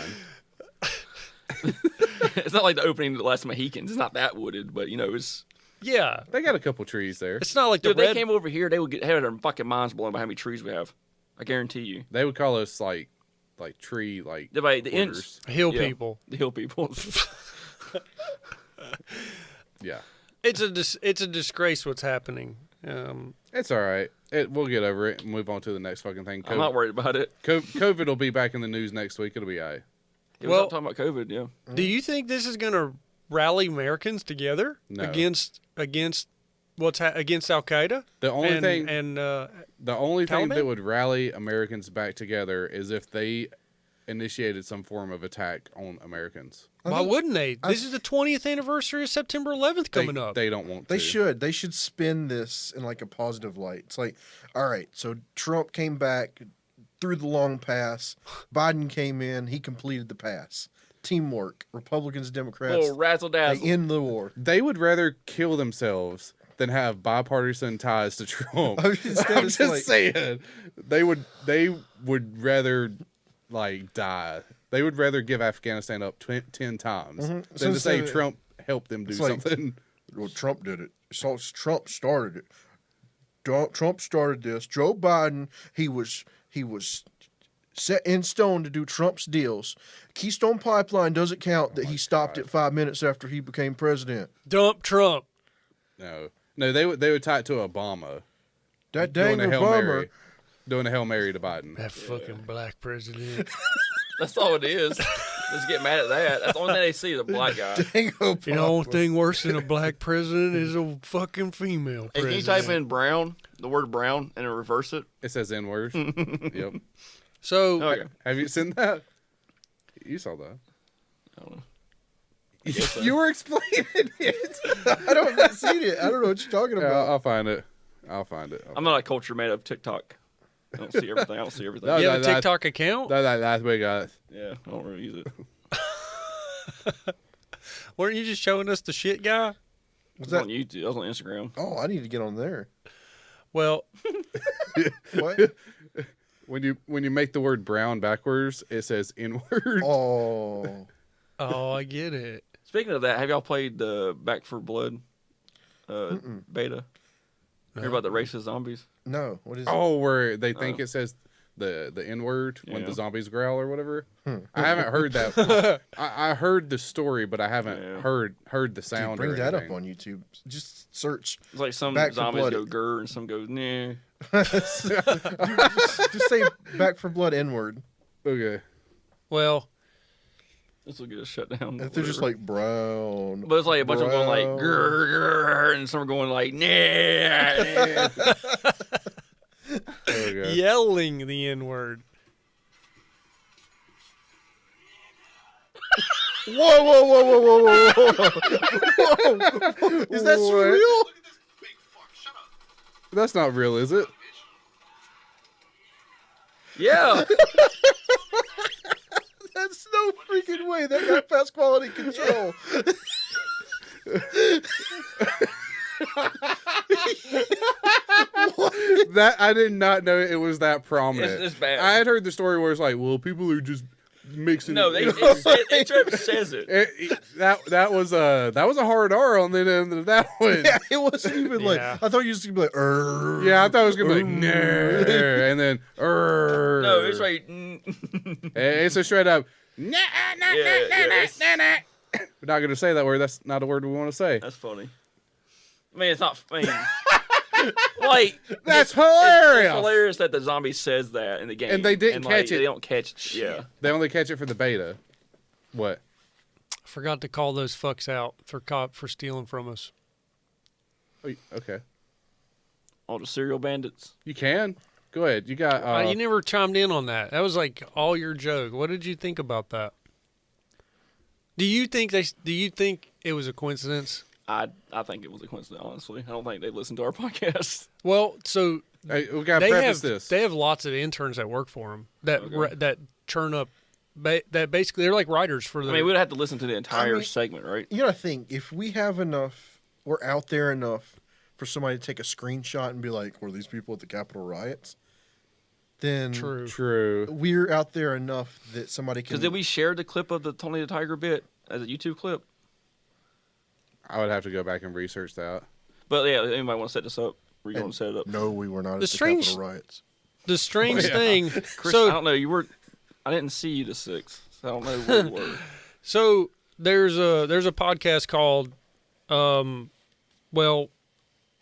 [SPEAKER 1] it's not like the opening to the Last Mohicans. It's not that wooded, but it's.
[SPEAKER 4] Yeah,
[SPEAKER 6] They got a couple trees there.
[SPEAKER 4] it's not like
[SPEAKER 1] Dude,
[SPEAKER 4] the
[SPEAKER 1] if
[SPEAKER 4] red.
[SPEAKER 1] they came over here, they would have their fucking minds blown by how many trees we have. I guarantee you.
[SPEAKER 6] They would call us like tree
[SPEAKER 1] The
[SPEAKER 6] quarters.
[SPEAKER 1] Ints,
[SPEAKER 4] hill
[SPEAKER 1] yeah.
[SPEAKER 4] people.
[SPEAKER 1] the hill people.
[SPEAKER 6] Yeah.
[SPEAKER 4] It's a disgrace what's happening.
[SPEAKER 6] It's all right. We'll get over it and move on to the next fucking thing.
[SPEAKER 1] I'm not worried about it.
[SPEAKER 6] COVID will be back in the news next week. It'll be all right.
[SPEAKER 1] Yeah,
[SPEAKER 4] Well-
[SPEAKER 1] we're not talking about COVID, yeah.
[SPEAKER 4] Do you think this is going to rally Americans together
[SPEAKER 6] No.
[SPEAKER 4] against against Al Qaeda?
[SPEAKER 6] The only thing
[SPEAKER 4] the
[SPEAKER 6] thing
[SPEAKER 4] Taliban?
[SPEAKER 6] that would rally Americans back together is if they initiated some form of attack on Americans.
[SPEAKER 4] why wouldn't they? This is the 20th anniversary of September 11th
[SPEAKER 6] They,
[SPEAKER 4] coming up.
[SPEAKER 6] They don't want to.
[SPEAKER 5] They should. They should spin this in like a positive light. It's like, all right, so Trump came back through the long pass. Biden came in. He completed the pass. Teamwork. Republicans, Democrats.
[SPEAKER 1] Little razzle
[SPEAKER 5] They
[SPEAKER 1] dazzle.
[SPEAKER 5] end the war.
[SPEAKER 6] They would rather kill themselves than have bipartisan ties to Trump.
[SPEAKER 5] Instead,
[SPEAKER 6] I'm
[SPEAKER 5] it's
[SPEAKER 6] just
[SPEAKER 5] like-
[SPEAKER 6] saying. They would rather die. They would rather give Afghanistan up 10 times than
[SPEAKER 5] So
[SPEAKER 6] to say
[SPEAKER 5] instead-
[SPEAKER 6] Trump helped them do
[SPEAKER 5] It's like-
[SPEAKER 6] something.
[SPEAKER 5] Well, Trump did it. So Trump started it. Trump started this. Joe Biden, he was set in stone to do Trump's deals. Keystone Pipeline doesn't count that he stopped it 5 minutes after he became president.
[SPEAKER 4] Dump Trump.
[SPEAKER 6] No, they would tie it to Obama
[SPEAKER 5] That dang
[SPEAKER 6] doing a Hail
[SPEAKER 5] Obama.
[SPEAKER 6] Mary, doing a Hail Mary to Biden.
[SPEAKER 4] That fucking black president.
[SPEAKER 1] That's all it is. Just get mad at that. That's the only thing they see is a black guy.
[SPEAKER 5] Dang Obama.
[SPEAKER 4] You know, the only thing worse than a black president is a fucking female
[SPEAKER 1] Hey,
[SPEAKER 4] president.
[SPEAKER 1] can you type in brown, the word brown, and then reverse it?
[SPEAKER 6] It says N word. Yep.
[SPEAKER 4] So,
[SPEAKER 1] Okay.
[SPEAKER 6] Have you seen that? You saw that.
[SPEAKER 1] I don't know.
[SPEAKER 6] You were explaining it.
[SPEAKER 5] I don't see it. I don't know what you're talking
[SPEAKER 6] Yeah,
[SPEAKER 5] about.
[SPEAKER 6] I'll find it.
[SPEAKER 1] I'm not a culture man of TikTok. I don't see everything. I don't see everything.
[SPEAKER 6] No,
[SPEAKER 4] you have a
[SPEAKER 6] that-
[SPEAKER 4] TikTok account?
[SPEAKER 6] That last week,
[SPEAKER 1] Yeah, I don't really use it.
[SPEAKER 4] Weren't you just showing us the shit guy?
[SPEAKER 1] I was
[SPEAKER 5] that-
[SPEAKER 1] on YouTube. I was on Instagram.
[SPEAKER 5] Oh, I need to get on there.
[SPEAKER 4] Well,
[SPEAKER 5] What?
[SPEAKER 6] when you make the word brown backwards, it says N word.
[SPEAKER 5] Oh.
[SPEAKER 4] oh, I get it.
[SPEAKER 1] Speaking of that, have y'all played the Back for Blood beta?
[SPEAKER 4] No.
[SPEAKER 1] Hear about the racist zombies?
[SPEAKER 5] No, what is it?
[SPEAKER 6] Oh, where they think it says the N word when the zombies growl or whatever. I haven't heard that. I heard the story, but I haven't heard the sound.
[SPEAKER 5] Dude, bring
[SPEAKER 6] or
[SPEAKER 5] that up
[SPEAKER 6] anything.
[SPEAKER 5] on YouTube. Just search.
[SPEAKER 1] It's like some
[SPEAKER 5] Back for
[SPEAKER 1] zombies
[SPEAKER 5] Blood.
[SPEAKER 1] go grr and some go nah.
[SPEAKER 5] just say Back for Blood N-word.
[SPEAKER 6] Okay.
[SPEAKER 4] Well,
[SPEAKER 1] This will get us shut down.
[SPEAKER 5] If they're just like brown.
[SPEAKER 1] But it's like a bunch of them going like grr, grr, and some are going like nah.
[SPEAKER 6] Okay.
[SPEAKER 4] yelling the N word.
[SPEAKER 5] Whoa, whoa, whoa, whoa, whoa, whoa, whoa. Is that
[SPEAKER 6] What?
[SPEAKER 5] surreal?
[SPEAKER 6] That's not real, is it?
[SPEAKER 1] Yeah.
[SPEAKER 5] That's no freaking way. That got past quality control.
[SPEAKER 6] That I did not know it was that prominent.
[SPEAKER 1] It's bad.
[SPEAKER 6] I had heard the story where it's like, well, people are just mixing.
[SPEAKER 1] No, it says it.
[SPEAKER 6] That was a hard R on the end of that one.
[SPEAKER 5] Yeah, it wasn't even like.
[SPEAKER 4] Yeah.
[SPEAKER 5] I thought you was gonna be like.
[SPEAKER 6] Yeah, I thought it was gonna be like, nah, and then
[SPEAKER 1] No, it's like.
[SPEAKER 6] It's a straight up. Nah, nah,
[SPEAKER 1] Yeah,
[SPEAKER 6] nah,
[SPEAKER 1] yeah,
[SPEAKER 6] nah, nah, nah. We're not gonna say that word. That's not a word we want to say.
[SPEAKER 1] That's funny. I mean, it's not. I mean, like
[SPEAKER 6] That's
[SPEAKER 1] it's
[SPEAKER 6] hilarious.
[SPEAKER 1] hilarious that the zombie says that in the game,
[SPEAKER 6] And they didn't
[SPEAKER 1] like,
[SPEAKER 6] catch it.
[SPEAKER 1] They don't catch it. Yeah.
[SPEAKER 6] They only catch it for the beta. What?
[SPEAKER 4] I forgot to call those fucks out for stealing from us.
[SPEAKER 6] Oh, okay,
[SPEAKER 1] All the serial bandits.
[SPEAKER 6] you can go ahead. You got.
[SPEAKER 4] You never chimed in on that. That was like all your joke. What did you think about that? Do you think it was a coincidence?
[SPEAKER 1] I think it was a coincidence. Honestly, I don't think they listened to our podcast.
[SPEAKER 4] Well, so
[SPEAKER 6] Hey, we gotta
[SPEAKER 4] they
[SPEAKER 6] preface
[SPEAKER 4] have
[SPEAKER 6] this.
[SPEAKER 4] they have lots of interns that work for them that churn up. That basically they're like writers for the.
[SPEAKER 1] I mean, we'd have to listen to the entire segment, right?
[SPEAKER 5] You gotta think, if we have enough, we're out there enough for somebody to take a screenshot and be like, "Were these people at the Capitol riots?" Then
[SPEAKER 6] True.
[SPEAKER 5] we're out there enough that somebody can.
[SPEAKER 1] Because did we share the clip of the Tony the Tiger bit as a YouTube clip?
[SPEAKER 6] I would have to go back and research that.
[SPEAKER 1] But yeah, anybody want to set this up? Were you going to set it up?
[SPEAKER 5] No, we were not at
[SPEAKER 4] The
[SPEAKER 5] the
[SPEAKER 4] strange-
[SPEAKER 5] Capitol riots.
[SPEAKER 4] The strange
[SPEAKER 6] Yeah.
[SPEAKER 4] thing.
[SPEAKER 1] Chris,
[SPEAKER 4] So
[SPEAKER 1] I don't know. You were. I didn't see you the 6th. So I don't know where you were.
[SPEAKER 4] So there's a podcast called,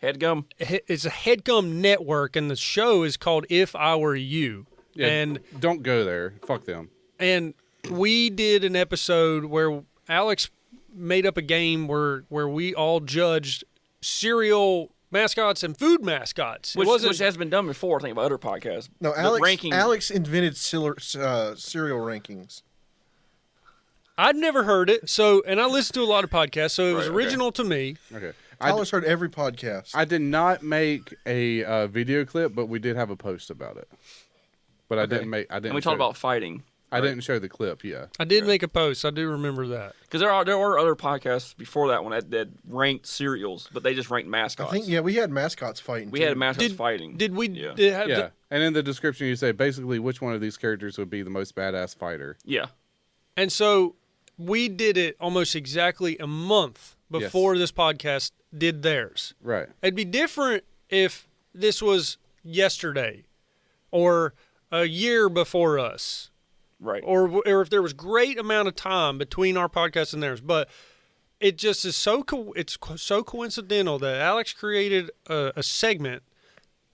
[SPEAKER 1] Headgum.
[SPEAKER 4] it's a Headgum Network, and the show is called If I Were You.
[SPEAKER 6] Yeah,
[SPEAKER 4] And
[SPEAKER 6] don't go there. Fuck them.
[SPEAKER 4] we did an episode where Alex made up a game where we all judged cereal mascots and food mascots.
[SPEAKER 1] Which,
[SPEAKER 4] it wasn't
[SPEAKER 1] which has been done before, I think, by other podcasts.
[SPEAKER 5] No,
[SPEAKER 1] The ranking.
[SPEAKER 5] Alex invented cereal rankings.
[SPEAKER 4] I'd never heard it. So, and I listened to a lot of podcasts, so it was
[SPEAKER 1] Right, okay.
[SPEAKER 4] original to me.
[SPEAKER 6] Okay.
[SPEAKER 5] Tyler's heard every podcast.
[SPEAKER 6] I did not make a video clip, but we did have a post about it. But I didn't make. I didn't.
[SPEAKER 1] And we talked about fighting.
[SPEAKER 6] I didn't show the clip. Yeah.
[SPEAKER 4] I did make a post. I do remember that.
[SPEAKER 1] Because there were other podcasts before that one that ranked cereals, but they just ranked mascots.
[SPEAKER 5] I think we had mascots fighting.
[SPEAKER 1] we
[SPEAKER 5] too.
[SPEAKER 1] had mascots fighting.
[SPEAKER 4] Did we?
[SPEAKER 1] Yeah.
[SPEAKER 4] Did have
[SPEAKER 6] Yeah. And in the description, you say basically which one of these characters would be the most badass fighter.
[SPEAKER 1] Yeah.
[SPEAKER 4] And so we did it almost exactly a month before this podcast did theirs.
[SPEAKER 6] Right.
[SPEAKER 4] It'd be different if this was yesterday or a year before us,
[SPEAKER 1] Right.
[SPEAKER 4] or if there was great amount of time between our podcast and theirs. But it just is so so coincidental that Alex created a segment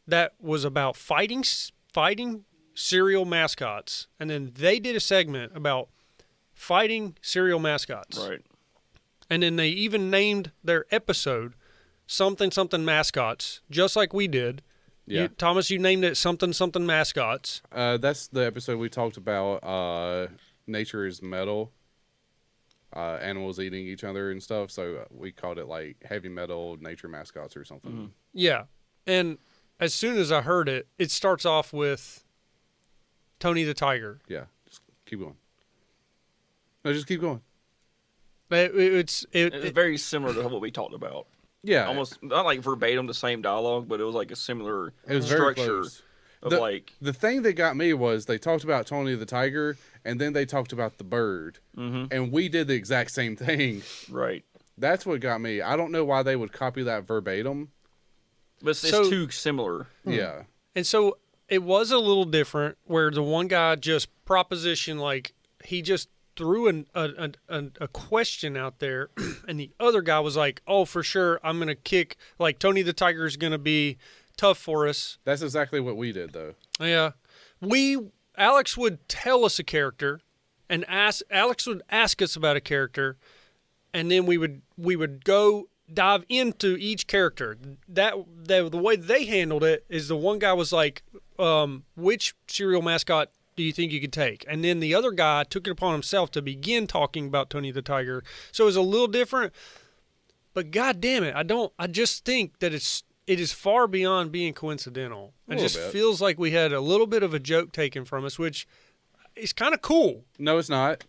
[SPEAKER 4] that was about fighting cereal mascots, and then they did a segment about fighting cereal mascots.
[SPEAKER 1] Right.
[SPEAKER 4] And then they even named their episode something mascots, just like we did.
[SPEAKER 6] Yeah.
[SPEAKER 4] Thomas, you named it something mascots.
[SPEAKER 6] That's the episode we talked about. Nature is metal. Animals eating each other and stuff. So we called it like heavy metal nature mascots or something.
[SPEAKER 1] Mm-hmm.
[SPEAKER 4] Yeah. And as soon as I heard it, it starts off with Tony the Tiger.
[SPEAKER 6] Yeah. Just keep going. No, just keep going.
[SPEAKER 4] It's
[SPEAKER 1] It's very similar to what we talked about.
[SPEAKER 6] Yeah.
[SPEAKER 1] Almost not like verbatim the same dialogue, but it was like a similar
[SPEAKER 6] It was very
[SPEAKER 1] structure.
[SPEAKER 6] close.
[SPEAKER 1] of like
[SPEAKER 6] the thing that got me was they talked about Tony the Tiger, and then they talked about the bird, and we did the exact same thing.
[SPEAKER 1] right.
[SPEAKER 6] That's what got me. I don't know why they would copy that verbatim.
[SPEAKER 1] But it's too similar.
[SPEAKER 6] Yeah.
[SPEAKER 4] And so it was a little different where the one guy just propositioned, like, he just threw a question out there, and the other guy was like, oh, for sure, I'm going to kick, like, Tony the Tiger is going to be tough for us.
[SPEAKER 6] That's exactly what we did, though.
[SPEAKER 4] Yeah. Alex would tell us a character, and Alex would ask us about a character, and then we would go dive into each character. The way they handled it is the one guy was like, which cereal mascot do you think you could take? And then the other guy took it upon himself to begin talking about Tony the Tiger. So it was a little different. But God damn it, I just think that it is far beyond being coincidental. It just feels like we had a little bit of a joke taken from us, which is kind of cool.
[SPEAKER 6] No, it's not.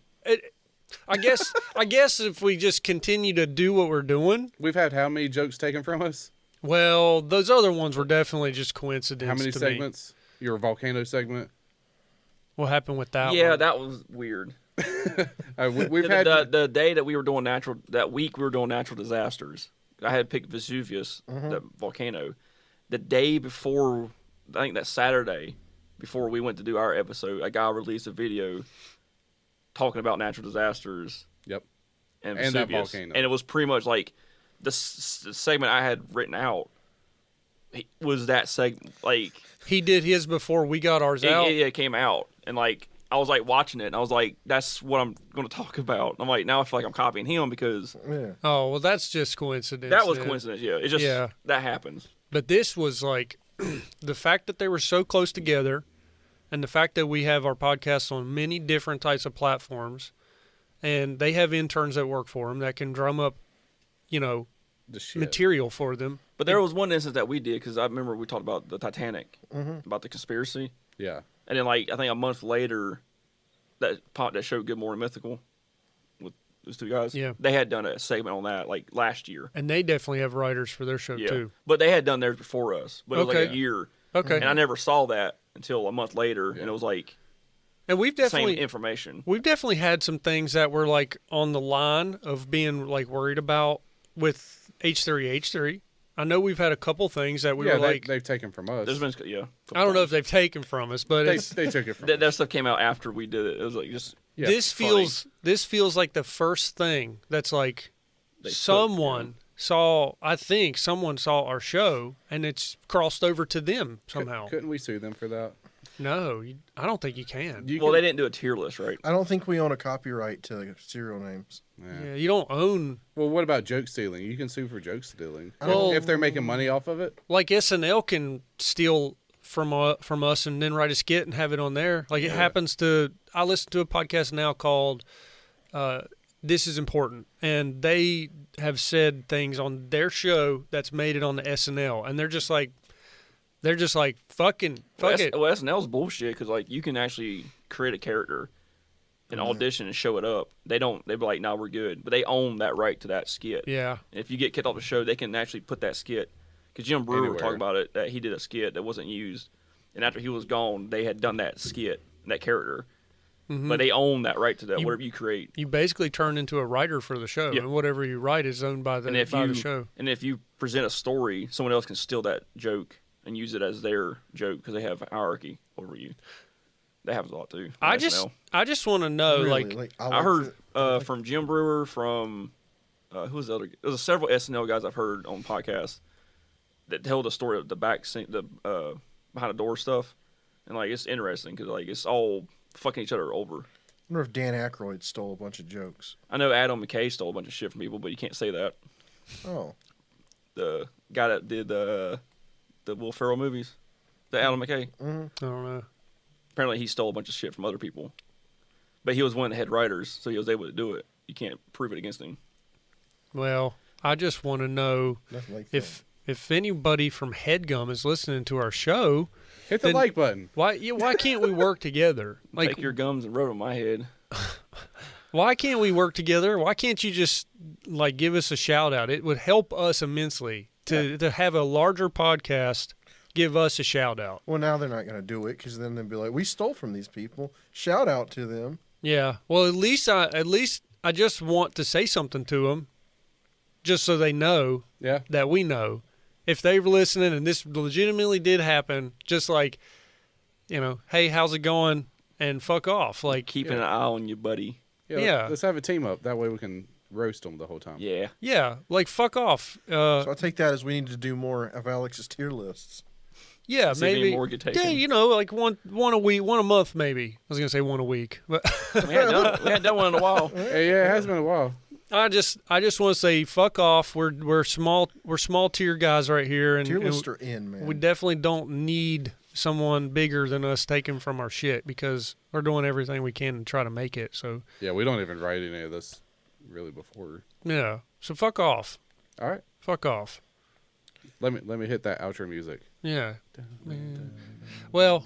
[SPEAKER 4] I guess if we just continue to do what we're doing.
[SPEAKER 6] We've had how many jokes taken from us?
[SPEAKER 4] Well, those other ones were definitely just coincidence.
[SPEAKER 6] How many
[SPEAKER 4] to
[SPEAKER 6] segments?
[SPEAKER 4] Me.
[SPEAKER 6] Your volcano segment?
[SPEAKER 4] What happened with that one?
[SPEAKER 1] Yeah, that was weird.
[SPEAKER 6] We've had
[SPEAKER 1] the day that we were doing that week we were doing natural disasters. I had picked Vesuvius, the volcano. The day before, I think that Saturday, before we went to do our episode, a guy released a video talking about natural disasters.
[SPEAKER 6] Yep.
[SPEAKER 1] And
[SPEAKER 6] that volcano.
[SPEAKER 1] And it was pretty much like the segment I had written out was that segment. Like
[SPEAKER 4] he did his before we got ours out.
[SPEAKER 1] It came out, and like I was like watching it, and I was like, "That's what I'm going to talk about." I'm like, now I feel like I'm copying him because.
[SPEAKER 5] Yeah.
[SPEAKER 4] Oh well, that's just coincidence.
[SPEAKER 1] That was coincidence. Yeah, it just that happens.
[SPEAKER 4] But this was like the fact that they were so close together, and the fact that we have our podcasts on many different types of platforms, and they have interns that work for them that can drum up, material for them.
[SPEAKER 1] But there was one instance that we did because I remember we talked about the Titanic, about the conspiracy.
[SPEAKER 6] Yeah.
[SPEAKER 1] And then, like, I think a month later, that showed Good Morning Mythical with those two guys.
[SPEAKER 4] Yeah.
[SPEAKER 1] They had done a segment on that, like, last year.
[SPEAKER 4] And they definitely have writers for their show, too.
[SPEAKER 1] But they had done theirs before us. But it was like a year.
[SPEAKER 4] Okay.
[SPEAKER 1] And I never saw that until a month later. And it was like
[SPEAKER 4] and we've definitely
[SPEAKER 1] same information.
[SPEAKER 4] We've definitely had some things that were, like, on the line of being, like, worried about with H3H3. I know we've had a couple things that we were like...
[SPEAKER 6] they've taken from us.
[SPEAKER 1] There's been,
[SPEAKER 4] I don't know if they've taken from us, but
[SPEAKER 6] they took it from us.
[SPEAKER 1] That stuff came out after we did it. It was like just...
[SPEAKER 6] Yeah,
[SPEAKER 4] this feels like the first thing that's like someone saw our show and it's crossed over to them somehow.
[SPEAKER 6] Couldn't we sue them for that?
[SPEAKER 4] No, I don't think you can.
[SPEAKER 1] They didn't do a tier list, right?
[SPEAKER 5] I don't think we own a copyright to serial names.
[SPEAKER 4] Yeah, you don't own...
[SPEAKER 6] Well, what about joke stealing? You can sue for joke stealing.
[SPEAKER 4] Well,
[SPEAKER 6] if they're making money off of it.
[SPEAKER 4] Like SNL can steal from us and then write a skit and have it on there. Like it happens to... I listen to a podcast now called This Is Important, and they have said things on their show that's made it on the SNL, and they're just like, fuck it.
[SPEAKER 1] Well, SNL's bullshit because like you can actually create a character, and audition and show it up. They don't. They'd be like, "Nah, we're good," but they own that right to that skit.
[SPEAKER 4] Yeah.
[SPEAKER 1] And if you get kicked off the show, they can actually put that skit. Because Jim Brewer was talking about it that he did a skit that wasn't used, and after he was gone, they had done that skit, that character. But they own that right to that, whatever you create.
[SPEAKER 4] You basically turn into a writer for the show, and whatever you write is owned by the show.
[SPEAKER 1] And if you present a story, someone else can steal that joke and use it as their joke because they have a hierarchy over you. That happens a lot too.
[SPEAKER 4] I just want to know,
[SPEAKER 5] Really?
[SPEAKER 1] I heard from Jim Brewer, from who was the other? There was several SNL guys I've heard on podcasts that tell the story of the back scene, the behind the door stuff, and like it's interesting because like it's all fucking each other over.
[SPEAKER 5] I wonder if Dan Aykroyd stole a bunch of jokes.
[SPEAKER 1] I know Adam McKay stole a bunch of shit from people, but you can't say that.
[SPEAKER 5] Oh.
[SPEAKER 1] The guy that did the Will Ferrell movies, the Adam McKay.
[SPEAKER 4] I don't know.
[SPEAKER 1] Apparently he stole a bunch of shit from other people, but he was one of the head writers, so he was able to do it. You can't prove it against him.
[SPEAKER 4] Well, I just want to know if anybody from HeadGum is listening to our show.
[SPEAKER 6] Hit the like button.
[SPEAKER 4] Why can't we work together? Like,
[SPEAKER 1] take your gums and rub on my head.
[SPEAKER 4] Why can't we work together? Why can't you just like give us a shout out? It would help us immensely to have a larger podcast. give us a shout out.
[SPEAKER 5] Well, now they're not going to do it because then they'll be like, we stole from these people. Shout out to them.
[SPEAKER 4] Yeah. Well, at least I just want to say something to them, just so they know that we know. If they were listening and this legitimately did happen, just like, hey, how's it going? And fuck off. Like
[SPEAKER 1] Keeping an eye on you, buddy.
[SPEAKER 4] Yeah.
[SPEAKER 6] Let's have a team up. That way we can roast them the whole time.
[SPEAKER 1] Yeah.
[SPEAKER 4] Yeah, like fuck off.
[SPEAKER 5] So I take that as we need to do more of Alex's tier lists.
[SPEAKER 4] Yeah,
[SPEAKER 1] See if any
[SPEAKER 4] maybe.
[SPEAKER 1] more get taken.
[SPEAKER 4] Yeah, like one a week, one a month, maybe. I was gonna say one a week, but
[SPEAKER 1] We hadn't done one in a while.
[SPEAKER 6] Hey, yeah, it has been a while.
[SPEAKER 4] I just want to say fuck off. We're small tier guys right here, and
[SPEAKER 5] Tier lists are in, man.
[SPEAKER 4] we definitely don't need someone bigger than us taking from our shit because we're doing everything we can to try to make it. So
[SPEAKER 6] Yeah, we don't even write any of this really before.
[SPEAKER 4] yeah, so fuck off.
[SPEAKER 6] All right,
[SPEAKER 4] Fuck off.
[SPEAKER 6] let me hit that outro music.
[SPEAKER 4] Yeah. Well,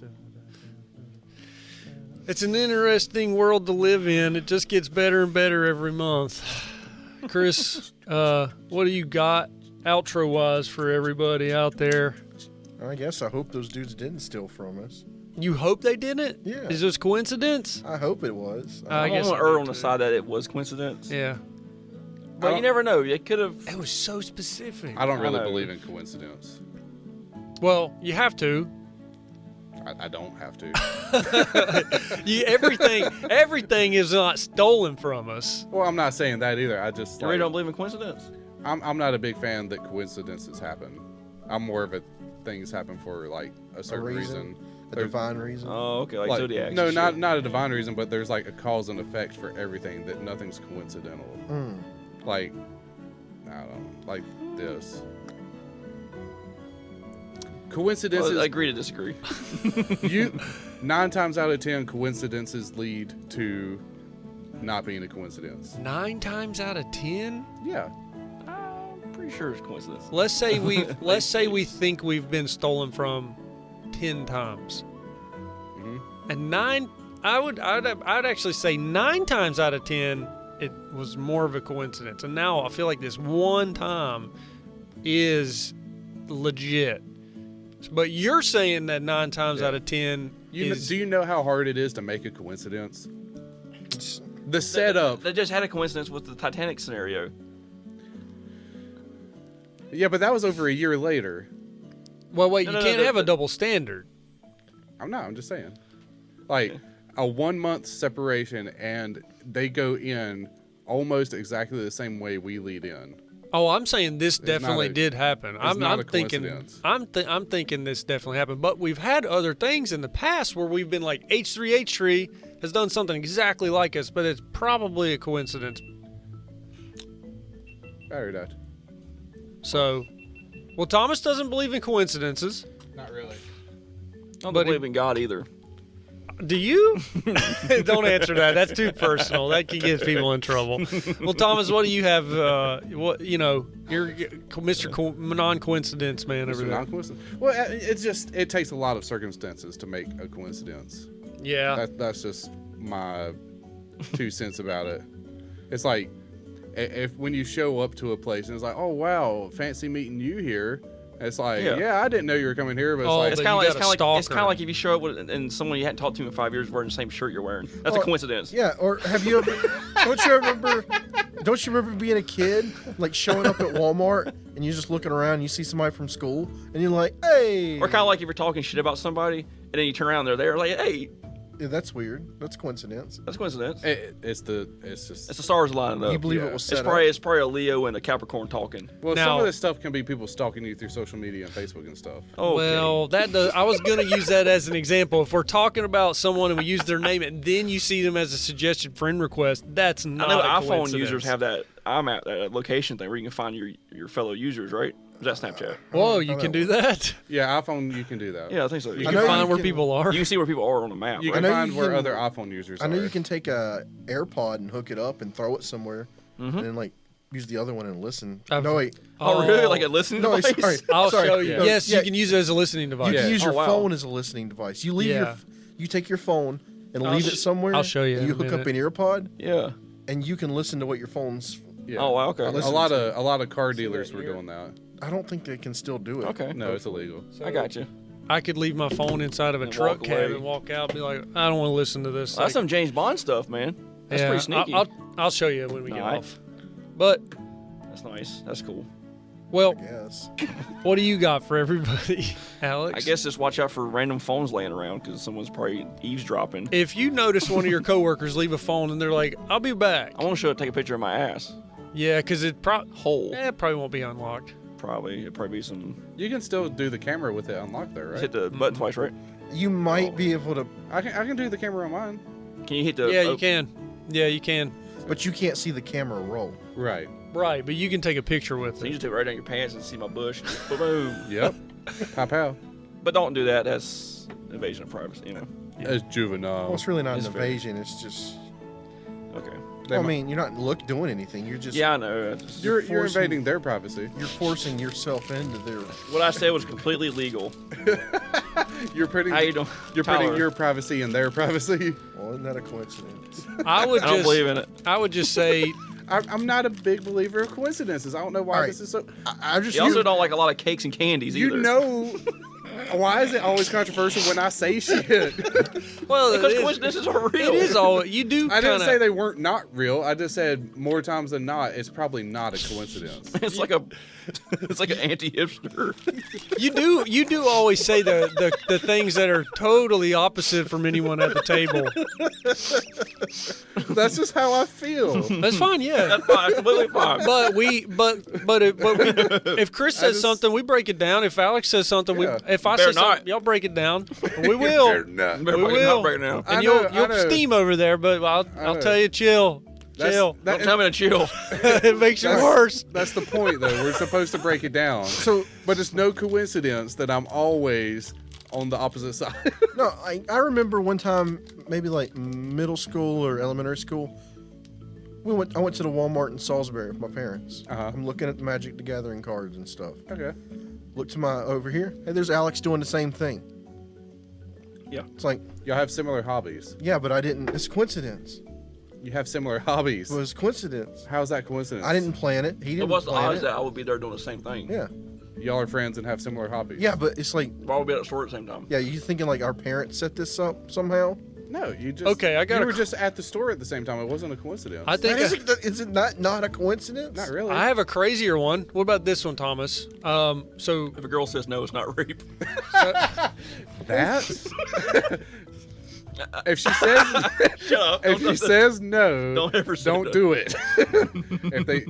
[SPEAKER 4] it's an interesting world to live in. It just gets better and better every month. Chris, what do you got outro wise for everybody out there?
[SPEAKER 5] I guess I hope those dudes didn't steal from us.
[SPEAKER 4] You hope they didn't?
[SPEAKER 5] Yeah.
[SPEAKER 4] Is this coincidence?
[SPEAKER 5] I hope it was.
[SPEAKER 4] I guess
[SPEAKER 1] I'm
[SPEAKER 4] I
[SPEAKER 1] gonna err
[SPEAKER 4] do
[SPEAKER 1] on the
[SPEAKER 4] too.
[SPEAKER 1] side that it was coincidence.
[SPEAKER 4] Yeah.
[SPEAKER 1] But you never know. It could have.
[SPEAKER 4] It was so specific.
[SPEAKER 6] I don't really
[SPEAKER 1] know.
[SPEAKER 6] believe in coincidence.
[SPEAKER 4] Well, you have to.
[SPEAKER 6] I don't have to.
[SPEAKER 4] Everything is not stolen from us.
[SPEAKER 6] Well, I'm not saying that either. I just
[SPEAKER 1] You really don't believe in coincidence?
[SPEAKER 6] I'm not a big fan that coincidences happen. I'm more of a things happen for like a certain reason.
[SPEAKER 5] A
[SPEAKER 6] There's-
[SPEAKER 5] divine reason.
[SPEAKER 1] Oh, okay, like zodiacs.
[SPEAKER 6] No,
[SPEAKER 1] and
[SPEAKER 6] not
[SPEAKER 1] shit.
[SPEAKER 6] not a divine reason, but there's like a cause and effect for everything that nothing's coincidental.
[SPEAKER 5] Mm.
[SPEAKER 6] Like I don't know, like this. Coincidences.
[SPEAKER 1] Well, I agree to disagree.
[SPEAKER 6] You 9 times out of 10 coincidences lead to not being a coincidence.
[SPEAKER 4] 9 times out of 10?
[SPEAKER 6] Yeah.
[SPEAKER 1] I'm pretty sure it's coincidence.
[SPEAKER 4] Let's say we think we've been stolen from 10 times.
[SPEAKER 6] Mhm.
[SPEAKER 4] And 9 I'd actually say 9 times out of 10 it was more of a coincidence. And now I feel like this one time is legit. But you're saying that 9 times out of 10 is
[SPEAKER 6] Do you know how hard it is to make a coincidence? The setup.
[SPEAKER 1] They just had a coincidence with the Titanic scenario.
[SPEAKER 6] Yeah, but that was over a year later.
[SPEAKER 4] Well, wait,
[SPEAKER 1] No,
[SPEAKER 4] you
[SPEAKER 1] no,
[SPEAKER 4] can't
[SPEAKER 1] no,
[SPEAKER 4] have a double standard.
[SPEAKER 6] I'm just saying. Like a 1 month separation, and they go in almost exactly the same way we lead in.
[SPEAKER 4] Oh, I'm saying this definitely
[SPEAKER 6] not a-
[SPEAKER 4] did happen. I'm
[SPEAKER 6] not a
[SPEAKER 4] thinking
[SPEAKER 6] coincidence.
[SPEAKER 4] I'm thinking this definitely happened. But we've had other things in the past where we've been like H3H3 has done something exactly like us, but it's probably a coincidence.
[SPEAKER 6] Battery died.
[SPEAKER 4] So, well, Thomas doesn't believe in coincidences.
[SPEAKER 6] Not really.
[SPEAKER 1] I don't
[SPEAKER 4] But
[SPEAKER 1] believe in God either.
[SPEAKER 4] Do you? Don't answer that. That's too personal. That can get people in trouble. Well, Thomas, what do you have? You're Mr. Non-coincidence man over
[SPEAKER 6] Mr.
[SPEAKER 4] there.
[SPEAKER 6] Non-coincidence. Well, it takes a lot of circumstances to make a coincidence.
[SPEAKER 4] Yeah.
[SPEAKER 6] That's just my 2 cents about it. It's like if when you show up to a place and it's like, oh wow, fancy meeting you here. It's like, yeah, I didn't know you were coming here, but it's
[SPEAKER 4] Oh,
[SPEAKER 6] like,
[SPEAKER 1] It's
[SPEAKER 4] but
[SPEAKER 1] kind
[SPEAKER 4] you
[SPEAKER 1] of
[SPEAKER 4] got a
[SPEAKER 1] like it's
[SPEAKER 4] stalker.
[SPEAKER 1] kind of like if you show up with and someone you hadn't talked to in 5 years wearing the same shirt you're wearing. That's a
[SPEAKER 5] Well,
[SPEAKER 1] coincidence.
[SPEAKER 5] Yeah, or have you ever? Don't you remember being a kid, like showing up at Walmart and you're just looking around, and you see somebody from school, and you're like, "Hey."
[SPEAKER 1] Or kind of like if you're talking shit about somebody and then you turn around, they're there, like, hey,
[SPEAKER 5] Yeah, that's weird. That's coincidence.
[SPEAKER 1] that's coincidence.
[SPEAKER 6] it's just.
[SPEAKER 1] It's the stars lining up.
[SPEAKER 5] You believe
[SPEAKER 6] yeah.
[SPEAKER 5] it was
[SPEAKER 1] It's
[SPEAKER 5] set
[SPEAKER 1] probably
[SPEAKER 5] up?
[SPEAKER 1] it's probably a Leo and a Capricorn talking.
[SPEAKER 6] Well, some
[SPEAKER 4] Now-
[SPEAKER 6] of this stuff can be people stalking you through social media and Facebook and stuff.
[SPEAKER 1] Okay.
[SPEAKER 4] Well, I was going to use that as an example. If we're talking about someone and we use their name and then you see them as a suggested friend request, that's not
[SPEAKER 1] I know
[SPEAKER 4] a
[SPEAKER 1] iPhone
[SPEAKER 4] coincidence.
[SPEAKER 1] users have that that location thing where you can find your fellow users, right? Or is that Snapchat?
[SPEAKER 4] Whoa, you can do that?
[SPEAKER 6] Yeah, iPhone, you can do that.
[SPEAKER 1] Yeah, I think so.
[SPEAKER 4] You
[SPEAKER 1] You
[SPEAKER 4] can
[SPEAKER 5] know
[SPEAKER 4] find
[SPEAKER 5] you
[SPEAKER 4] where
[SPEAKER 5] can-
[SPEAKER 4] people are?
[SPEAKER 1] can see where people are on the map,
[SPEAKER 6] You
[SPEAKER 1] right?
[SPEAKER 6] can
[SPEAKER 5] know
[SPEAKER 6] find
[SPEAKER 5] you
[SPEAKER 6] where
[SPEAKER 5] can-
[SPEAKER 6] other iPhone users
[SPEAKER 5] I know
[SPEAKER 6] are.
[SPEAKER 5] you can take a AirPod and hook it up and throw it somewhere,
[SPEAKER 1] Mm-hmm.
[SPEAKER 5] and then like use the other one and listen.
[SPEAKER 4] I've-
[SPEAKER 5] No wait,
[SPEAKER 1] Oh, really? Like a listening
[SPEAKER 5] no,
[SPEAKER 1] device?
[SPEAKER 5] sorry.
[SPEAKER 4] I'll
[SPEAKER 5] sorry.
[SPEAKER 4] show you.
[SPEAKER 5] No,
[SPEAKER 4] Yes,
[SPEAKER 5] yeah,
[SPEAKER 4] you can use it as a listening device.
[SPEAKER 5] You can use
[SPEAKER 1] Oh,
[SPEAKER 5] your
[SPEAKER 1] wow.
[SPEAKER 5] phone as a listening device. You leave
[SPEAKER 4] Yeah.
[SPEAKER 5] you take your phone and
[SPEAKER 4] I'll
[SPEAKER 5] leave
[SPEAKER 4] sh-
[SPEAKER 5] it somewhere.
[SPEAKER 4] I'll show you
[SPEAKER 5] And
[SPEAKER 4] in
[SPEAKER 5] you
[SPEAKER 4] a
[SPEAKER 5] hook up an
[SPEAKER 4] minute.
[SPEAKER 5] AirPod
[SPEAKER 1] Yeah.
[SPEAKER 5] and you can listen to what your phone's.
[SPEAKER 6] Yeah.
[SPEAKER 1] Oh, wow, okay.
[SPEAKER 5] Listen
[SPEAKER 6] a lot of car dealers were doing that.
[SPEAKER 5] I don't think they can still do it.
[SPEAKER 1] Okay.
[SPEAKER 6] No, it's illegal.
[SPEAKER 1] I got you.
[SPEAKER 4] I could leave my phone inside of a
[SPEAKER 1] And
[SPEAKER 4] truck
[SPEAKER 1] walk
[SPEAKER 4] cab
[SPEAKER 1] away.
[SPEAKER 4] and walk out and be like, I don't want to listen to this.
[SPEAKER 1] That's
[SPEAKER 4] Like,
[SPEAKER 1] some James Bond stuff, man. That's
[SPEAKER 4] yeah,
[SPEAKER 1] pretty sneaky.
[SPEAKER 4] I'll show you when we get
[SPEAKER 1] Alright.
[SPEAKER 4] off. But,
[SPEAKER 1] That's nice. That's cool.
[SPEAKER 4] well,
[SPEAKER 5] Yes.
[SPEAKER 4] what do you got for everybody, Alex?
[SPEAKER 1] I guess just watch out for random phones laying around because someone's probably eavesdropping.
[SPEAKER 4] If you notice one of your coworkers leave a phone and they're like, I'll be back.
[SPEAKER 1] I want to take a picture of my ass
[SPEAKER 4] Yeah, because it
[SPEAKER 1] hole.
[SPEAKER 4] probably won't be unlocked.
[SPEAKER 1] Probably it'd probably be some.
[SPEAKER 6] You can still do the camera with it unlocked though,
[SPEAKER 1] Just
[SPEAKER 6] right?
[SPEAKER 1] hit the button twice, right?
[SPEAKER 5] You might be able to,
[SPEAKER 6] I can do the camera on mine.
[SPEAKER 1] Can you hit the?
[SPEAKER 4] Yeah, you can. Yeah, you can.
[SPEAKER 5] but you can't see the camera roll.
[SPEAKER 6] Right.
[SPEAKER 4] Right, but you can take a picture with
[SPEAKER 1] So you
[SPEAKER 4] it.
[SPEAKER 1] just take it right down your pants and see my bush. And boom.
[SPEAKER 6] Yep. Pow pow.
[SPEAKER 1] But don't do that. That's invasion of privacy. You know.
[SPEAKER 6] That's juvenile.
[SPEAKER 5] Well, it's really not an
[SPEAKER 1] It's fair.
[SPEAKER 5] invasion. It's just.
[SPEAKER 1] Okay.
[SPEAKER 5] Well, I mean, you're not doing anything. You're just.
[SPEAKER 1] Yeah, I know. That's just-
[SPEAKER 6] You're
[SPEAKER 5] forcing-
[SPEAKER 6] invading their privacy.
[SPEAKER 5] You're forcing yourself into their.
[SPEAKER 1] what I said was completely legal.
[SPEAKER 6] You're putting
[SPEAKER 1] How you doing?
[SPEAKER 6] you're
[SPEAKER 1] Tyler?
[SPEAKER 6] putting your privacy in their privacy.
[SPEAKER 5] Well, isn't that a coincidence?
[SPEAKER 4] I would
[SPEAKER 1] I don't
[SPEAKER 4] just,
[SPEAKER 1] believe in it.
[SPEAKER 4] I would just say,
[SPEAKER 6] I'm not a big believer of coincidences. I don't know why
[SPEAKER 5] All right.
[SPEAKER 6] this is so.
[SPEAKER 5] I just.
[SPEAKER 1] You also don't like a lot of cakes and candies
[SPEAKER 6] You
[SPEAKER 1] either.
[SPEAKER 6] know, why is it always controversial when I say shit?
[SPEAKER 4] well,
[SPEAKER 1] Because
[SPEAKER 4] it is,
[SPEAKER 1] coincidences are real.
[SPEAKER 4] it is all you do.
[SPEAKER 6] I didn't
[SPEAKER 4] kinda-
[SPEAKER 6] say they weren't not real. I just said more times than not, it's probably not a coincidence.
[SPEAKER 1] It's like a. It's like an anti-hipster.
[SPEAKER 4] You do always say the things that are totally opposite from anyone at the table.
[SPEAKER 6] That's just how I feel.
[SPEAKER 4] That's fine, yeah.
[SPEAKER 1] That's fine. Completely fine.
[SPEAKER 4] If Chris says something, we break it down. If Alex says something,
[SPEAKER 6] Yeah.
[SPEAKER 4] if I
[SPEAKER 1] Better
[SPEAKER 4] say something,
[SPEAKER 1] not.
[SPEAKER 4] y'all break it down. We will.
[SPEAKER 1] Better
[SPEAKER 4] We
[SPEAKER 1] fucking
[SPEAKER 4] will.
[SPEAKER 1] not right now.
[SPEAKER 6] I
[SPEAKER 4] And
[SPEAKER 6] know,
[SPEAKER 4] you'll
[SPEAKER 6] I know.
[SPEAKER 4] steam over there, but I'll
[SPEAKER 6] know.
[SPEAKER 4] tell you, chill.
[SPEAKER 6] That's-
[SPEAKER 4] Chill.
[SPEAKER 6] that-
[SPEAKER 1] Don't tell me to chill.
[SPEAKER 4] It makes it worse.
[SPEAKER 6] That's the point, though. We're supposed to break it down.
[SPEAKER 5] So
[SPEAKER 6] But it's no coincidence that I'm always on the opposite side.
[SPEAKER 5] no, I remember one time, maybe like middle school or elementary school. I went to the Walmart in Salisbury with my parents.
[SPEAKER 6] Uh-huh.
[SPEAKER 5] I'm looking at the Magic the Gathering cards and stuff.
[SPEAKER 6] Okay.
[SPEAKER 5] Look to my over here. Hey, there's Alex doing the same thing.
[SPEAKER 1] Yeah.
[SPEAKER 5] It's like,
[SPEAKER 6] Y'all have similar hobbies.
[SPEAKER 5] yeah, but I didn't. It's coincidence.
[SPEAKER 6] You have similar hobbies.
[SPEAKER 5] It was coincidence.
[SPEAKER 6] How's that coincidence?
[SPEAKER 5] I didn't plan it. He didn't
[SPEAKER 1] What's the
[SPEAKER 5] plan
[SPEAKER 1] odds
[SPEAKER 5] it.
[SPEAKER 1] that I would be there doing the same thing?
[SPEAKER 5] Yeah,
[SPEAKER 6] Y'all are friends and have similar hobbies.
[SPEAKER 5] yeah, but it's like,
[SPEAKER 1] Why would we be at the store at the same time?
[SPEAKER 5] yeah, you thinking like our parents set this up somehow?
[SPEAKER 6] No, you just.
[SPEAKER 4] Okay, I got
[SPEAKER 6] You
[SPEAKER 4] a
[SPEAKER 6] were
[SPEAKER 4] qu-
[SPEAKER 6] just at the store at the same time. It wasn't a coincidence.
[SPEAKER 4] I think
[SPEAKER 5] Is it not a coincidence?
[SPEAKER 6] Not really.
[SPEAKER 4] I have a crazier one. What about this one, Thomas? So
[SPEAKER 1] If a girl says no, it's not rape.
[SPEAKER 6] That's. If she says
[SPEAKER 1] Shut up.
[SPEAKER 6] if she says no,
[SPEAKER 1] Don't ever say
[SPEAKER 6] don't
[SPEAKER 1] no.
[SPEAKER 6] do it. If they,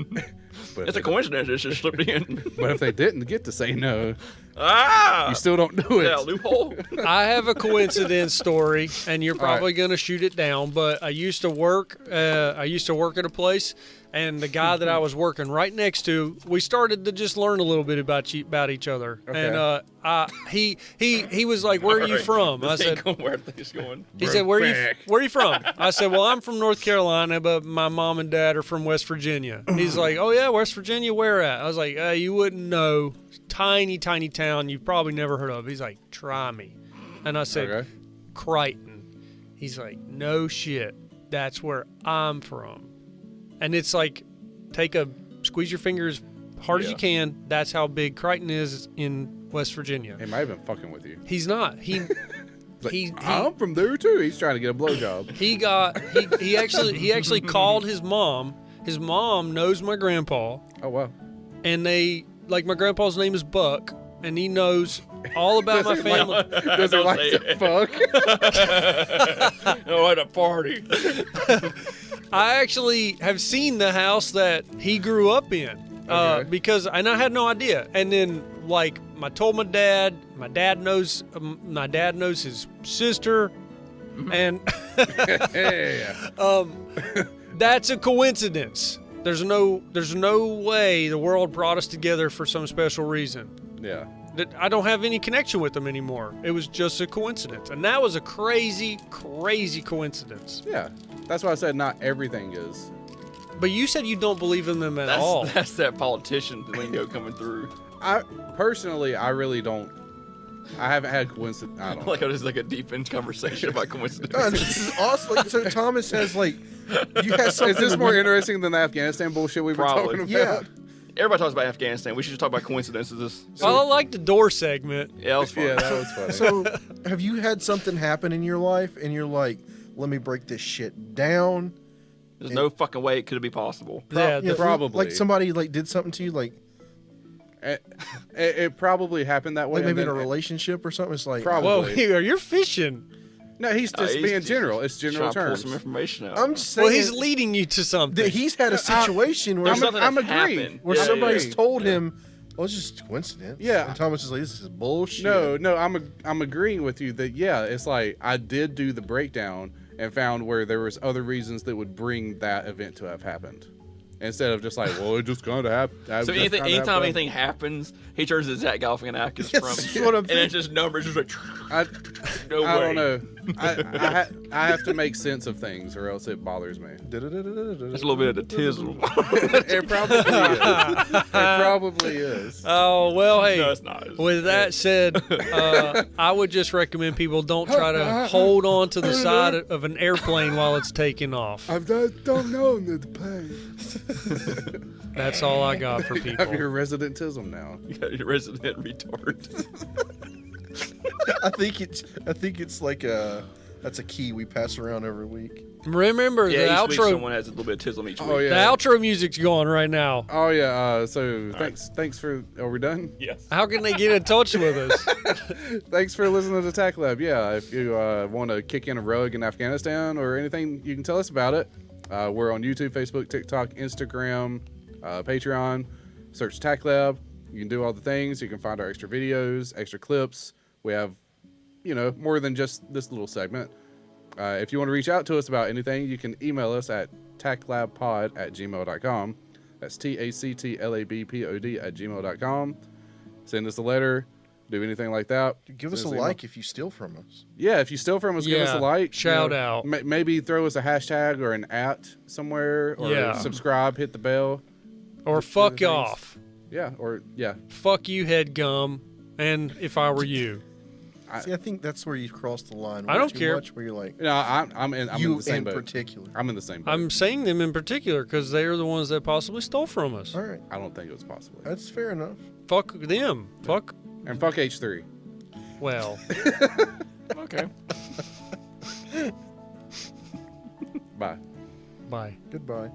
[SPEAKER 6] but
[SPEAKER 1] It's a coincidence. It's just slipped in.
[SPEAKER 6] But if they didn't get to say no,
[SPEAKER 1] Ah!
[SPEAKER 6] you still don't do
[SPEAKER 1] Yeah,
[SPEAKER 6] it.
[SPEAKER 1] loophole.
[SPEAKER 4] I have a coincidence story, and you're probably going to shoot it down. But I used to work. I used to work at a place, and the guy that I was working right next to, we started to just learn a little bit about each other.
[SPEAKER 6] Okay.
[SPEAKER 4] And he was like, "Where are you
[SPEAKER 1] Alright.
[SPEAKER 4] from?" I
[SPEAKER 1] This ain't
[SPEAKER 4] said.
[SPEAKER 1] going where everything's going.
[SPEAKER 4] He said, "Where
[SPEAKER 6] back.
[SPEAKER 4] are you from?" I said, "Well, I'm from North Carolina, but my mom and dad are from West Virginia." He's like, "Oh yeah, West Virginia, where at?" I was like, "You wouldn't know. Tiny town you've probably never heard of." He's like, "Try me," and I said,
[SPEAKER 6] Okay.
[SPEAKER 4] "Crichton." He's like, "No shit, that's where I'm from," and it's like, squeeze your finger as hard as you can. That's how big Crichton is in West Virginia.
[SPEAKER 6] He might have been fucking with you.
[SPEAKER 4] He's not. He.
[SPEAKER 6] Like,
[SPEAKER 4] He
[SPEAKER 6] I'm from there too. He's trying to get a blowjob.
[SPEAKER 4] he actually called his mom. His mom knows my grandpa,
[SPEAKER 6] Oh wow.
[SPEAKER 4] and my grandpa's name is Buck, and he knows all about my family.
[SPEAKER 6] Does he
[SPEAKER 1] Don't
[SPEAKER 6] like
[SPEAKER 1] say
[SPEAKER 6] to
[SPEAKER 1] it.
[SPEAKER 6] fuck?
[SPEAKER 1] Oh, at a party.
[SPEAKER 4] I actually have seen the house that he grew up in,
[SPEAKER 6] Okay.
[SPEAKER 4] because I had no idea. And then I told my dad. My dad knows his sister, and
[SPEAKER 6] Yeah.
[SPEAKER 4] that's a coincidence. There's no way the world brought us together for some special reason.
[SPEAKER 6] Yeah.
[SPEAKER 4] That I don't have any connection with them anymore. It was just a coincidence, and that was a crazy coincidence.
[SPEAKER 6] Yeah. That's why I said not everything is.
[SPEAKER 4] But you said you don't believe in them at all.
[SPEAKER 1] That's that politician lingo coming through.
[SPEAKER 6] I really don't. I haven't had coincidence. I don't.
[SPEAKER 1] Like it was like a deep end conversation about coincidence.
[SPEAKER 5] God, this is awesome. Like, so Thomas has you have something.
[SPEAKER 6] Is this more interesting than the Afghanistan bullshit we were
[SPEAKER 1] Probably.
[SPEAKER 6] talking about?
[SPEAKER 5] Yeah.
[SPEAKER 1] everybody talks about Afghanistan. We should just talk about coincidences.
[SPEAKER 4] I like the door segment.
[SPEAKER 1] Yeah, that was fun.
[SPEAKER 6] Yeah, that was funny.
[SPEAKER 5] So, have you had something happen in your life and you're like, let me break this shit down?
[SPEAKER 1] There's no fucking way it could be possible.
[SPEAKER 4] Yeah,
[SPEAKER 5] You know,
[SPEAKER 6] probably.
[SPEAKER 5] Like somebody like did something to you, like
[SPEAKER 6] It probably happened that way.
[SPEAKER 5] maybe in
[SPEAKER 6] and
[SPEAKER 5] a
[SPEAKER 6] then-
[SPEAKER 5] relationship or something. It's like,
[SPEAKER 6] Probably.
[SPEAKER 4] Whoa, here you're fishing.
[SPEAKER 6] No, he's just
[SPEAKER 1] He's
[SPEAKER 6] being
[SPEAKER 1] just
[SPEAKER 6] general. It's general
[SPEAKER 1] Trying to pull
[SPEAKER 6] terms.
[SPEAKER 1] some information out.
[SPEAKER 5] I'm just saying
[SPEAKER 4] Well, he's leading you to something.
[SPEAKER 5] that he's had a situation where
[SPEAKER 1] There's something
[SPEAKER 6] I'm
[SPEAKER 1] that's
[SPEAKER 6] agreeing.
[SPEAKER 1] happened.
[SPEAKER 5] where
[SPEAKER 6] Yeah,
[SPEAKER 5] somebody's
[SPEAKER 6] yeah.
[SPEAKER 5] told him, "Oh, it's just a coincidence."
[SPEAKER 6] Yeah.
[SPEAKER 5] and Thomas is like, "This is bullshit."
[SPEAKER 6] No, I'm agreeing with you that yeah, it's like I did do the breakdown and found where there was other reasons that would bring that event to have happened, instead of just like, well, it just kind of happened.
[SPEAKER 1] So anytime anything happens, he turns to Zach Galifianakis
[SPEAKER 5] Yes,
[SPEAKER 1] from
[SPEAKER 5] that's
[SPEAKER 1] it.
[SPEAKER 5] what I'm
[SPEAKER 1] And it's just numbers, just like
[SPEAKER 6] I
[SPEAKER 1] no way.
[SPEAKER 6] don't know. I have to make sense of things, or else it bothers me.
[SPEAKER 1] That's a little bit of the tizzle.
[SPEAKER 6] It probably is. It probably is.
[SPEAKER 4] Oh, well, hey.
[SPEAKER 1] No, it's not.
[SPEAKER 4] With that said, I would just recommend people don't try to hold on to the side of an airplane while it's taking off.
[SPEAKER 6] I don't know the pain.
[SPEAKER 4] That's all I got for
[SPEAKER 6] I'm your
[SPEAKER 4] people.
[SPEAKER 6] resident tism now.
[SPEAKER 1] You got your resident retard.
[SPEAKER 5] I think it's like that's a key we pass around every week.
[SPEAKER 4] Remember,
[SPEAKER 1] Yeah,
[SPEAKER 4] the
[SPEAKER 1] each week
[SPEAKER 4] outro
[SPEAKER 1] someone has a little bit of tizzle each week.
[SPEAKER 6] Oh yeah.
[SPEAKER 4] the outro music's going right now.
[SPEAKER 6] Oh yeah. So thanks for. Are we done?
[SPEAKER 1] Yes.
[SPEAKER 4] How can they get in touch with us?
[SPEAKER 6] Thanks for listening to TACT Lab. Yeah, if you want to kick in a rug in Afghanistan or anything, you can tell us about it. We're on YouTube, Facebook, TikTok, Instagram, Patreon. Search TACT Lab. You can do all the things. You can find our extra videos, extra clips. We have, more than just this little segment. If you want to reach out to us about anything, you can email us at tactlabpod@gmail.com. That's tactlabpod@gmail.com. Send us a letter. Do anything like that.
[SPEAKER 5] Give us a
[SPEAKER 6] Send email.
[SPEAKER 5] like if you steal from us.
[SPEAKER 6] Yeah, if you steal from us, give us a
[SPEAKER 4] Yeah,
[SPEAKER 6] like.
[SPEAKER 4] shout out.
[SPEAKER 6] Maybe throw us a hashtag or an @ somewhere, or
[SPEAKER 4] Yeah.
[SPEAKER 6] subscribe, hit the bell.
[SPEAKER 4] Or
[SPEAKER 6] Just
[SPEAKER 4] fuck
[SPEAKER 6] do the things.
[SPEAKER 4] off.
[SPEAKER 6] Yeah, or yeah.
[SPEAKER 4] Fuck you, headgum. And if I were you.
[SPEAKER 5] See, I think that's where you cross the line.
[SPEAKER 4] I
[SPEAKER 5] way
[SPEAKER 4] don't
[SPEAKER 5] too
[SPEAKER 4] care.
[SPEAKER 5] Much, where you're like,
[SPEAKER 6] No, I'm in
[SPEAKER 5] you
[SPEAKER 6] the same
[SPEAKER 5] in
[SPEAKER 6] boat.
[SPEAKER 5] particular.
[SPEAKER 6] I'm in the same boat.
[SPEAKER 4] I'm saying them in particular because they are the ones that possibly stole from us.
[SPEAKER 5] All right,
[SPEAKER 6] I don't think it was possible.
[SPEAKER 5] that's fair enough.
[SPEAKER 4] Fuck them. Fuck.
[SPEAKER 6] And fuck H3.
[SPEAKER 4] Well.
[SPEAKER 1] Okay.
[SPEAKER 6] Bye.
[SPEAKER 4] Bye.
[SPEAKER 5] Goodbye.